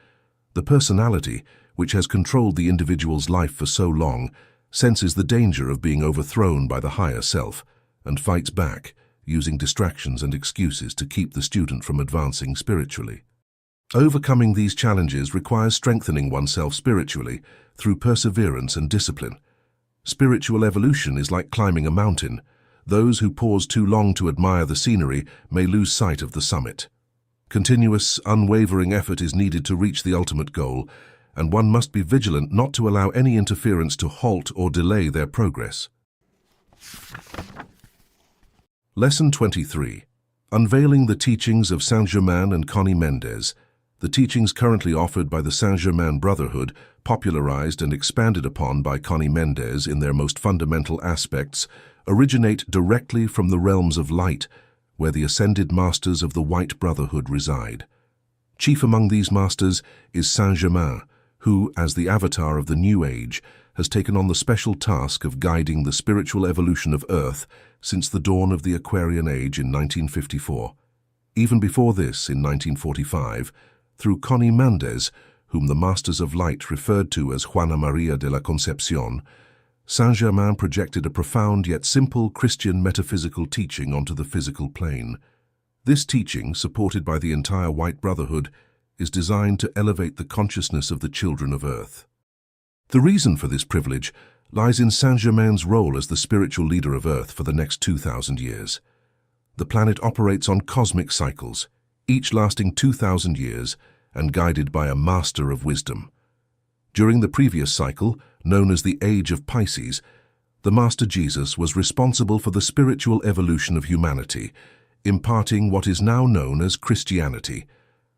The personality, which has controlled the individual's life for so long, senses the danger of being overthrown by the higher self and fights back, using distractions and excuses to keep the student from advancing spiritually. Overcoming these challenges requires strengthening oneself spiritually through perseverance and discipline. Spiritual evolution is like climbing a mountain. Those who pause too long to admire the scenery may lose sight of the summit. Continuous, unwavering effort is needed to reach the ultimate goal, and one must be vigilant not to allow any interference to halt or delay their progress. Lesson 23. Unveiling the teachings of Saint Germain and Conny Méndez. The teachings currently offered by the Saint Germain Brotherhood, popularized and expanded upon by Conny Méndez in their most fundamental aspects, originate directly from the realms of light, where the Ascended Masters of the White Brotherhood reside. Chief among these masters is Saint Germain, who, as the avatar of the New Age, has taken on the special task of guiding the spiritual evolution of Earth since the dawn of the Aquarian Age in 1954. Even before this, in 1945, through Conny Méndez, whom the Masters of Light referred to as Juana Maria de la Concepción, Saint Germain projected a profound yet simple Christian metaphysical teaching onto the physical plane. This teaching, supported by the entire White Brotherhood, is designed to elevate the consciousness of the children of Earth. The reason for this privilege lies in Saint Germain's role as the spiritual leader of Earth for the next 2,000 years. The planet operates on cosmic cycles, each lasting 2,000 years and guided by a master of wisdom. During the previous cycle, known as the Age of Pisces, the Master Jesus was responsible for the spiritual evolution of humanity, imparting what is now known as Christianity.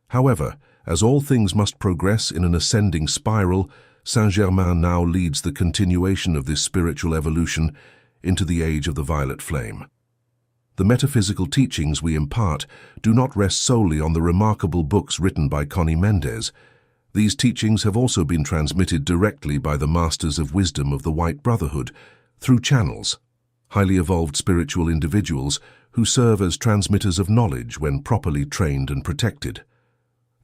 However, as all things must progress in an ascending spiral, Saint Germain now leads the continuation of this spiritual evolution into the age of the violet flame. The metaphysical teachings we impart do not rest solely on the remarkable books written by Conny Méndez. These teachings have also been transmitted directly by the Masters of Wisdom of the White Brotherhood through channels, highly evolved spiritual individuals who serve as transmitters of knowledge when properly trained and protected.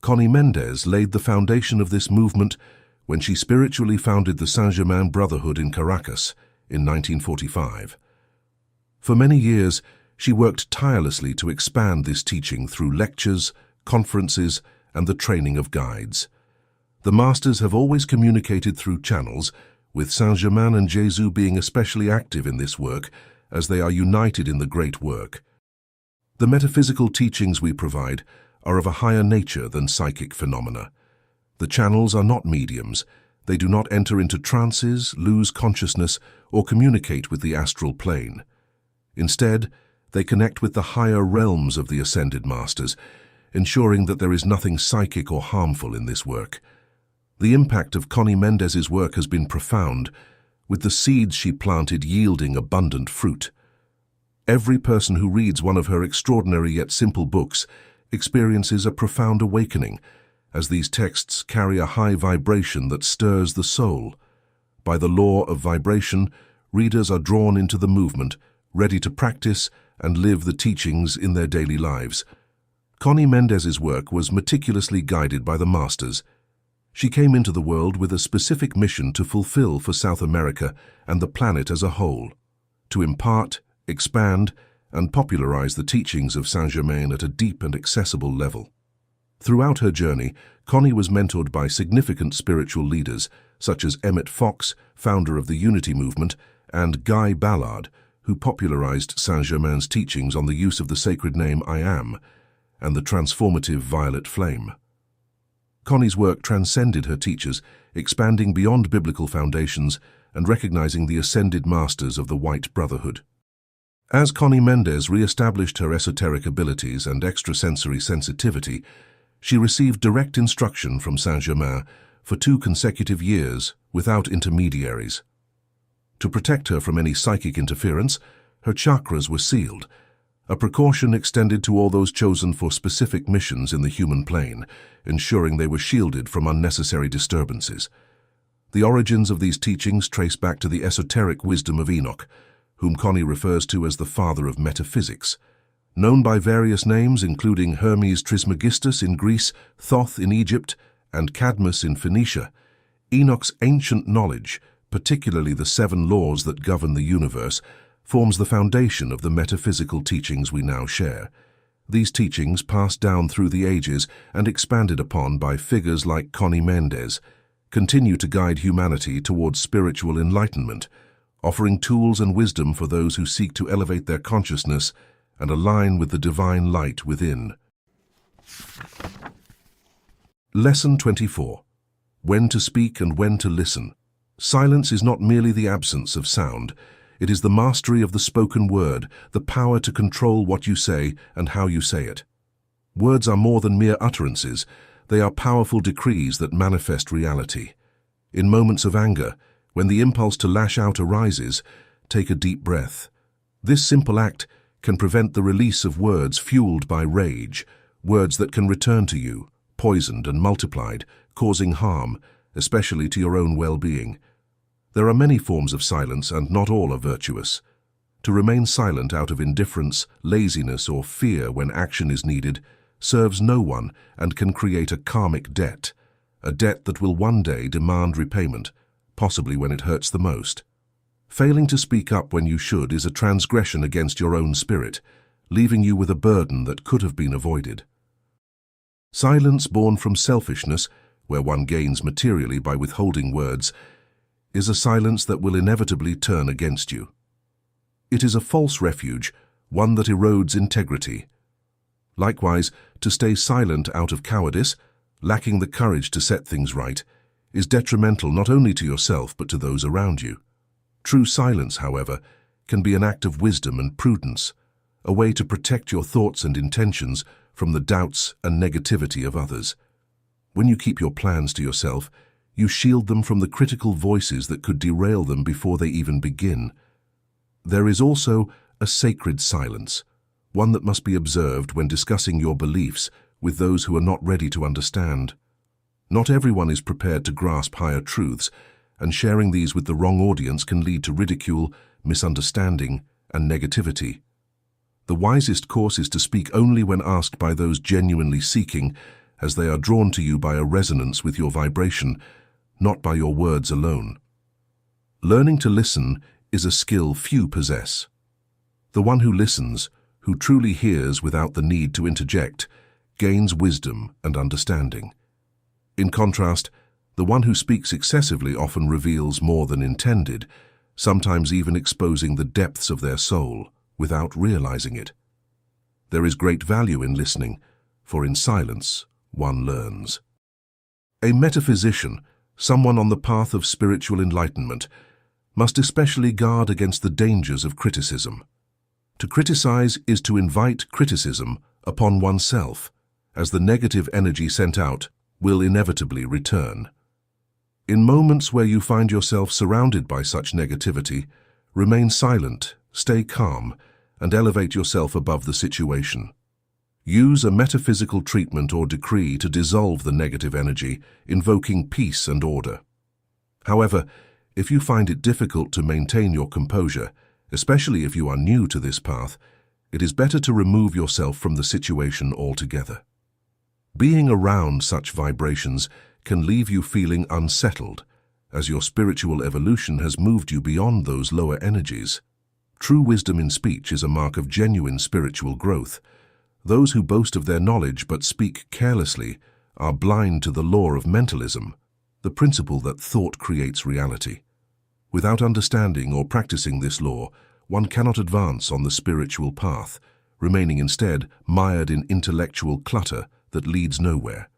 Conny Méndez laid the foundation of this movement when she spiritually founded the Saint Germain Brotherhood in Caracas in 1945. For many years, she worked tirelessly to expand this teaching through lectures, conferences, and the training of guides. The Masters have always communicated through channels, with Saint Germain and Jesus being especially active in this work as they are united in the great work. The metaphysical teachings we provide are of a higher nature than psychic phenomena. The channels are not mediums. They do not enter into trances, lose consciousness, or communicate with the astral plane. Instead, they connect with the higher realms of the Ascended Masters, ensuring that there is nothing psychic or harmful in this work. The impact of Conny Méndez's work has been profound, with the seeds she planted yielding abundant fruit. Every person who reads one of her extraordinary yet simple books experiences a profound awakening, as these texts carry a high vibration that stirs the soul. By the law of vibration, readers are drawn into the movement, ready to practice and live the teachings in their daily lives. Conny Méndez's work was meticulously guided by the Masters. She came into the world with a specific mission to fulfill for South America and the planet as a whole, to impart, expand, and popularize the teachings of Saint Germain at a deep and accessible level. Throughout her journey, Conny was mentored by significant spiritual leaders such as Emmett Fox, founder of the Unity Movement, and Guy Ballard, who popularized Saint Germain's teachings on the use of the sacred name I Am and the transformative violet flame. Conny's work transcended her teachers, expanding beyond biblical foundations and recognizing the ascended masters of the White Brotherhood. As Conny Méndez re-established her esoteric abilities and extrasensory sensitivity, she received direct instruction from Saint Germain for 2 consecutive years without intermediaries. To protect her from any psychic interference, her chakras were sealed, a precaution extended to all those chosen for specific missions in the human plane, ensuring they were shielded from unnecessary disturbances. The origins of these teachings trace back to the esoteric wisdom of Enoch, whom Conny refers to as the father of metaphysics. Known by various names including Hermes Trismegistus in Greece, Thoth in Egypt, and Cadmus in Phoenicia, Enoch's ancient knowledge, particularly the 7 laws that govern the universe, forms the foundation of the metaphysical teachings we now share. These teachings, passed down through the ages and expanded upon by figures like Conny Méndez, continue to guide humanity towards spiritual enlightenment, offering tools and wisdom for those who seek to elevate their consciousness and align with the divine light within. Lesson 24. When to speak and when to listen. Silence is not merely the absence of sound. It is the mastery of the spoken word, the power to control what you say and how you say it. Words are more than mere utterances. They are powerful decrees that manifest reality. In moments of anger, when the impulse to lash out arises, take a deep breath. This simple act can prevent the release of words fueled by rage, words that can return to you, poisoned and multiplied, causing harm, especially to your own well-being. There are many forms of silence, and not all are virtuous. To remain silent out of indifference, laziness, or fear when action is needed serves no one and can create a karmic debt, a debt that will one day demand repayment, possibly when it hurts the most. Failing to speak up when you should is a transgression against your own spirit, leaving you with a burden that could have been avoided. Silence born from selfishness, where one gains materially by withholding words, is a silence that will inevitably turn against you. It is a false refuge, one that erodes integrity. Likewise, to stay silent out of cowardice, lacking the courage to set things right, is detrimental not only to yourself but to those around you. True silence, however, can be an act of wisdom and prudence, a way to protect your thoughts and intentions from the doubts and negativity of others. When you keep your plans to yourself, you shield them from the critical voices that could derail them before they even begin. There is also a sacred silence, one that must be observed when discussing your beliefs with those who are not ready to understand. Not everyone is prepared to grasp higher truths, and sharing these with the wrong audience can lead to ridicule, misunderstanding, and negativity. The wisest course is to speak only when asked by those genuinely seeking, as they are drawn to you by a resonance with your vibration, not by your words alone. Learning to listen is a skill few possess. The one who listens, who truly hears without the need to interject, gains wisdom and understanding. In contrast, the one who speaks excessively often reveals more than intended, sometimes even exposing the depths of their soul without realizing it. There is great value in listening, for in silence one learns. A metaphysician, someone on the path of spiritual enlightenment, must especially guard against the dangers of criticism. To criticize is to invite criticism upon oneself, as the negative energy sent out will inevitably return. In moments where you find yourself surrounded by such negativity, remain silent, stay calm, and elevate yourself above the situation. Use a metaphysical treatment or decree to dissolve the negative energy, invoking peace and order. However, if you find it difficult to maintain your composure, especially if you are new to this path, it is better to remove yourself from the situation altogether. Being around such vibrations can leave you feeling unsettled, as your spiritual evolution has moved you beyond those lower energies. True wisdom in speech is a mark of genuine spiritual growth. Those who boast of their knowledge but speak carelessly are blind to the law of mentalism, the principle that thought creates reality. Without understanding or practicing this law, one cannot advance on the spiritual path, remaining instead mired in intellectual clutter that leads nowhere.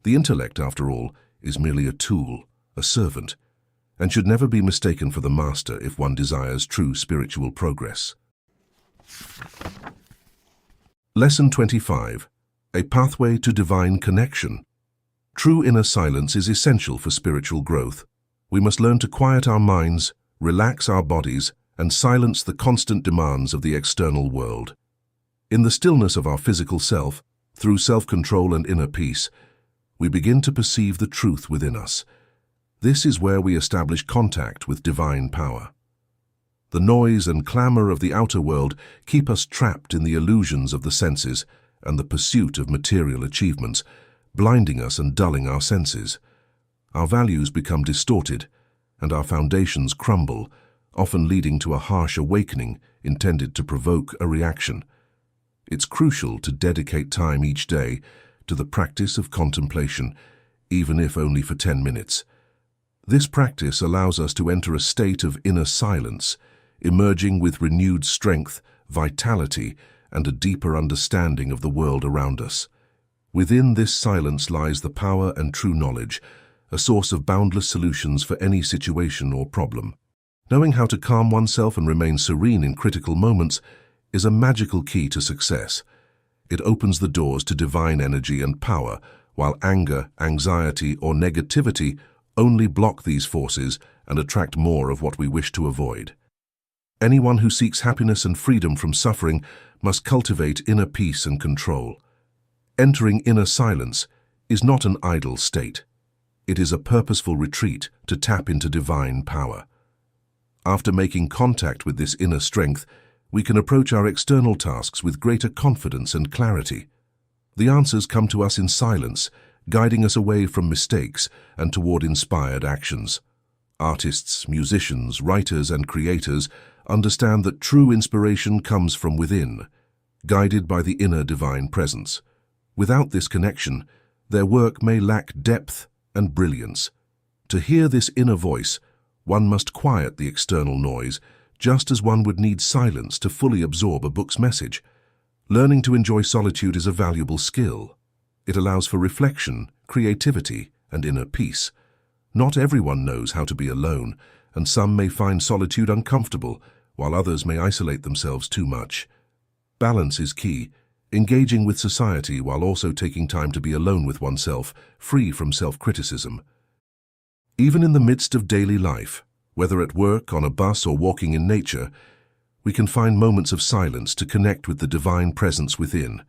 The intellect, after all, is merely a tool, a servant, and should never be mistaken for the master if one desires true spiritual progress. Lesson 25. A pathway to divine connection. True inner silence is essential for spiritual growth. We must learn to quiet our minds, relax our bodies, and silence the constant demands of the external world. In the stillness of our physical self, through self-control and inner peace, we begin to perceive the truth within us. This is where we establish contact with divine power. The noise and clamor of the outer world keep us trapped in the illusions of the senses and the pursuit of material achievements, blinding us and dulling our senses. Our values become distorted, and our foundations crumble, often leading to a harsh awakening intended to provoke a reaction. It's crucial to dedicate time each day to the practice of contemplation, even if only for 10 minutes. This practice allows us to enter a state of inner silence, emerging with renewed strength, vitality, and a deeper understanding of the world around us. Within this silence lies the power and true knowledge, a source of boundless solutions for any situation or problem. Knowing how to calm oneself and remain serene in critical moments is a magical key to success. It opens the doors to divine energy and power, while anger, anxiety, or negativity only block these forces and attract more of what we wish to avoid. Anyone who seeks happiness and freedom from suffering must cultivate inner peace and control. Entering inner silence is not an idle state. It is a purposeful retreat to tap into divine power. After making contact with this inner strength, we can approach our external tasks with greater confidence and clarity. The answers come to us in silence, guiding us away from mistakes and toward inspired actions. Artists, musicians, writers, and creators understand that true inspiration comes from within, guided by the inner divine presence. Without this connection, their work may lack depth and brilliance. To hear this inner voice, one must quiet the external noise, just as one would need silence to fully absorb a book's message. Learning to enjoy solitude is a valuable skill. It allows for reflection, creativity, and inner peace. Not everyone knows how to be alone, and some may find solitude uncomfortable, while others may isolate themselves too much. Balance is key, engaging with society while also taking time to be alone with oneself, free from self-criticism. Even in the midst of daily life, whether at work, on a bus, or walking in nature, we can find moments of silence to connect with the divine presence within.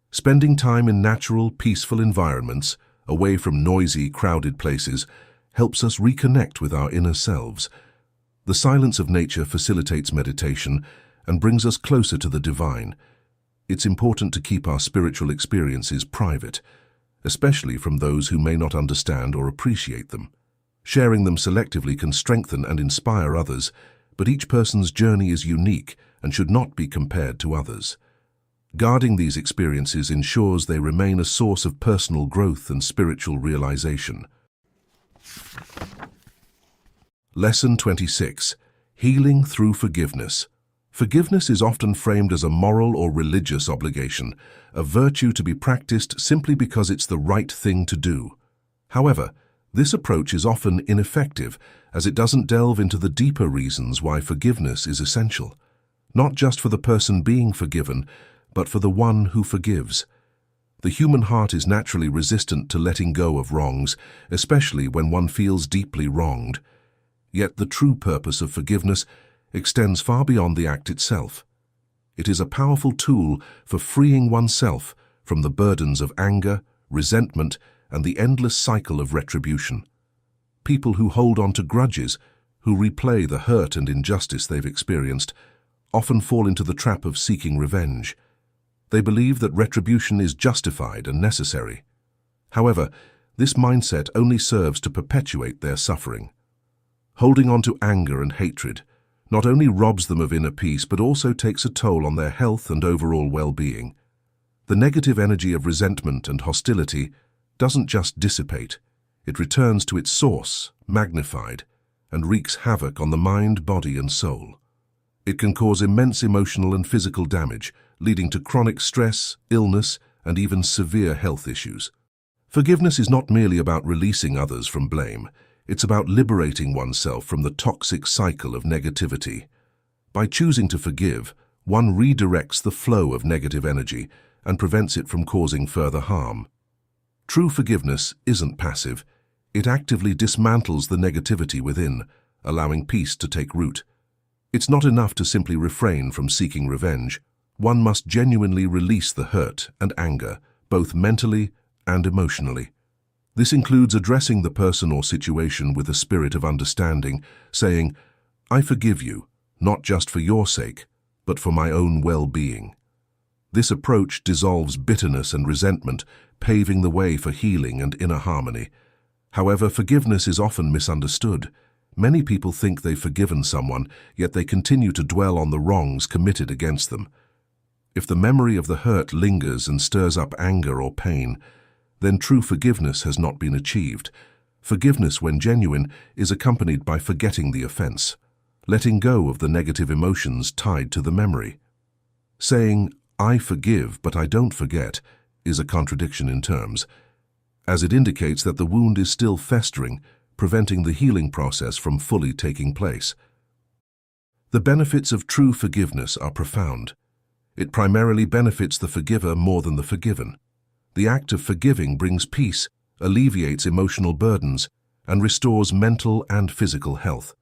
Spending time in natural, peaceful environments, away from noisy, crowded places, helps us reconnect with our inner selves. The silence of nature facilitates meditation and brings us closer to the divine. It's important to keep our spiritual experiences private, especially from those who may not understand or appreciate them. Sharing them selectively can strengthen and inspire others, but each person's journey is unique and should not be compared to others. Guarding these experiences ensures they remain a source of personal growth and spiritual realization. Lesson 26. Healing through forgiveness. Forgiveness is often framed as a moral or religious obligation, a virtue to be practiced simply because it's the right thing to do. However, this approach is often ineffective, as it doesn't delve into the deeper reasons why forgiveness is essential. Not just for the person being forgiven, but for the one who forgives. The human heart is naturally resistant to letting go of wrongs, especially when one feels deeply wronged. Yet the true purpose of forgiveness extends far beyond the act itself. It is a powerful tool for freeing oneself from the burdens of anger, resentment, and the endless cycle of retribution. People who hold on to grudges, who replay the hurt and injustice they've experienced, often fall into the trap of seeking revenge. They believe that retribution is justified and necessary. However, this mindset only serves to perpetuate their suffering. Holding on to anger and hatred not only robs them of inner peace but also takes a toll on their health and overall well-being. The negative energy of resentment and hostility doesn't just dissipate, it returns to its source, magnified, and wreaks havoc on the mind, body, and soul. It can cause immense emotional and physical damage, leading to chronic stress, illness, and even severe health issues. Forgiveness is not merely about releasing others from blame, it's about liberating oneself from the toxic cycle of negativity. By choosing to forgive, one redirects the flow of negative energy and prevents it from causing further harm. True forgiveness isn't passive. It actively dismantles the negativity within, allowing peace to take root. It's not enough to simply refrain from seeking revenge. One must genuinely release the hurt and anger, both mentally and emotionally. This includes addressing the person or situation with a spirit of understanding, saying, "I forgive you, not just for your sake, but for my own well-being." This approach dissolves bitterness and resentment, paving the way for healing and inner harmony. However, forgiveness is often misunderstood. Many people think they've forgiven someone, yet they continue to dwell on the wrongs committed against them. If the memory of the hurt lingers and stirs up anger or pain, then true forgiveness has not been achieved. Forgiveness, when genuine, is accompanied by forgetting the offense, letting go of the negative emotions tied to the memory. Saying, "I forgive, but I don't forget," is a contradiction in terms, as it indicates that the wound is still festering, preventing the healing process from fully taking place. The benefits of true forgiveness are profound. It primarily benefits the forgiver more than the forgiven. The act of forgiving brings peace, alleviates emotional burdens, and restores mental and physical health.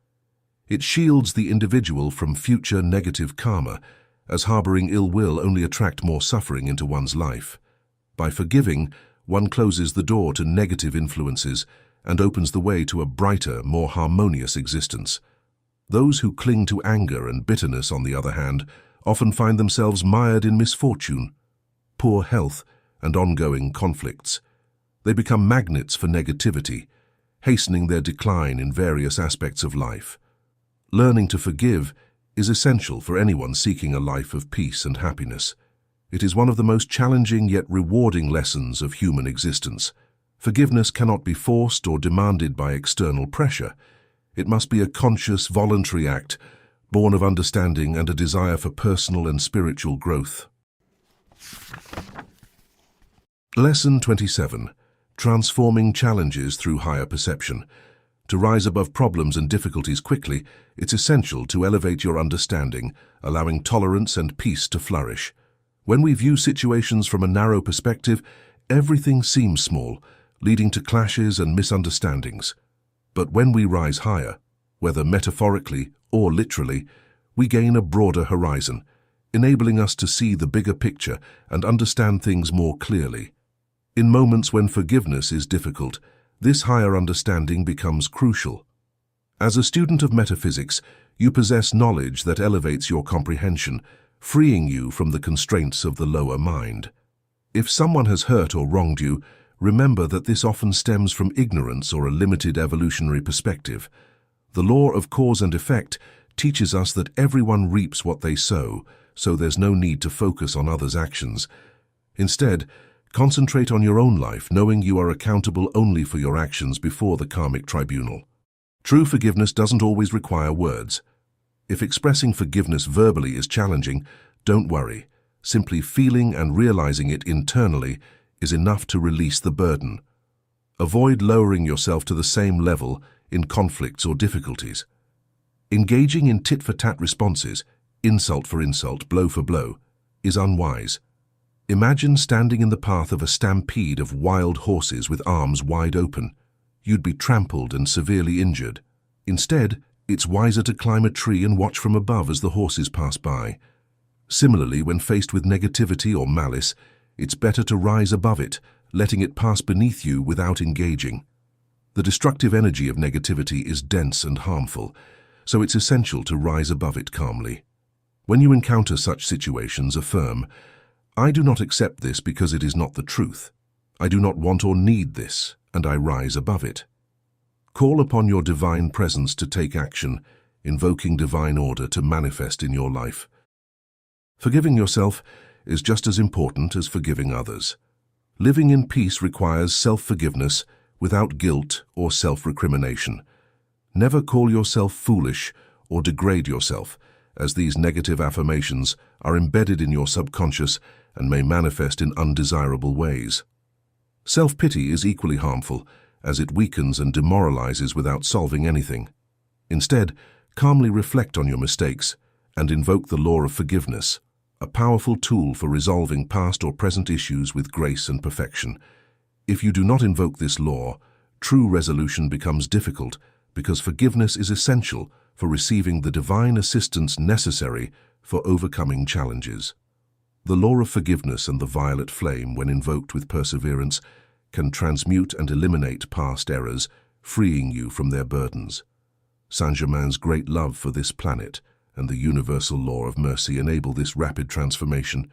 It shields the individual from future negative karma, as harboring ill will only attracts more suffering into one's life. By forgiving, one closes the door to negative influences and opens the way to a brighter, more harmonious existence. Those who cling to anger and bitterness, on the other hand, often find themselves mired in misfortune, poor health, and ongoing conflicts. They become magnets for negativity, hastening their decline in various aspects of life. Learning to forgive is essential for anyone seeking a life of peace and happiness. It is one of the most challenging yet rewarding lessons of human existence. Forgiveness cannot be forced or demanded by external pressure. It must be a conscious, voluntary act, born of understanding and a desire for personal and spiritual growth. Lesson 27. transforming challenges through higher perception. To rise above problems and difficulties quickly, it's essential to elevate your understanding, allowing tolerance and peace to flourish. When we view situations from a narrow perspective, everything seems small, leading to clashes and misunderstandings. But when we rise higher, whether metaphorically or literally, we gain a broader horizon, enabling us to see the bigger picture and understand things more clearly. In moments when forgiveness is difficult, this higher understanding becomes crucial. As a student of metaphysics, you possess knowledge that elevates your comprehension, freeing you from the constraints of the lower mind. If someone has hurt or wronged you, remember that this often stems from ignorance or a limited evolutionary perspective. The law of cause and effect teaches us that everyone reaps what they sow, so there's no need to focus on others' actions. Instead, concentrate on your own life, knowing you are accountable only for your actions before the karmic tribunal. True forgiveness doesn't always require words. If expressing forgiveness verbally is challenging, don't worry. Simply feeling and realizing it internally is enough to release the burden. Avoid lowering yourself to the same level in conflicts or difficulties. Engaging in tit-for-tat responses, insult for insult, blow for blow, is unwise. Imagine standing in the path of a stampede of wild horses with arms wide open. You'd be trampled and severely injured. Instead, it's wiser to climb a tree and watch from above as the horses pass by. Similarly, when faced with negativity or malice, it's better to rise above it, letting it pass beneath you without engaging. The destructive energy of negativity is dense and harmful, so it's essential to rise above it calmly. When you encounter such situations, affirm, "I do not accept this because it is not the truth. I do not want or need this, and I rise above it." Call upon your divine presence to take action, invoking divine order to manifest in your life. Forgiving yourself is just as important as forgiving others. Living in peace requires self-forgiveness without guilt or self-recrimination. Never call yourself foolish or degrade yourself, as these negative affirmations are embedded in your subconscious and may manifest in undesirable ways. Self-pity is equally harmful, as it weakens and demoralizes without solving anything. Instead, calmly reflect on your mistakes and invoke the law of forgiveness, a powerful tool for resolving past or present issues with grace and perfection. If you do not invoke this law, true resolution becomes difficult because forgiveness is essential for receiving the divine assistance necessary for overcoming challenges. The law of forgiveness and the violet flame, when invoked with perseverance, can transmute and eliminate past errors, freeing you from their burdens. Saint Germain's great love for this planet and the universal law of mercy enable this rapid transformation,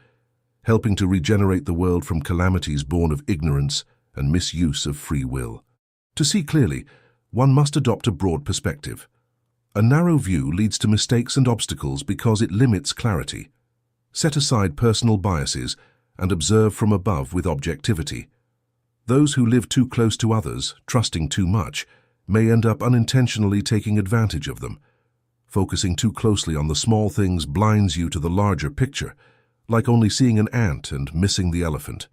helping to regenerate the world from calamities born of ignorance and misuse of free will. To see clearly, one must adopt a broad perspective. A narrow view leads to mistakes and obstacles because it limits clarity. Set aside personal biases and observe from above with objectivity. Those who live too close to others, trusting too much, may end up unintentionally taking advantage of them. Focusing too closely on the small things blinds you to the larger picture, like only seeing an ant and missing the elephant.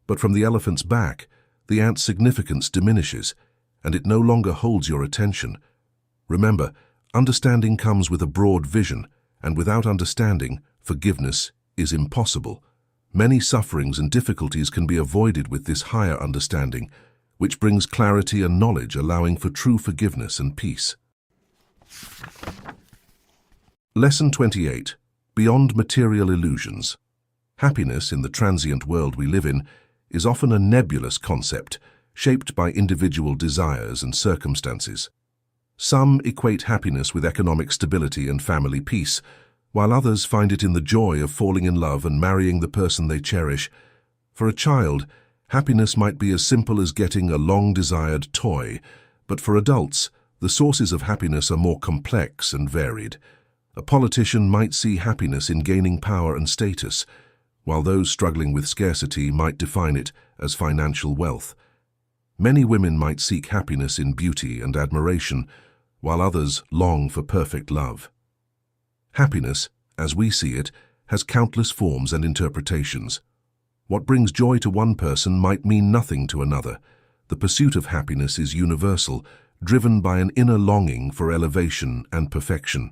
But from the elephant's back, the ant's significance diminishes, and it no longer holds your attention. Remember, understanding comes with a broad vision, and without understanding, forgiveness is impossible. Many sufferings and difficulties can be avoided with this higher understanding, which brings clarity and knowledge, allowing for true forgiveness and peace. Lesson 28. Beyond Material Illusions. Happiness in the transient world we live in is often a nebulous concept, shaped by individual desires and circumstances. Some equate happiness with economic stability and family peace, while others find it in the joy of falling in love and marrying the person they cherish. For a child, happiness might be as simple as getting a long-desired toy, but for adults, the sources of happiness are more complex and varied. A politician might see happiness in gaining power and status, while those struggling with scarcity might define it as financial wealth. Many women might seek happiness in beauty and admiration, while others long for perfect love. Happiness, as we see it, has countless forms and interpretations. What brings joy to one person might mean nothing to another. The pursuit of happiness is universal, driven by an inner longing for elevation and perfection.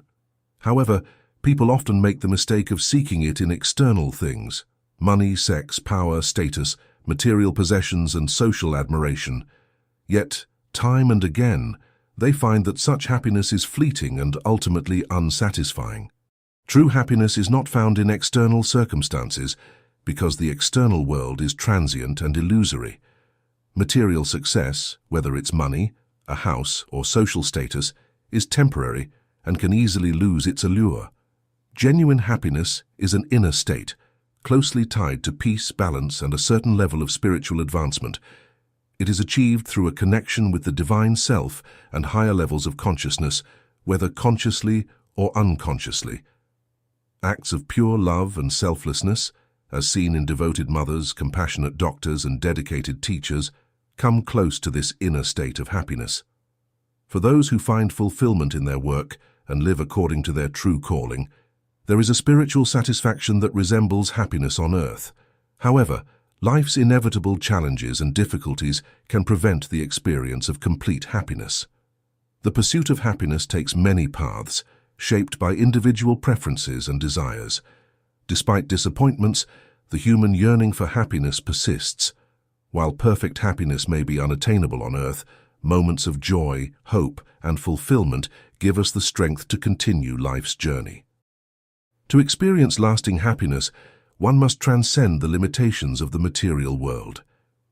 However, people often make the mistake of seeking it in external things: money, sex, power, status, material possessions, and social admiration. Yet, time and again, they find that such happiness is fleeting and ultimately unsatisfying. True happiness is not found in external circumstances, because the external world is transient and illusory. Material success, whether it's money, a house, or social status, is temporary and can easily lose its allure. Genuine happiness is an inner state, closely tied to peace, balance, and a certain level of spiritual advancement. It is achieved through a connection with the divine self and higher levels of consciousness, whether consciously or unconsciously. Acts of pure love and selflessness, as seen in devoted mothers, compassionate doctors, and dedicated teachers, come close to this inner state of happiness. For those who find fulfillment in their work and live according to their true calling, there is a spiritual satisfaction that resembles happiness on earth. However, life's inevitable challenges and difficulties can prevent the experience of complete happiness. The pursuit of happiness takes many paths, shaped by individual preferences and desires. Despite disappointments, the human yearning for happiness persists. While perfect happiness may be unattainable on earth, moments of joy, hope, and fulfillment give us the strength to continue life's journey. To experience lasting happiness, one must transcend the limitations of the material world,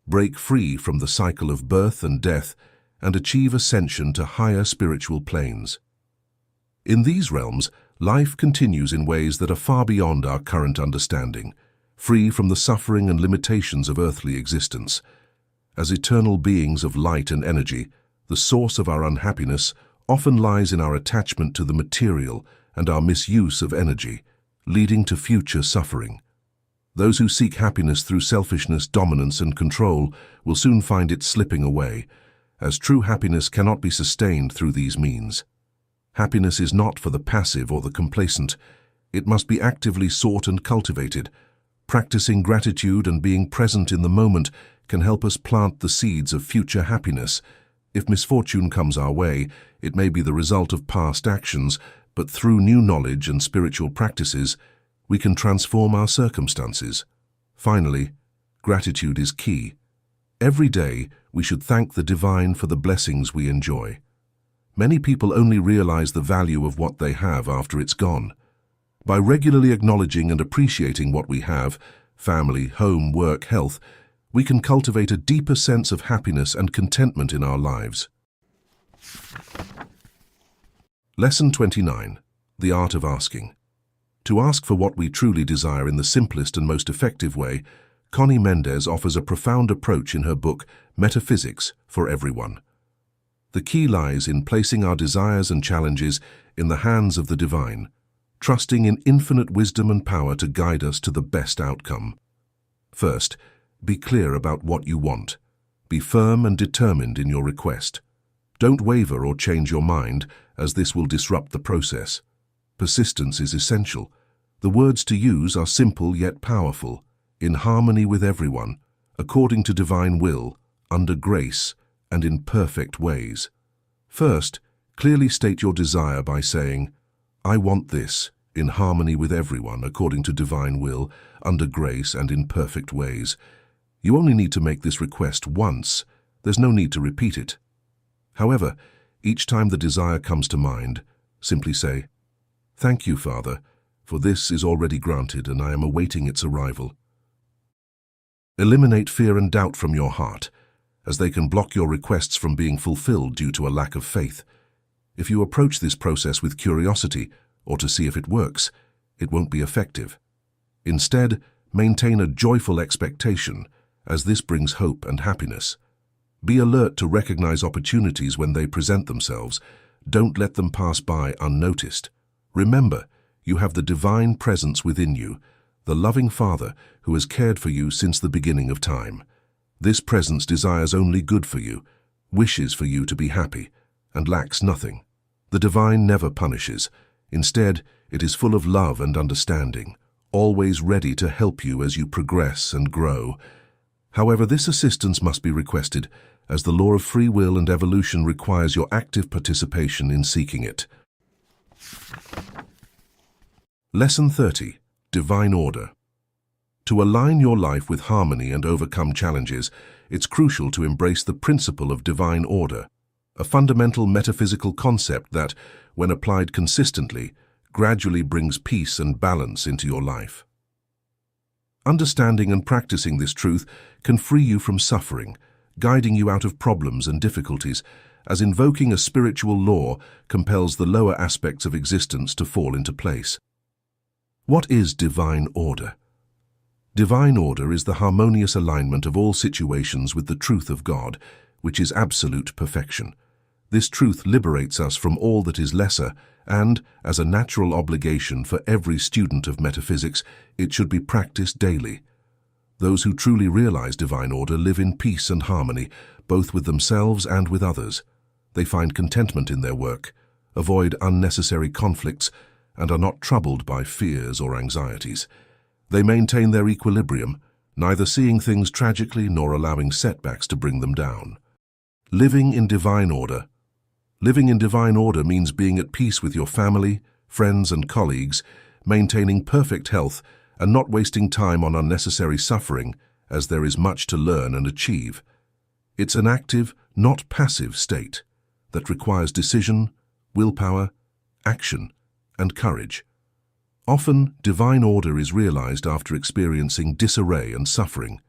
break free from the cycle of birth and death, and achieve ascension to higher spiritual planes. In these realms, life continues in ways that are far beyond our current understanding, free from the suffering and limitations of earthly existence. As eternal beings of light and energy, the source of our unhappiness often lies in our attachment to the material and our misuse of energy, leading to future suffering. Those who seek happiness through selfishness, dominance, and control will soon find it slipping away, as true happiness cannot be sustained through these means. Happiness is not for the passive or the complacent. It must be actively sought and cultivated. Practicing gratitude and being present in the moment can help us plant the seeds of future happiness. If misfortune comes our way, it may be the result of past actions, but through new knowledge and spiritual practices, we can transform our circumstances. Finally, gratitude is key. Every day, we should thank the divine for the blessings we enjoy. Many people only realize the value of what they have after it's gone. By regularly acknowledging and appreciating what we have, family, home, work, health, we can cultivate a deeper sense of happiness and contentment in our lives. Lesson 29. The Art of Asking. To ask for what we truly desire in the simplest and most effective way, Conny Méndez offers a profound approach in her book, Metaphysics, for everyone. The key lies in placing our desires and challenges in the hands of the divine, trusting in infinite wisdom and power to guide us to the best outcome. First, be clear about what you want. Be firm and determined in your request. Don't waver or change your mind, as this will disrupt the process. Persistence is essential. The words to use are simple yet powerful, in harmony with everyone, according to divine will, under grace, and in perfect ways. First, clearly state your desire by saying, "I want this," in harmony with everyone, according to divine will, under grace, and in perfect ways. You only need to make this request once. There's no need to repeat it. However, each time the desire comes to mind, simply say, "Thank you, Father, for this is already granted and I am awaiting its arrival." Eliminate fear and doubt from your heart, as they can block your requests from being fulfilled due to a lack of faith. If you approach this process with curiosity, or to see if it works, it won't be effective. Instead, maintain a joyful expectation, as this brings hope and happiness. Be alert to recognize opportunities when they present themselves. Don't let them pass by unnoticed. Remember, you have the divine presence within you, the loving Father who has cared for you since the beginning of time. This presence desires only good for you, wishes for you to be happy, and lacks nothing. The divine never punishes. Instead, it is full of love and understanding, always ready to help you as you progress and grow. However, this assistance must be requested, as the law of free will and evolution requires your active participation in seeking it. Lesson 30. Divine Order. To align your life with harmony and overcome challenges, it's crucial to embrace the principle of divine order, a fundamental metaphysical concept that, when applied consistently, gradually brings peace and balance into your life. Understanding and practicing this truth can free you from suffering, guiding you out of problems and difficulties, as invoking a spiritual law compels the lower aspects of existence to fall into place. What is divine order? Divine order is the harmonious alignment of all situations with the truth of God, which is absolute perfection. This truth liberates us from all that is lesser, and, as a natural obligation for every student of metaphysics, it should be practiced daily. Those who truly realize divine order live in peace and harmony, both with themselves and with others. They find contentment in their work, avoid unnecessary conflicts, and are not troubled by fears or anxieties. They maintain their equilibrium, neither seeing things tragically nor allowing setbacks to bring them down. Living in divine order. Living in divine order means being at peace with your family, friends, and colleagues, maintaining perfect health, and not wasting time on unnecessary suffering, as there is much to learn and achieve. It's an active, not passive state that requires decision, willpower, action, and courage. Often, divine order is realized after experiencing disarray and suffering,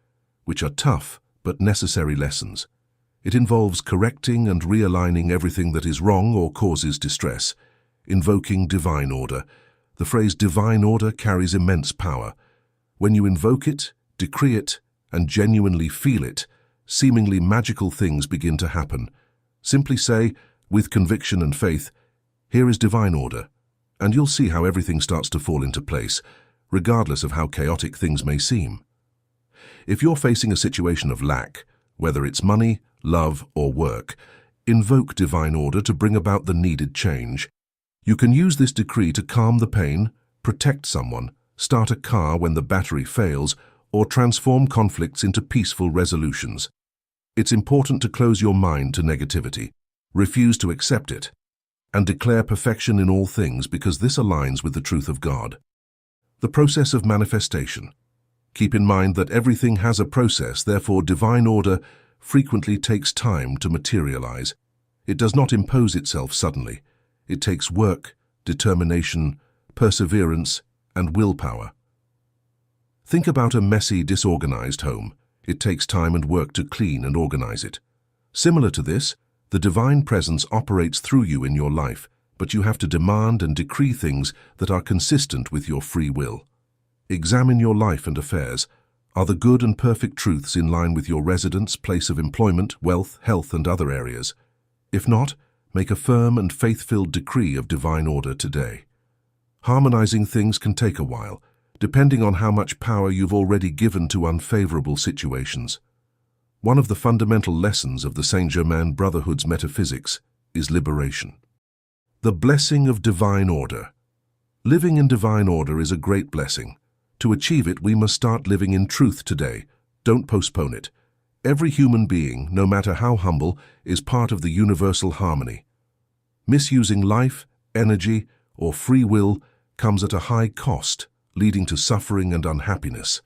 which are tough but necessary lessons. It involves correcting and realigning everything that is wrong or causes distress, invoking divine order. The phrase divine order carries immense power. When you invoke it, decree it, and genuinely feel it, seemingly magical things begin to happen. Simply say, with conviction and faith, "Here is divine order," and you'll see how everything starts to fall into place, regardless of how chaotic things may seem. If you're facing a situation of lack, whether it's money, love, or work, invoke divine order to bring about the needed change. You can use this decree to calm the pain, protect someone, start a car when the battery fails, or transform conflicts into peaceful resolutions. It's important to close your mind to negativity, refuse to accept it, and declare perfection in all things, because this aligns with the truth of God. The process of manifestation. Keep in mind that everything has a process, therefore divine order frequently takes time to materialize. It does not impose itself suddenly. It takes work, determination, perseverance, and willpower. Think about a messy, disorganized home. It takes time and work to clean and organize it. Similar to this, the divine presence operates through you in your life, but you have to demand and decree things that are consistent with your free will. Examine your life and affairs. Are the good and perfect truths in line with your residence, place of employment, wealth, health, and other areas? If not, make a firm and faith-filled decree of divine order today. Harmonizing things can take a while, depending on how much power you've already given to unfavorable situations. One of the fundamental lessons of the Saint Germain Brotherhood's metaphysics is liberation. The blessing of divine order. Living in divine order is a great blessing. To achieve it, we must start living in truth today. Don't postpone it. Every human being, no matter how humble, is part of the universal harmony. Misusing life, energy, or free will comes at a high cost, leading to suffering and unhappiness.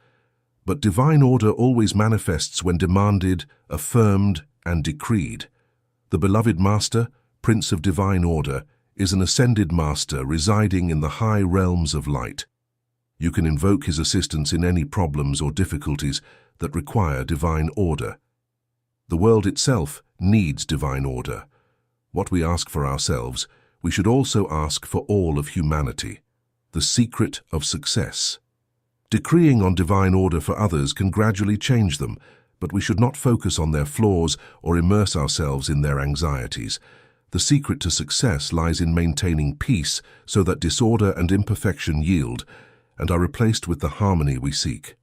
But divine order always manifests when demanded, affirmed, and decreed. The beloved Master, Prince of Divine Order, is an Ascended Master residing in the high realms of light. You can invoke his assistance in any problems or difficulties that require divine order. The world itself needs divine order. What we ask for ourselves, we should also ask for all of humanity. The secret of success. Decreeing on divine order for others can gradually change them, but we should not focus on their flaws or immerse ourselves in their anxieties. The secret to success lies in maintaining peace so that disorder and imperfection yield and are replaced with the harmony we seek.